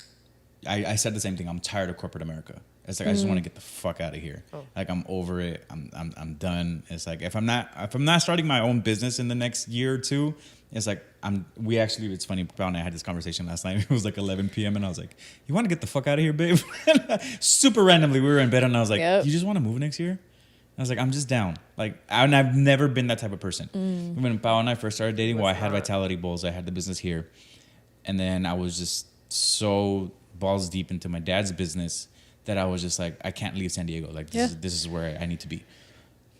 I said the same thing. I'm tired of corporate America. It's like I just want to get the fuck out of here. Like I'm over it. I'm done. It's like if I'm not starting my own business in the next year or two, it's like it's funny, Brown and I had this conversation last night. It was like 11 p.m. and I was like, you want to get the fuck out of here, babe? Super randomly, we were in bed and I was like, you just want to move next year? I was like, I'm just down. Like, and I've never been that type of person. When Pao and I first started dating, I had Vitality Bowls. I had the business here. And then I was just so balls deep into my dad's business that I was just like, I can't leave San Diego. Like, this is where I need to be.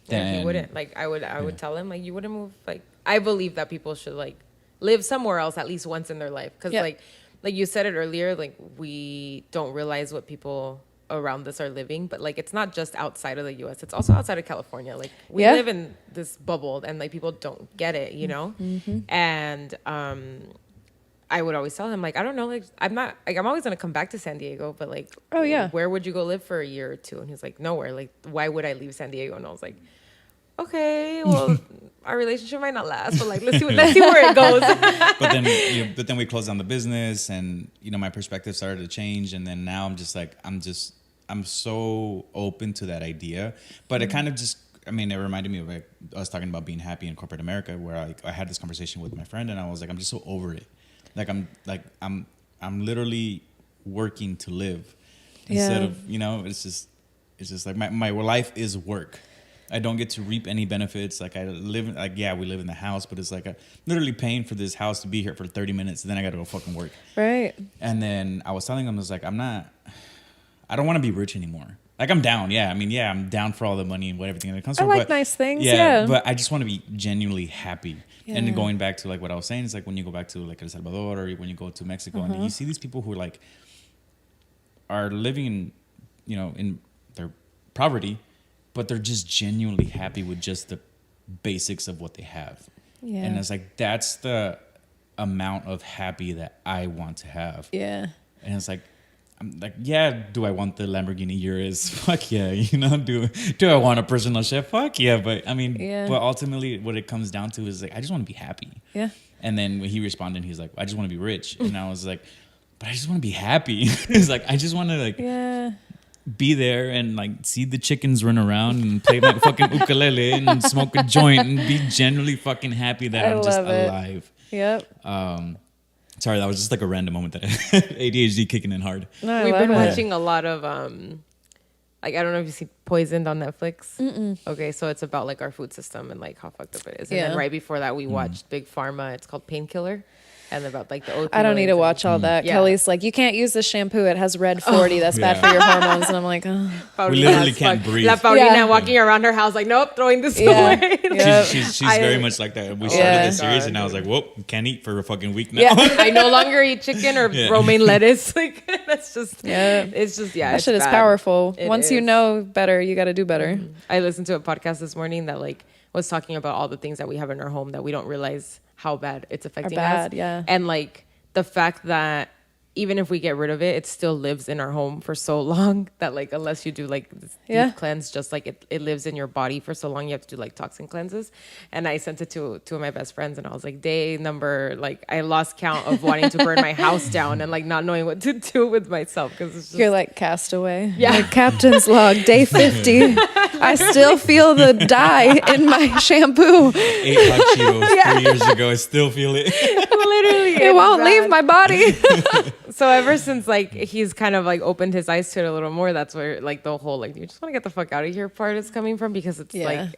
Then he wouldn't. Like, I would tell him, like, you wouldn't move. Like, I believe that people should, like, live somewhere else at least once in their life. Because, like you said it earlier, like, we don't realize what people around us are living, but like it's not just outside of the US, it's also outside of California. Like we live in this bubble and like people don't get it, you know. And I would always tell him, like, I don't know, like I'm always gonna come back to San Diego, but like, where would you go live for a year or two? And he's like, nowhere. Like, why would I leave San Diego? And I was like, okay, well, our relationship might not last, but like let's see where it goes. but then we closed down the business, and my perspective started to change, and then now I'm just like I'm so open to that idea. But it kind of just, I mean, it reminded me of like us talking about being happy in corporate America, where I had this conversation with my friend, and I was like, I'm just so over it. Like I'm literally working to live instead of it's just like my life is work. I don't get to reap any benefits. Like I live, like we live in the house, but it's like I'm literally paying for this house to be here for 30 minutes, and then I got to go fucking work. Right. And then I was telling him, I was like, I don't want to be rich anymore. Like I'm down, I'm down for all the money and everything that comes from. I like nice things, yeah. But I just want to be genuinely happy. Yeah. And then going back to like what I was saying is like when you go back to like El Salvador or when you go to Mexico and you see these people who like are living in their poverty, but they're just genuinely happy with just the basics of what they have. Yeah. And it's like, that's the amount of happy that I want to have. Yeah. And it's like, I'm like, do I want the Lamborghini Urus? Fuck yeah. Do I want a personal chef? Fuck yeah. But I mean, but ultimately what it comes down to is like, I just want to be happy. Yeah. And then when he responded, he's like, I just want to be rich. And I was like, but I just want to be happy. It's like, I just want to like, be there and like see the chickens run around and play my fucking ukulele and smoke a joint and be genuinely fucking happy that I'm just alive. Yep. Sorry, that was just like a random moment that ADHD kicking in hard. No, we've been watching a lot of like I don't know if you see Poisoned on Netflix. Mm-mm. Okay, so it's about like our food system and like how fucked up it is. And then right before that we watched Big Pharma. It's called Painkiller. And about like the opioids. I don't need to watch all that. Kelly's like, you can't use this shampoo. It has red 40. That's bad for your hormones. And I'm like, oh. We literally can't breathe. La Paulina walking around her house like, nope, throwing this away. She's very much like that. We started this series and I was like, whoop, can't eat for a fucking week now. Yeah. I no longer eat chicken or romaine lettuce. Like that's just, it's just, that shit is powerful. Once you know better, you got to do better. I listened to a podcast this morning that like was talking about all the things that we have in our home that we don't realize how bad it's affecting us. And like the fact that even if we get rid of it, it still lives in our home for so long that like unless you do like this deep cleanse, just like it lives in your body for so long, you have to do like toxin cleanses. And I sent it to two of my best friends and I was like, day number, like I lost count of wanting to burn my house down and like not knowing what to do with myself because it's just, you're like Castaway. Yeah, like Captain's Log, day 50. I still feel the dye in my shampoo. 8 hot Cheetos 3 years ago. I still feel it. Literally, it won't leave my body. So ever since like he's kind of like opened his eyes to it a little more, that's where like the whole like you just want to get the fuck out of here part is coming from because it's like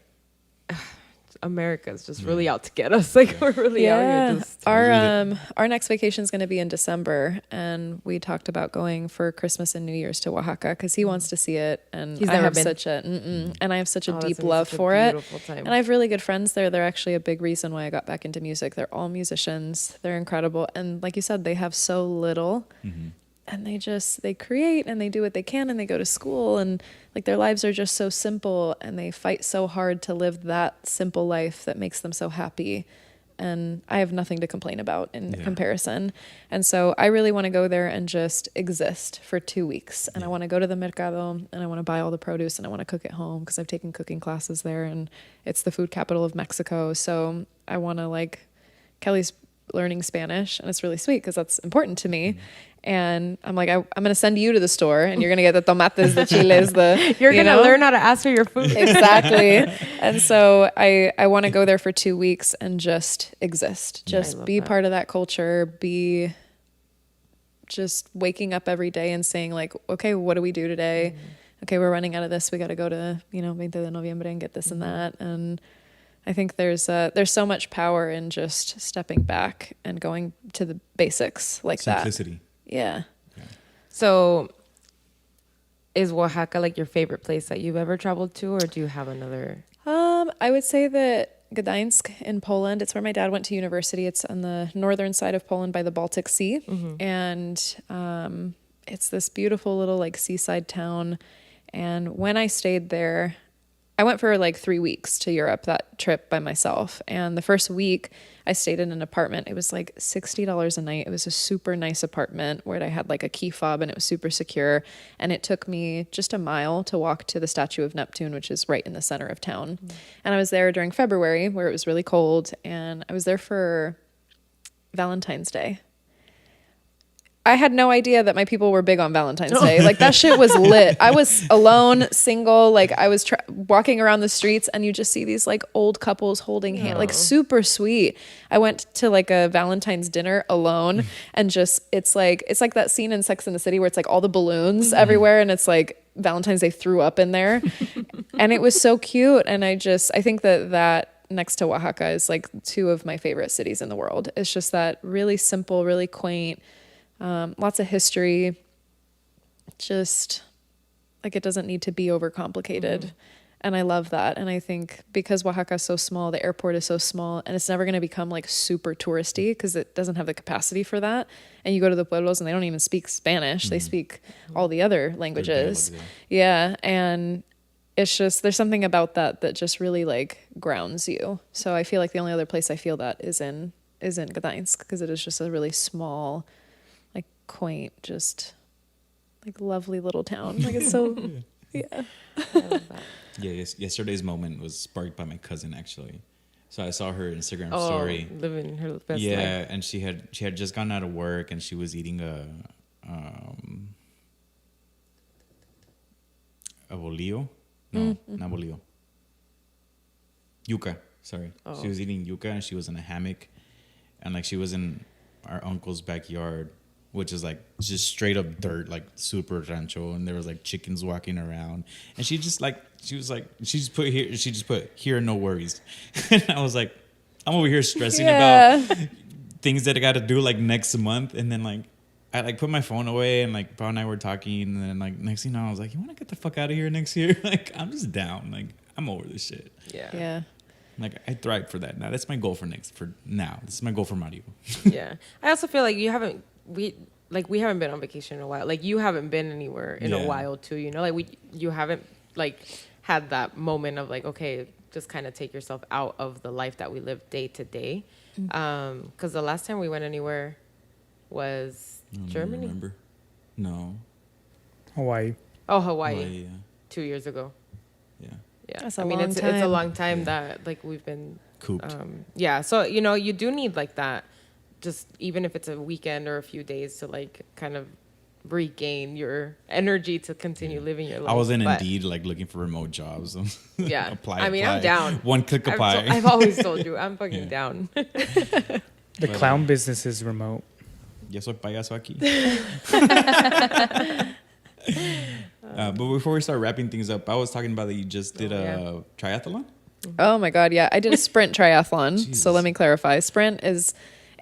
America's just really out to get us. Like we're really out here. Just our next vacation is going to be in December, and we talked about going for Christmas and New Year's to Oaxaca because he wants to see it, and I have such a deep love for it. And I have really good friends there. They're actually a big reason why I got back into music. They're all musicians. They're incredible, and like you said, they have so little. Mm-hmm. And they create and they do what they can and they go to school and like their lives are just so simple and they fight so hard to live that simple life that makes them so happy. And I have nothing to complain about in comparison. And so I really want to go there and just exist for 2 weeks. And I want to go to the mercado and I want to buy all the produce and I want to cook at home because I've taken cooking classes there and it's the food capital of Mexico. So I want to like Kelly's learning Spanish and it's really sweet because that's important to me. And I'm like, I'm going to send you to the store and you're going to get the tomates, the chiles, you're going to learn how to ask for your food. Exactly. And so I want to go there for 2 weeks and just exist, just be part of that culture, be just waking up every day and saying like, okay, what do we do today? okay, we're running out of this. We got to go to, 20 de noviembre and get this and that. And I think there's so much power in just stepping back and going to the basics like Simplicity. that. Yeah. So is Oaxaca like your favorite place that you've ever traveled to, or do you have another? I would say that Gdańsk in Poland, it's where my dad went to university. It's on the northern side of Poland by the Baltic Sea. And it's this beautiful little like seaside town. And when I stayed there, I went for like 3 weeks to Europe, that trip by myself. And the first week I stayed in an apartment. It was like $60 a night. It was a super nice apartment where I had like a key fob and it was super secure. And it took me just a mile to walk to the Statue of Neptune, which is right in the center of town. And I was there during February where it was really cold. And I was there for Valentine's Day. I had no idea that my people were big on Valentine's Day. Like that shit was lit. I was alone, single. Like I was walking around the streets and you just see these like old couples holding hands, like super sweet. I went to like a Valentine's dinner alone and just, it's like that scene in Sex and the City where it's like all the balloons everywhere and it's like Valentine's Day threw up in there. And it was so cute. And I think that next to Oaxaca is like two of my favorite cities in the world. It's just that really simple, really quaint, lots of history, just like it doesn't need to be overcomplicated. And I love that. And I think because Oaxaca is so small, the airport is so small, and it's never going to become like super touristy because it doesn't have the capacity for that. And you go to the pueblos and they don't even speak Spanish. They speak all the other languages. Yeah. And it's just, there's something about that just really like grounds you. So I feel like the only other place I feel that is in Gdańsk, because it is just a really small, like quaint, just like lovely little town. Like it's so, yeah. I love that. Yeah, yesterday's moment was sparked by my cousin actually. So I saw her Instagram story. Living her best life. Yeah, and she had just gotten out of work and she was eating a bolillo. No, not bolillo. Yuca. Sorry. Oh. She was eating yuca and she was in a hammock, and like she was in our uncle's backyard, which is like just straight up dirt, like super rancho, and there was like chickens walking around, and she just put here no worries. And I was like, I'm over here stressing about things that I got to do like next month, and then like I like put my phone away, and like Paul and I were talking, and then like next thing you know I was like, you want to get the fuck out of here next year? Like I'm just down, like I'm over this shit. Yeah. Like I thrive for that. Now that's my goal for now. This is my goal for Mario. Yeah. I also feel like we haven't been on vacation in a while. Like you haven't been anywhere in a while too, you know? Like you haven't like had that moment of like, okay, just kind of take yourself out of the life that we live day to day. Cuz the last time we went anywhere was Germany. Remember? No. Hawaii. Oh, Hawaii. Yeah. 2 years ago. Yeah. Yeah. That's a I mean, long it's time. a long time that like we've been Cooped. yeah. So, you know, you do need like that, just even if it's a weekend or a few days to like kind of regain your energy to continue living your life. I was in But, Indeed like looking for remote jobs. Yeah. apply. I mean, I'm down. One click apply. I've always told you, I'm fucking down. The clown business is remote. Yo soy payaso aquí. But before we start wrapping things up, I was talking about that you just did a triathlon. Oh my God. Yeah. I did a sprint triathlon. Jesus. So let me clarify. Sprint is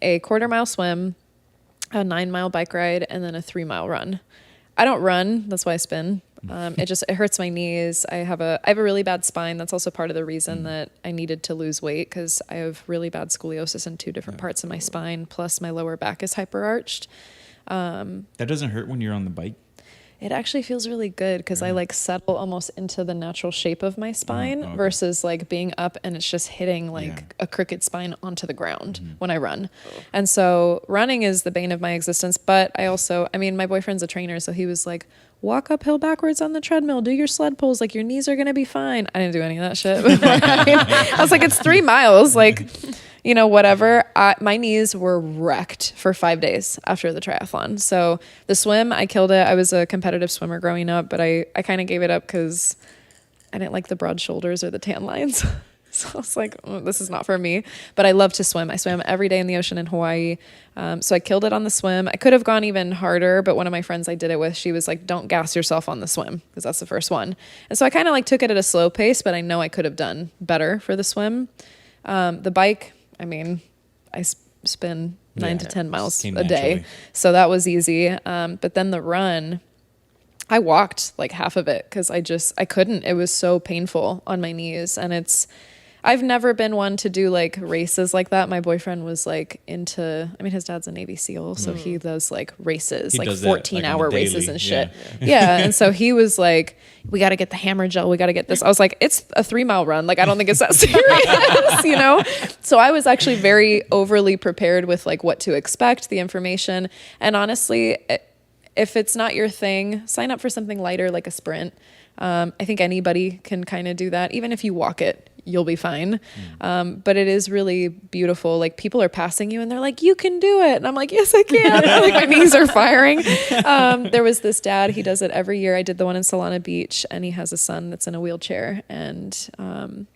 a 1/4 mile swim, a 9-mile bike ride, and then a 3-mile run. I don't run. That's why I spin. It hurts my knees. I have a really bad spine. That's also part of the reason that I needed to lose weight, because I have really bad scoliosis in 2 different parts of my spine. Plus my lower back is hyperarched. That doesn't hurt when you're on the bike. It actually feels really good because I like settle almost into the natural shape of my spine okay. versus like being up and it's just hitting like a crooked spine onto the ground when I run. And so running is the bane of my existence. But my boyfriend's a trainer, so he was like, walk uphill backwards on the treadmill, do your sled pulls, like your knees are going to be fine. I didn't do any of that shit. I was like, it's 3 miles. Like, you know, whatever. My knees were wrecked for 5 days after the triathlon. So the swim, I killed it. I was a competitive swimmer growing up, but I kind of gave it up because I didn't like the broad shoulders or the tan lines. So I was like, oh, this is not for me. But I love to swim. I swam every day in the ocean in Hawaii. So I killed it on the swim. I could have gone even harder, but one of my friends I did it with, she was like, don't gas yourself on the swim, because that's the first one. And so I kind of like took it at a slow pace, but I know I could have done better for the swim. The bike, I mean, I spin 9 to 10 miles a day. So that was easy. But then the run, I walked like half of it because I couldn't. It was so painful on my knees. And I've never been one to do like races like that. My boyfriend was like into, I mean, his dad's a Navy SEAL, so he does like races, like 14-hour races and shit. Yeah. And so he was like, we got to get the hammer gel. We got to get this. I was like, it's a 3-mile run. Like, I don't think it's that serious, you know? So I was actually very overly prepared with like what to expect, the information. And honestly, if it's not your thing, sign up for something lighter like a sprint. I think anybody can kind of do that. Even if you walk it, you'll be fine. But it is really beautiful. Like, people are passing you and they're like, you can do it. And I'm like, yes, I can. Like, my knees are firing. There was this dad, he does it every year. I did the one in Solana Beach, and he has a son that's in a wheelchair, and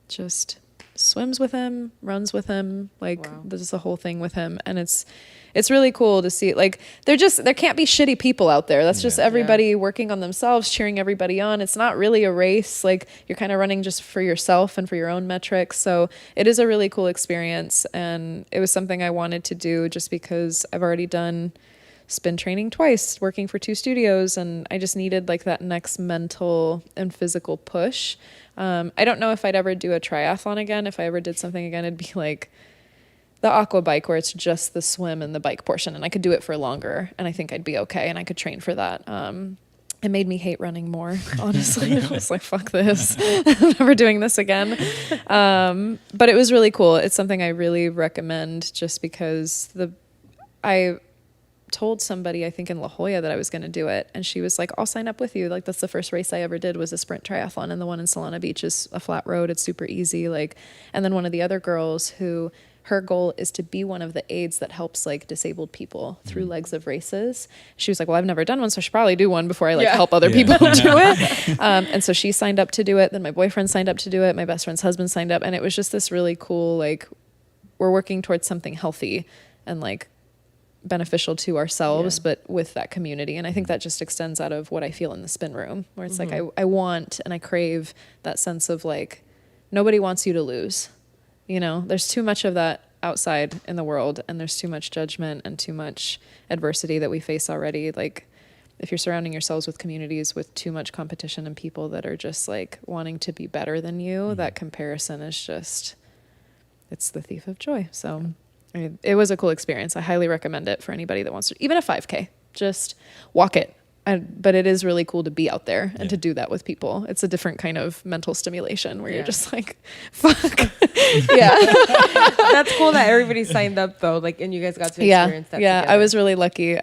just swims with him, runs with him. Like, there's a whole thing with him. And it's really cool to see. Like, there can't be shitty people out there. That's just everybody working on themselves, cheering everybody on. It's not really a race. Like, you're kind of running just for yourself and for your own metrics. So it is a really cool experience. And it was something I wanted to do just because I've already done spin training twice, working for 2 studios. And I just needed like that next mental and physical push. I don't know if I'd ever do a triathlon again. If I ever did something again, it'd be like the aqua bike, where it's just the swim and the bike portion, and I could do it for longer, and I think I'd be okay, and I could train for that. It made me hate running more, honestly. I was like, fuck this. I'm never doing this again. But it was really cool. It's something I really recommend, just because I told somebody, I think in La Jolla, that I was going to do it, and she was like, I'll sign up with you. Like, that's the first race I ever did, was a sprint triathlon, and the one in Solana Beach is a flat road. It's super easy. Like, and then one of the other girls, who her goal is to be one of the aides that helps like disabled people through legs of races. She was like, well, I've never done one, so I should probably do one before I like help other people do it. And so she signed up to do it. Then my boyfriend signed up to do it. My best friend's husband signed up. And it was just this really cool, like, we're working towards something healthy and like beneficial to ourselves, but with that community. And I think that just extends out of what I feel in the spin room, where it's like, I want and I crave that sense of like, nobody wants you to lose. You know, there's too much of that outside in the world, and there's too much judgment and too much adversity that we face already. Like, if you're surrounding yourselves with communities with too much competition and people that are just like wanting to be better than you, that comparison is just, it's the thief of joy. So it was a cool experience. I highly recommend it for anybody that wants to, even a 5K, just walk it. But it is really cool to be out there and to do that with people. It's a different kind of mental stimulation where you're just like, fuck. That's cool that everybody signed up though. Like, and you guys got to experience that together. I was really lucky.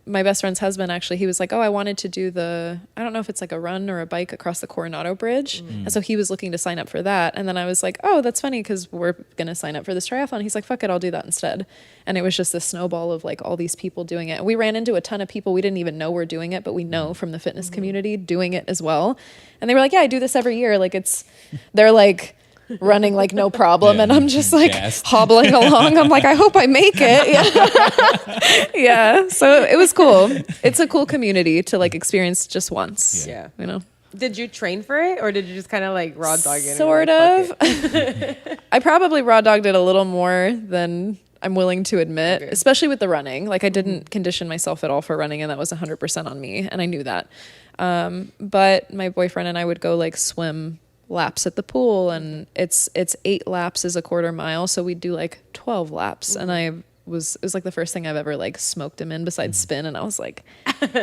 My best friend's husband, actually, he was like, oh, I wanted to do I don't know if it's like a run or a bike across the Coronado Bridge. And so he was looking to sign up for that. And then I was like, oh, that's funny, because we're going to sign up for this triathlon. He's like, fuck it, I'll do that instead. And it was just this snowball of like all these people doing it. We ran into a ton of people we didn't even know were doing it, but we know from the fitness community doing it as well. And they were like, yeah, I do this every year. Like, they're like running like no problem. And I'm just like hobbling along. I'm like, I hope I make it. Yeah. So it was cool. It's a cool community to like experience just once. You know? Did you train for it, or did you just kind of like raw dog it? Sort of. I probably raw dogged it a little more than I'm willing to admit, especially with the running. Like, I didn't condition myself at all for running, and that was 100% on me, and I knew that. But my boyfriend and I would go like swim laps at the pool, and it's 8 laps is a quarter mile, so we'd do like 12 laps, and it was like the first thing I've ever like smoked him in besides spin, and I was like,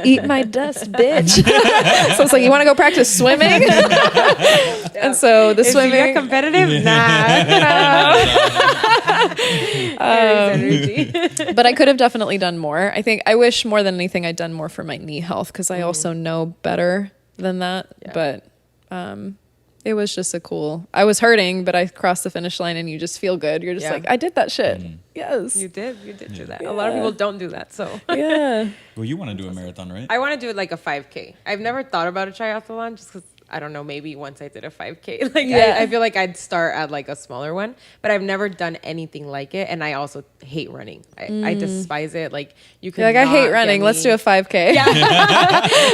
eat my dust, bitch. So I was like, you want to go practice swimming? And so the swimming. Is he competitive? Nah. But I could have definitely done more. I wish more than anything I'd done more for my knee health, because I also know better than that. But it was just I was hurting, but I crossed the finish line, and you just feel good. You're just like, I did that shit. Yes. You did do that. A lot of people don't do that. So yeah. Well, you want to do a marathon, right? I want to do it like a 5K. I've never thought about a triathlon just because I don't know, maybe once I did a 5K. Like, I feel like I'd start at like a smaller one, but I've never done anything like it. And I also hate running. I despise it. Like, you can You're like, I hate running. Let's do a 5K. Yeah.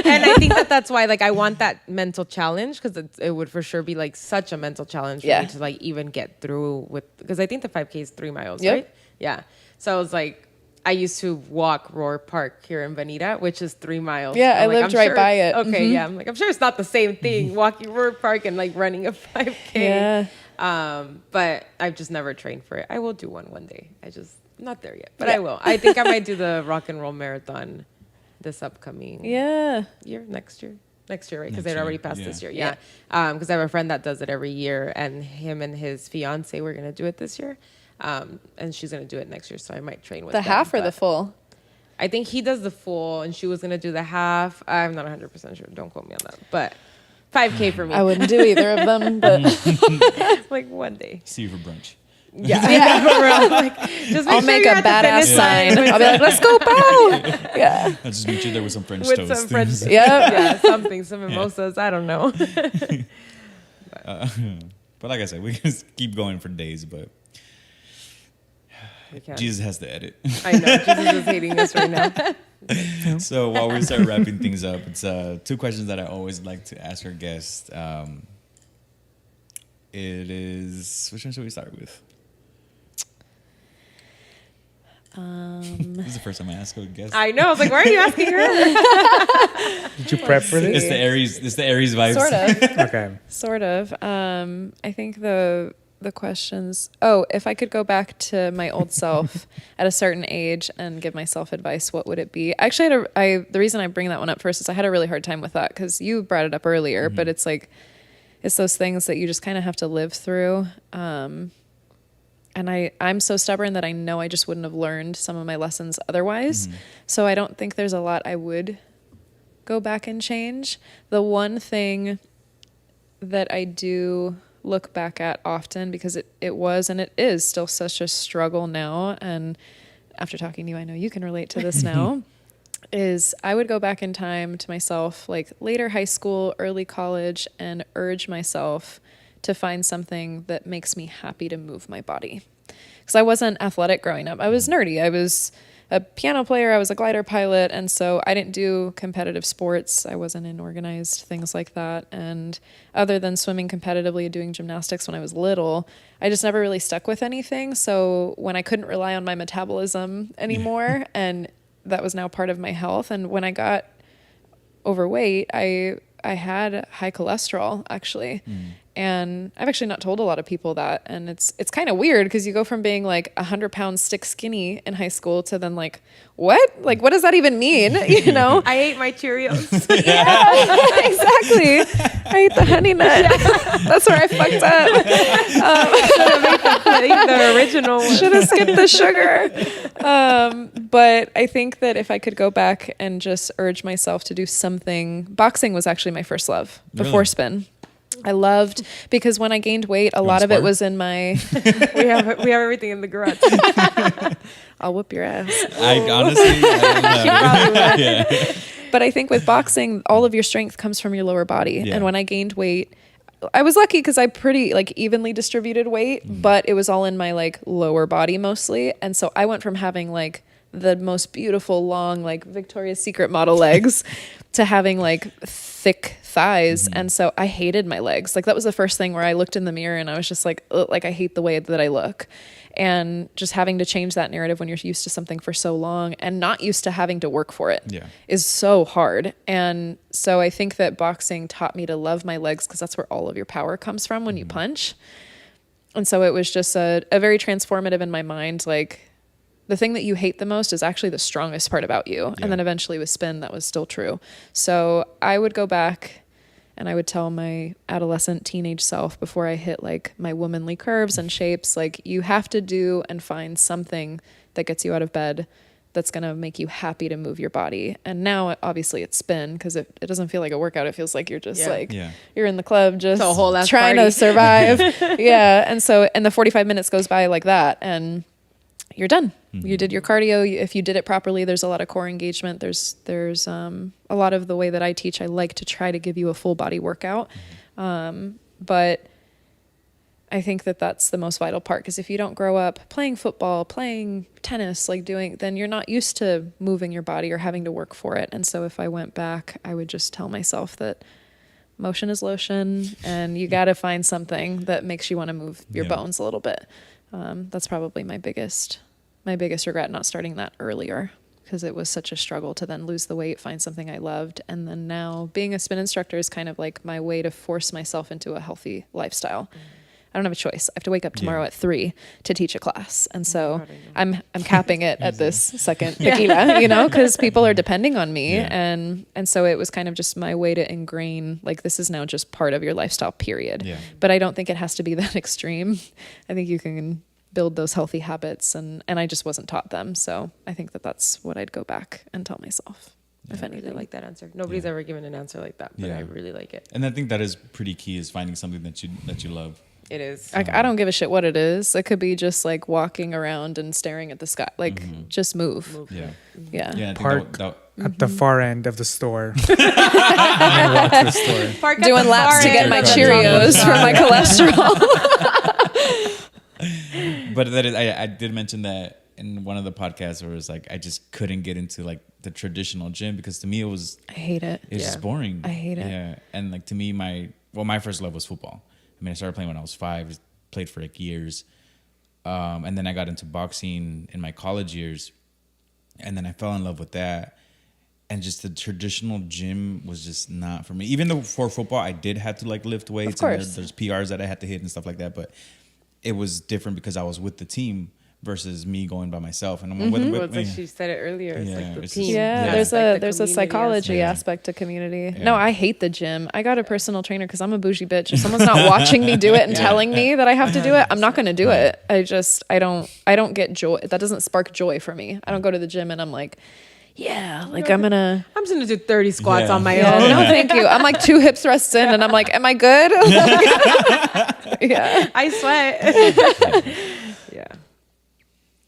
And I think that's why, like, I want that mental challenge, because it would for sure be like such a mental challenge for me to like even get through with, because I think the 5K is 3 miles, right? Yeah. So I was like, I used to walk Roar Park here in Veneta, which is 3 miles. Yeah, I lived right by it. Okay, yeah. I'm like, I'm sure it's not the same thing, walking Roar Park and like running a 5K. Yeah. But I've just never trained for it. I will do one day. Not there yet, but I will. I think I might do the rock and roll marathon this upcoming next year, right? Because they'd already passed this year. Yeah. Because I have a friend that does it every year, and him and his fiance were going to do it this year. And she's going to do it next year, so I might train with the them, half or the full. I think he does the full, and she was going to do the half. I'm not 100% sure. Don't quote me on that. But 5K for me. I wouldn't do either of them, but like one day. See you for brunch. Yeah. Like, just I'll make a badass sign. I'll be like, let's go, Bo. Yeah. I'll just meet you there with some French with toast. Some French, yeah, something, some mimosas. I don't know. But like I said, we can just keep going for days, but Jesus has to edit. I know. Jesus is hating us right now. So while we start wrapping things up, it's 2 questions that I always like to ask our guests. It is, which one should we start with? This is the first time I ask a guest. I know. I was like, why are you asking her? Did you prep for this? It's the Aries vibes. Sort of. Okay. Sort of. I think the questions. Oh, if I could go back to my old self at a certain age and give myself advice, what would it be? Actually, the reason I bring that one up first is I had a really hard time with that, because you brought it up earlier, but it's like, it's those things that you just kind of have to live through. And I'm so stubborn that I know I just wouldn't have learned some of my lessons otherwise. So I don't think there's a lot I would go back and change. The one thing that I do look back at often, because it was and it is still such a struggle now, and after talking to you, I know you can relate to this now, is I would go back in time to myself, like later high school, early college, and urge myself to find something that makes me happy to move my body. Because I wasn't athletic growing up. I was nerdy. I was a piano player. I was a glider pilot. And so I didn't do competitive sports. I wasn't in organized things like that. And other than swimming competitively and doing gymnastics when I was little, I just never really stuck with anything. So when I couldn't rely on my metabolism anymore, and that was now part of my health. And when I got overweight, I had high cholesterol, actually. And I've actually not told a lot of people that. And it's kind of weird, because you go from being like 100 pounds stick skinny in high school to then like, what? Like, what does that even mean? You know? I ate my Cheerios. Yeah, exactly. I ate the honey nut. That's where I fucked up. The original one. Should have skipped the sugar. But I think that if I could go back and just urge myself to do something, boxing was actually my first love before spin. I loved, because when I gained weight, a lot of it was in my. we have everything in the garage. I'll whoop your ass. I honestly, yeah. But I think with boxing, all of your strength comes from your lower body. Yeah. And when I gained weight, I was lucky because I pretty like evenly distributed weight, but it was all in my like lower body mostly. And so I went from having like the most beautiful long like Victoria's Secret model legs to having like thick thighs. And so I hated my legs. Like that was the first thing where I looked in the mirror and I was just like I hate the way that I look. And just having to change that narrative when you're used to something for so long and not used to having to work for it is so hard. And so I think that boxing taught me to love my legs, because that's where all of your power comes from when you punch. And so it was just a very transformative in my mind. Like the thing that you hate the most is actually the strongest part about you. And then eventually with spin, that was still true. So I would go back and I would tell my adolescent teenage self before I hit like my womanly curves and shapes, like you have to do and find something that gets you out of bed that's going to make you happy to move your body. And now obviously it's spin, because it doesn't feel like a workout. It feels like you're just you're in the club just a whole trying party. to survive. And so, and the 45 minutes goes by like that. And you're done. You did your cardio. If you did it properly, there's a lot of core engagement. There's a lot of the way that I teach. I like to try to give you a full body workout. But I think that that's the most vital part, because if you don't grow up playing football, playing tennis, then you're not used to moving your body or having to work for it. And so if I went back, I would just tell myself that motion is lotion, and you got to find something that makes you want to move your bones a little bit. That's probably my biggest regret, not starting that earlier, because it was such a struggle to then lose the weight, find something I loved. And then now being a spin instructor is kind of like my way to force myself into a healthy lifestyle. I don't have a choice. I have to wake up tomorrow at 3 to teach a class. And so I'm capping it at this second tequila, because people are depending on me. Yeah. And so it was kind of just my way to ingrain, like, this is now just part of your lifestyle, period. Yeah. But I don't think it has to be that extreme. I think you can build those healthy habits, and I just wasn't taught them. So I think that that's what I'd go back and tell myself. If anything. I really like that answer. Nobody's ever given an answer like that, but I really like it. And I think that is pretty key, is finding something that you love. It is. I don't give a shit what it is. It could be just like walking around and staring at the sky. Like, just move. Yeah. Yeah. Park at the far end of the store. And walk to the store. Park doing laps to get my Cheerios for my cholesterol. But that is, I did mention that in one of the podcasts, where it was like, I just couldn't get into like the traditional gym, because to me I hate it. It's just boring. I hate it. Yeah. And like, to me, my first love was football. I mean, I started playing when I was 5, played for like years. And then I got into boxing in my college years. And then I fell in love with that. And just the traditional gym was just not for me. Even though for football, I did have to like lift weights. Of and course. there's PRs that I had to hit and stuff like that. But it was different because I was with the team versus me going by myself. And I'm It's like she said it earlier. It's like the team. There's like there's a psychology aspect to community. No, I hate the gym. I got a personal trainer because I'm a bougie bitch. If someone's not watching me do it and telling me that I have to do it, I'm not going to do it. I don't get joy. That doesn't spark joy for me. I don't go to the gym and I'm like, I'm just gonna do 30 squats on my own. No, thank you. I'm like 2 hip thrusts in and I'm like, am I good? I sweat. Yeah.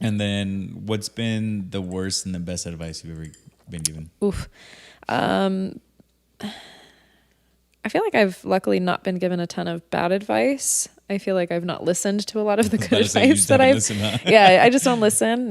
And then, what's been the worst and the best advice you've ever been given? Oof. I feel like I've luckily not been given a ton of bad advice. I feel like I've not listened to a lot of the good advice that I've. Listen, huh? Yeah, I just don't listen.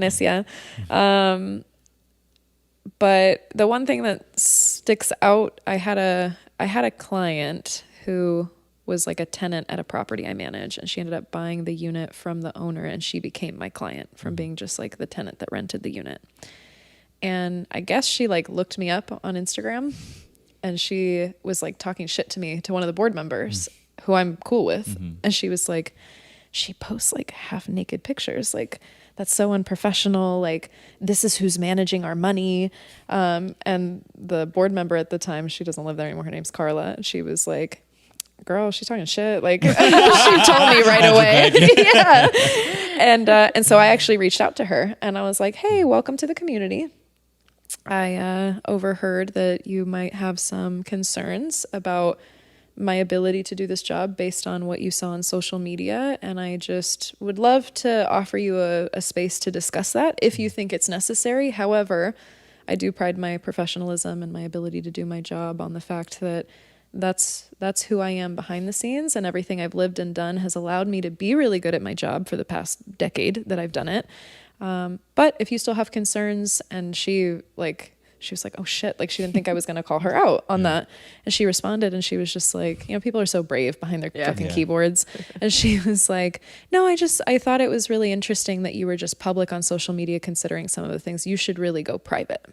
But the one thing that sticks out, I had a client who was like a tenant at a property I manage, and she ended up buying the unit from the owner, and she became my client from being just like the tenant that rented the unit. And I guess she like looked me up on Instagram, and she was like talking shit to me to one of the board members who I'm cool with. And she was like, she posts like half naked pictures, like, that's so unprofessional. Like, this is who's managing our money. And the board member at the time, she doesn't live there anymore. Her name's Carla. And she was like, girl, she's talking shit. Like, she told me right away. Yeah. And so I actually reached out to her and I was like, hey, welcome to the community. I overheard that you might have some concerns about my ability to do this job based on what you saw on social media. And I just would love to offer you a space to discuss that if you think it's necessary. However, I do pride my professionalism and my ability to do my job on the fact that that's who I am behind the scenes, and everything I've lived and done has allowed me to be really good at my job for the past decade that I've done it. But if you still have concerns, and she was like, oh shit, like she didn't think I was going to call her out on that. And she responded and she was just like, people are so brave behind their fucking keyboards. And she was like, no, I thought it was really interesting that you were just public on social media considering some of the things. You should really go private.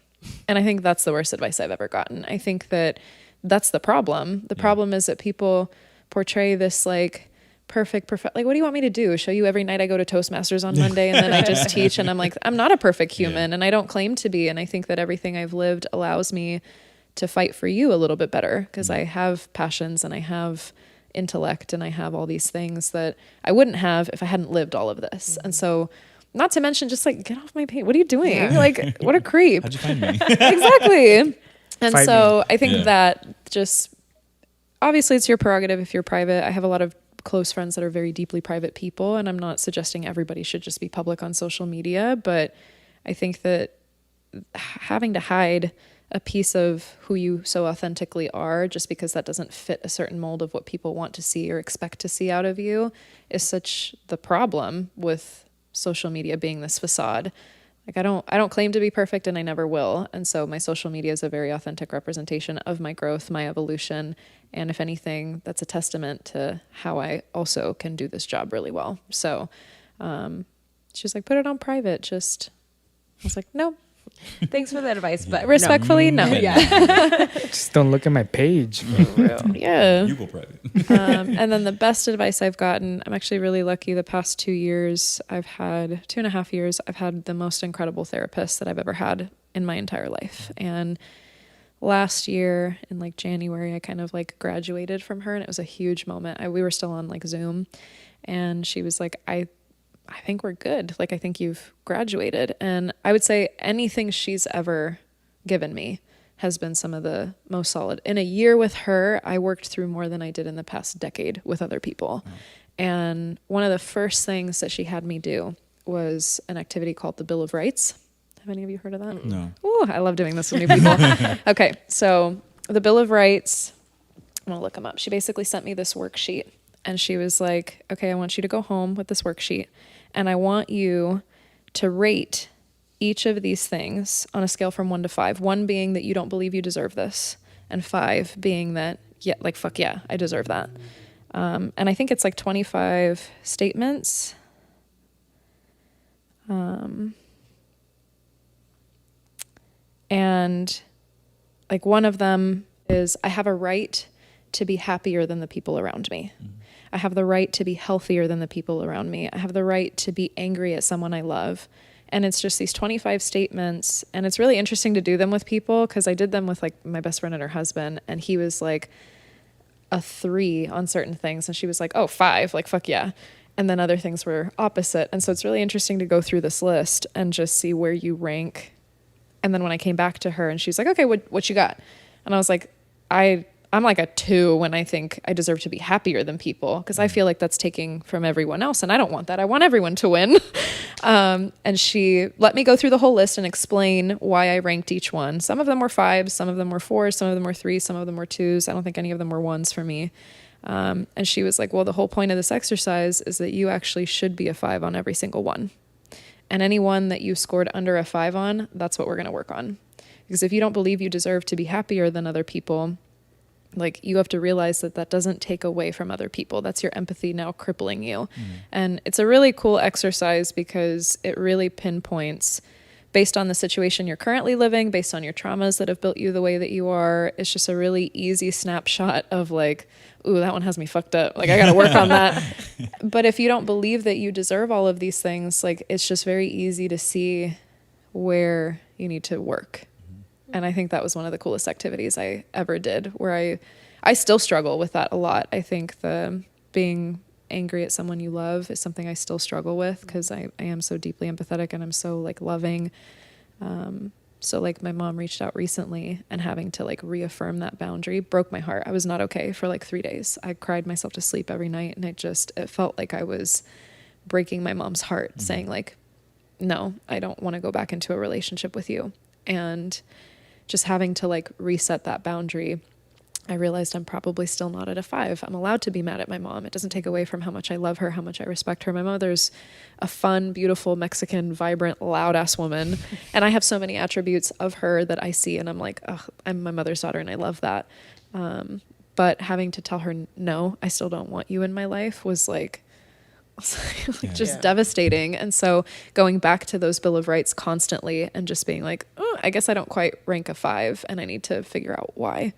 And I think that's the worst advice I've ever gotten. I think that's the problem. The problem is that people portray this like perfect, like, what do you want me to do? Show you every night I go to Toastmasters on Monday and then I just teach, and I'm like, I'm not a perfect human and I don't claim to be. And I think that everything I've lived allows me to fight for you a little bit better, because I have passions and I have intellect and I have all these things that I wouldn't have if I hadn't lived all of this. And so, not to mention, just like, get off my page. What are you doing? Yeah. Like, what a creep. How'd you find me? Exactly. And Fight so me. I think that just, obviously it's your prerogative if you're private. I have a lot of close friends that are very deeply private people. And I'm not suggesting everybody should just be public on social media, but I think that having to hide a piece of who you so authentically are just because that doesn't fit a certain mold of what people want to see or expect to see out of you is such the problem with social media being this facade. Like I don't claim to be perfect, and I never will. And so my social media is a very authentic representation of my growth, my evolution. And if anything, that's a testament to how I also can do this job really well. So she's like, put it on private. I was like, no. Thanks for the advice, but Respectfully, no. Yeah. Just don't look at my page. Yeah. You go private. And then the best advice I've gotten, I'm actually really lucky. The past 2 years, 2.5 years, I've had the most incredible therapist that I've ever had in my entire life. And last year in like January, I kind of like graduated from her, and it was a huge moment. We were still on like Zoom, and she was like, I think we're good. Like, I think you've graduated. And I would say anything she's ever given me has been some of the most solid. In a year with her, I worked through more than I did in the past decade with other people. And one of the first things that she had me do was an activity called the Bill of Rights. Have any of you heard of that? No. Ooh, I love doing this with new people. Okay, so the Bill of Rights, I'm gonna look them up. She basically sent me this worksheet, and she was like, okay, I want you to go home with this worksheet, and I want you to rate each of these things on a scale from 1 to 5. 1 being that you don't believe you deserve this, and 5 being that, yeah, like, fuck yeah, I deserve that. And I think it's like 25 statements. And like one of them is, I have a right to be happier than the people around me. I have the right to be healthier than the people around me. I have the right to be angry at someone I love. And it's just these 25 statements. And it's really interesting to do them with people, because I did them with like my best friend and her husband, and he was like a 3 on certain things. And she was like, oh, 5, like, fuck yeah. And then other things were opposite. And so it's really interesting to go through this list and just see where you rank. And then when I came back to her and she was like, okay, what you got? And I was like, I'm like a 2 when I think I deserve to be happier than people, because I feel like that's taking from everyone else, and I don't want that. I want everyone to win. And she let me go through the whole list and explain why I ranked each one. Some of them were 5s, some of them were 4s, some of them were 3s, some of them were 2s. I don't think any of them were 1s for me. And she was like, well, the whole point of this exercise is that you actually should be a 5 on every single one. And any one that you scored under a 5 on, that's what we're going to work on. Because if you don't believe you deserve to be happier than other people, like, you have to realize that that doesn't take away from other people. That's your empathy now crippling you. And it's a really cool exercise because it really pinpoints, based on the situation you're currently living, based on your traumas that have built you the way that you are. It's just a really easy snapshot of like, ooh, that one has me fucked up. Like, I got to work on that. But if you don't believe that you deserve all of these things, like, it's just very easy to see where you need to work. And I think that was one of the coolest activities I ever did, where I still struggle with that a lot. I think the being angry at someone you love is something I still struggle with, because I am so deeply empathetic and I'm so like loving. So like my mom reached out recently, and having to like reaffirm that boundary broke my heart. I was not okay for like 3 days. I cried myself to sleep every night, and it felt like I was breaking my mom's heart, saying like, no, I don't want to go back into a relationship with you. And just having to like reset that boundary, I realized I'm probably still not at a 5. I'm allowed to be mad at my mom. It doesn't take away from how much I love her, how much I respect her. My mother's a fun, beautiful, Mexican, vibrant, loud ass woman. And I have so many attributes of her that I see, and I'm like, oh, I'm my mother's daughter and I love that. But having to tell her, no, I still don't want you in my life, was like, just devastating. And so going back to those Bill of Rights constantly and just being like, oh, I guess I don't quite rank a 5, and I need to figure out why.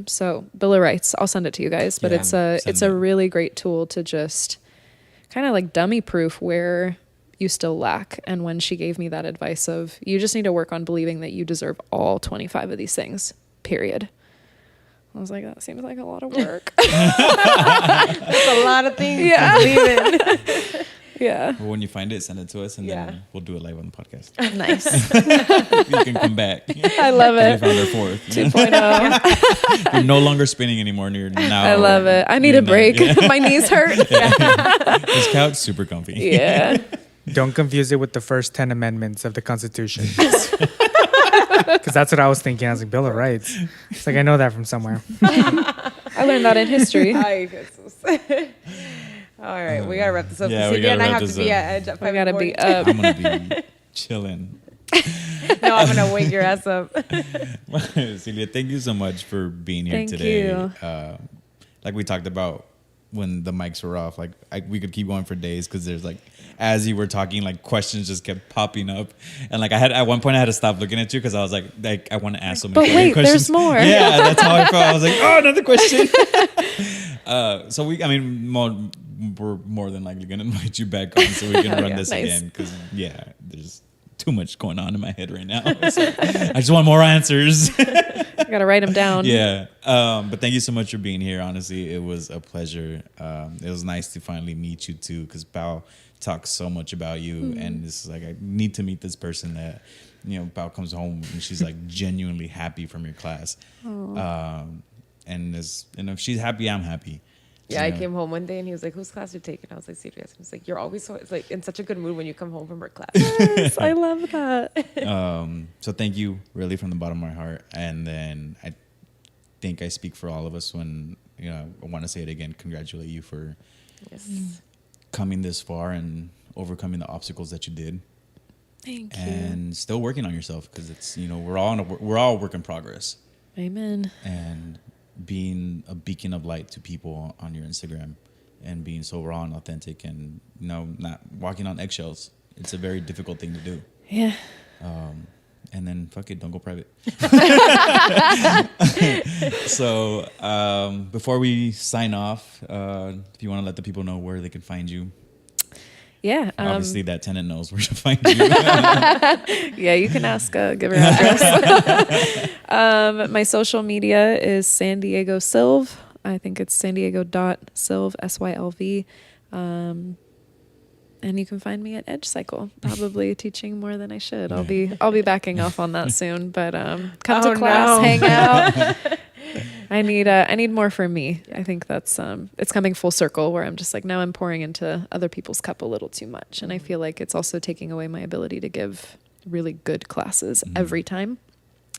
So Bill of Rights, I'll send it to you guys, but it's a really great tool to just kind of like dummy proof where you still lack. And when she gave me that advice of, you just need to work on believing that you deserve all 25 of these things, period. I was like, that seems like a lot of work. That's a lot of things to believe in. Yeah. Well, when you find it, send it to us, and Yeah. then we'll do it live on the podcast. Nice. You can come back. I love We it. found our fourth. 2.0. You're no longer spinning anymore. And you're now. I love it. I need a break. My knees hurt. This couch super comfy. Yeah. Don't confuse it with the first 10 amendments of the Constitution. Because that's what I was thinking. I was like, Bill of Rights. It's like, I know that from somewhere. I learned that in history. Ay, Jesus. All right, we gotta wrap this up. Yeah, we Sylvia and I gotta wrap have to this be up. at Edge at 5 We gotta be up. up. I'm gonna be chilling. No, I'm gonna wake your ass up. Celia, thank you so much for being here Thank today. you. Like we talked about when the mics were off, like we could keep going for days because there's like, as you were talking, like questions just kept popping up, and like at one point I had to stop looking at you because I was like I want to ask so many But wait, questions. there's more. Yeah, that's how I felt. I was like, oh, another question. So we're more than likely gonna invite you back on so we can run this Nice. again because there's too much going on in my head right now. So I just want more answers. I gotta write them down. Yeah. But thank you so much for being here. Honestly, it was a pleasure. It was nice to finally meet you too, because Bao talks so much about you, and this is like, I need to meet this person that, Bao comes home and she's like genuinely happy from your class. And if she's happy, I'm happy. Yeah, I You know? came home one day and he was like, "Whose class you taking?" I was like, "Serious." He was like, "You're always so it's like in such a good mood when you come home from her class." Yes, I love that. So thank you really from the bottom of my heart. And then I think I speak for all of us when, I want to say it again, congratulate you for Yes. coming this far and overcoming the obstacles that you did. Thank you. And still working on yourself, because it's, we're all a work in progress, Amen. and being a beacon of light to people on your Instagram and being so raw and authentic and, not walking on eggshells. It's a very difficult thing to do. Yeah. And then fuck it, don't go private. So before we sign off, if you want to let the people know where they can find you. Yeah. Obviously that tenant knows where to find you. Yeah, you can ask, give her address. My social media is San Diego Sylv. I think it's sandiego.sylv, SYLV. And you can find me at Edge Cycle, probably teaching more than I should. I'll be backing off on that soon, but come to class, hang out. I need more for me. I think that's it's coming full circle where I'm just like, now I'm pouring into other people's cup a little too much, and I feel like it's also taking away my ability to give really good classes every time,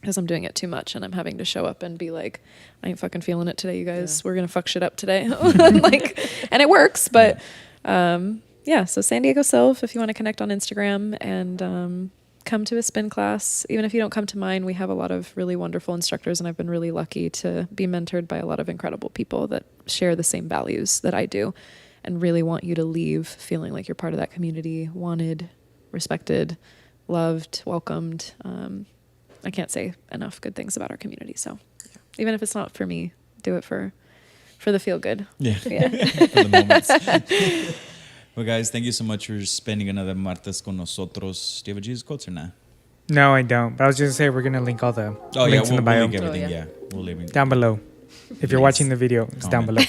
because I'm doing it too much and I'm having to show up and be like, I ain't fucking feeling it today, you guys. We're gonna fuck shit up today. And it works, but so San Diego Sylv, if you want to connect on Instagram, and come to a spin class. Even if you don't come to mine, we have a lot of really wonderful instructors, and I've been really lucky to be mentored by a lot of incredible people that share the same values that I do and really want you to leave feeling like you're part of that community, wanted, respected, loved, welcomed. I can't say enough good things about our community. So even if it's not for me, do it for the feel good. Yeah. For the moments. Well, guys, thank you so much for spending another martes con nosotros. Do you have a Jesus quotes or not? No, I don't. But I was just going to say we're going to link all the links in the bio We'll link everything. Yeah, we'll link it down below. If you're watching the video, it's down below.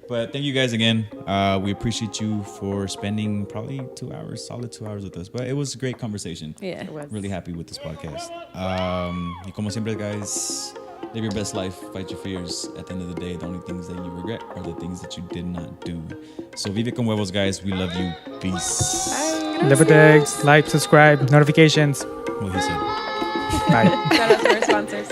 But thank you guys again. We appreciate you for spending probably 2 hours, solid 2 hours with us. But it was a great conversation. Yeah. It was. Really happy with this podcast. Y como siempre, guys, live your best life, fight your fears. At the end of the day, the only things that you regret are the things that you did not do. So vive con huevos, guys. We love you. Peace. Live with eggs, like, subscribe, notifications. What he said. Bye. Shout out to our sponsors.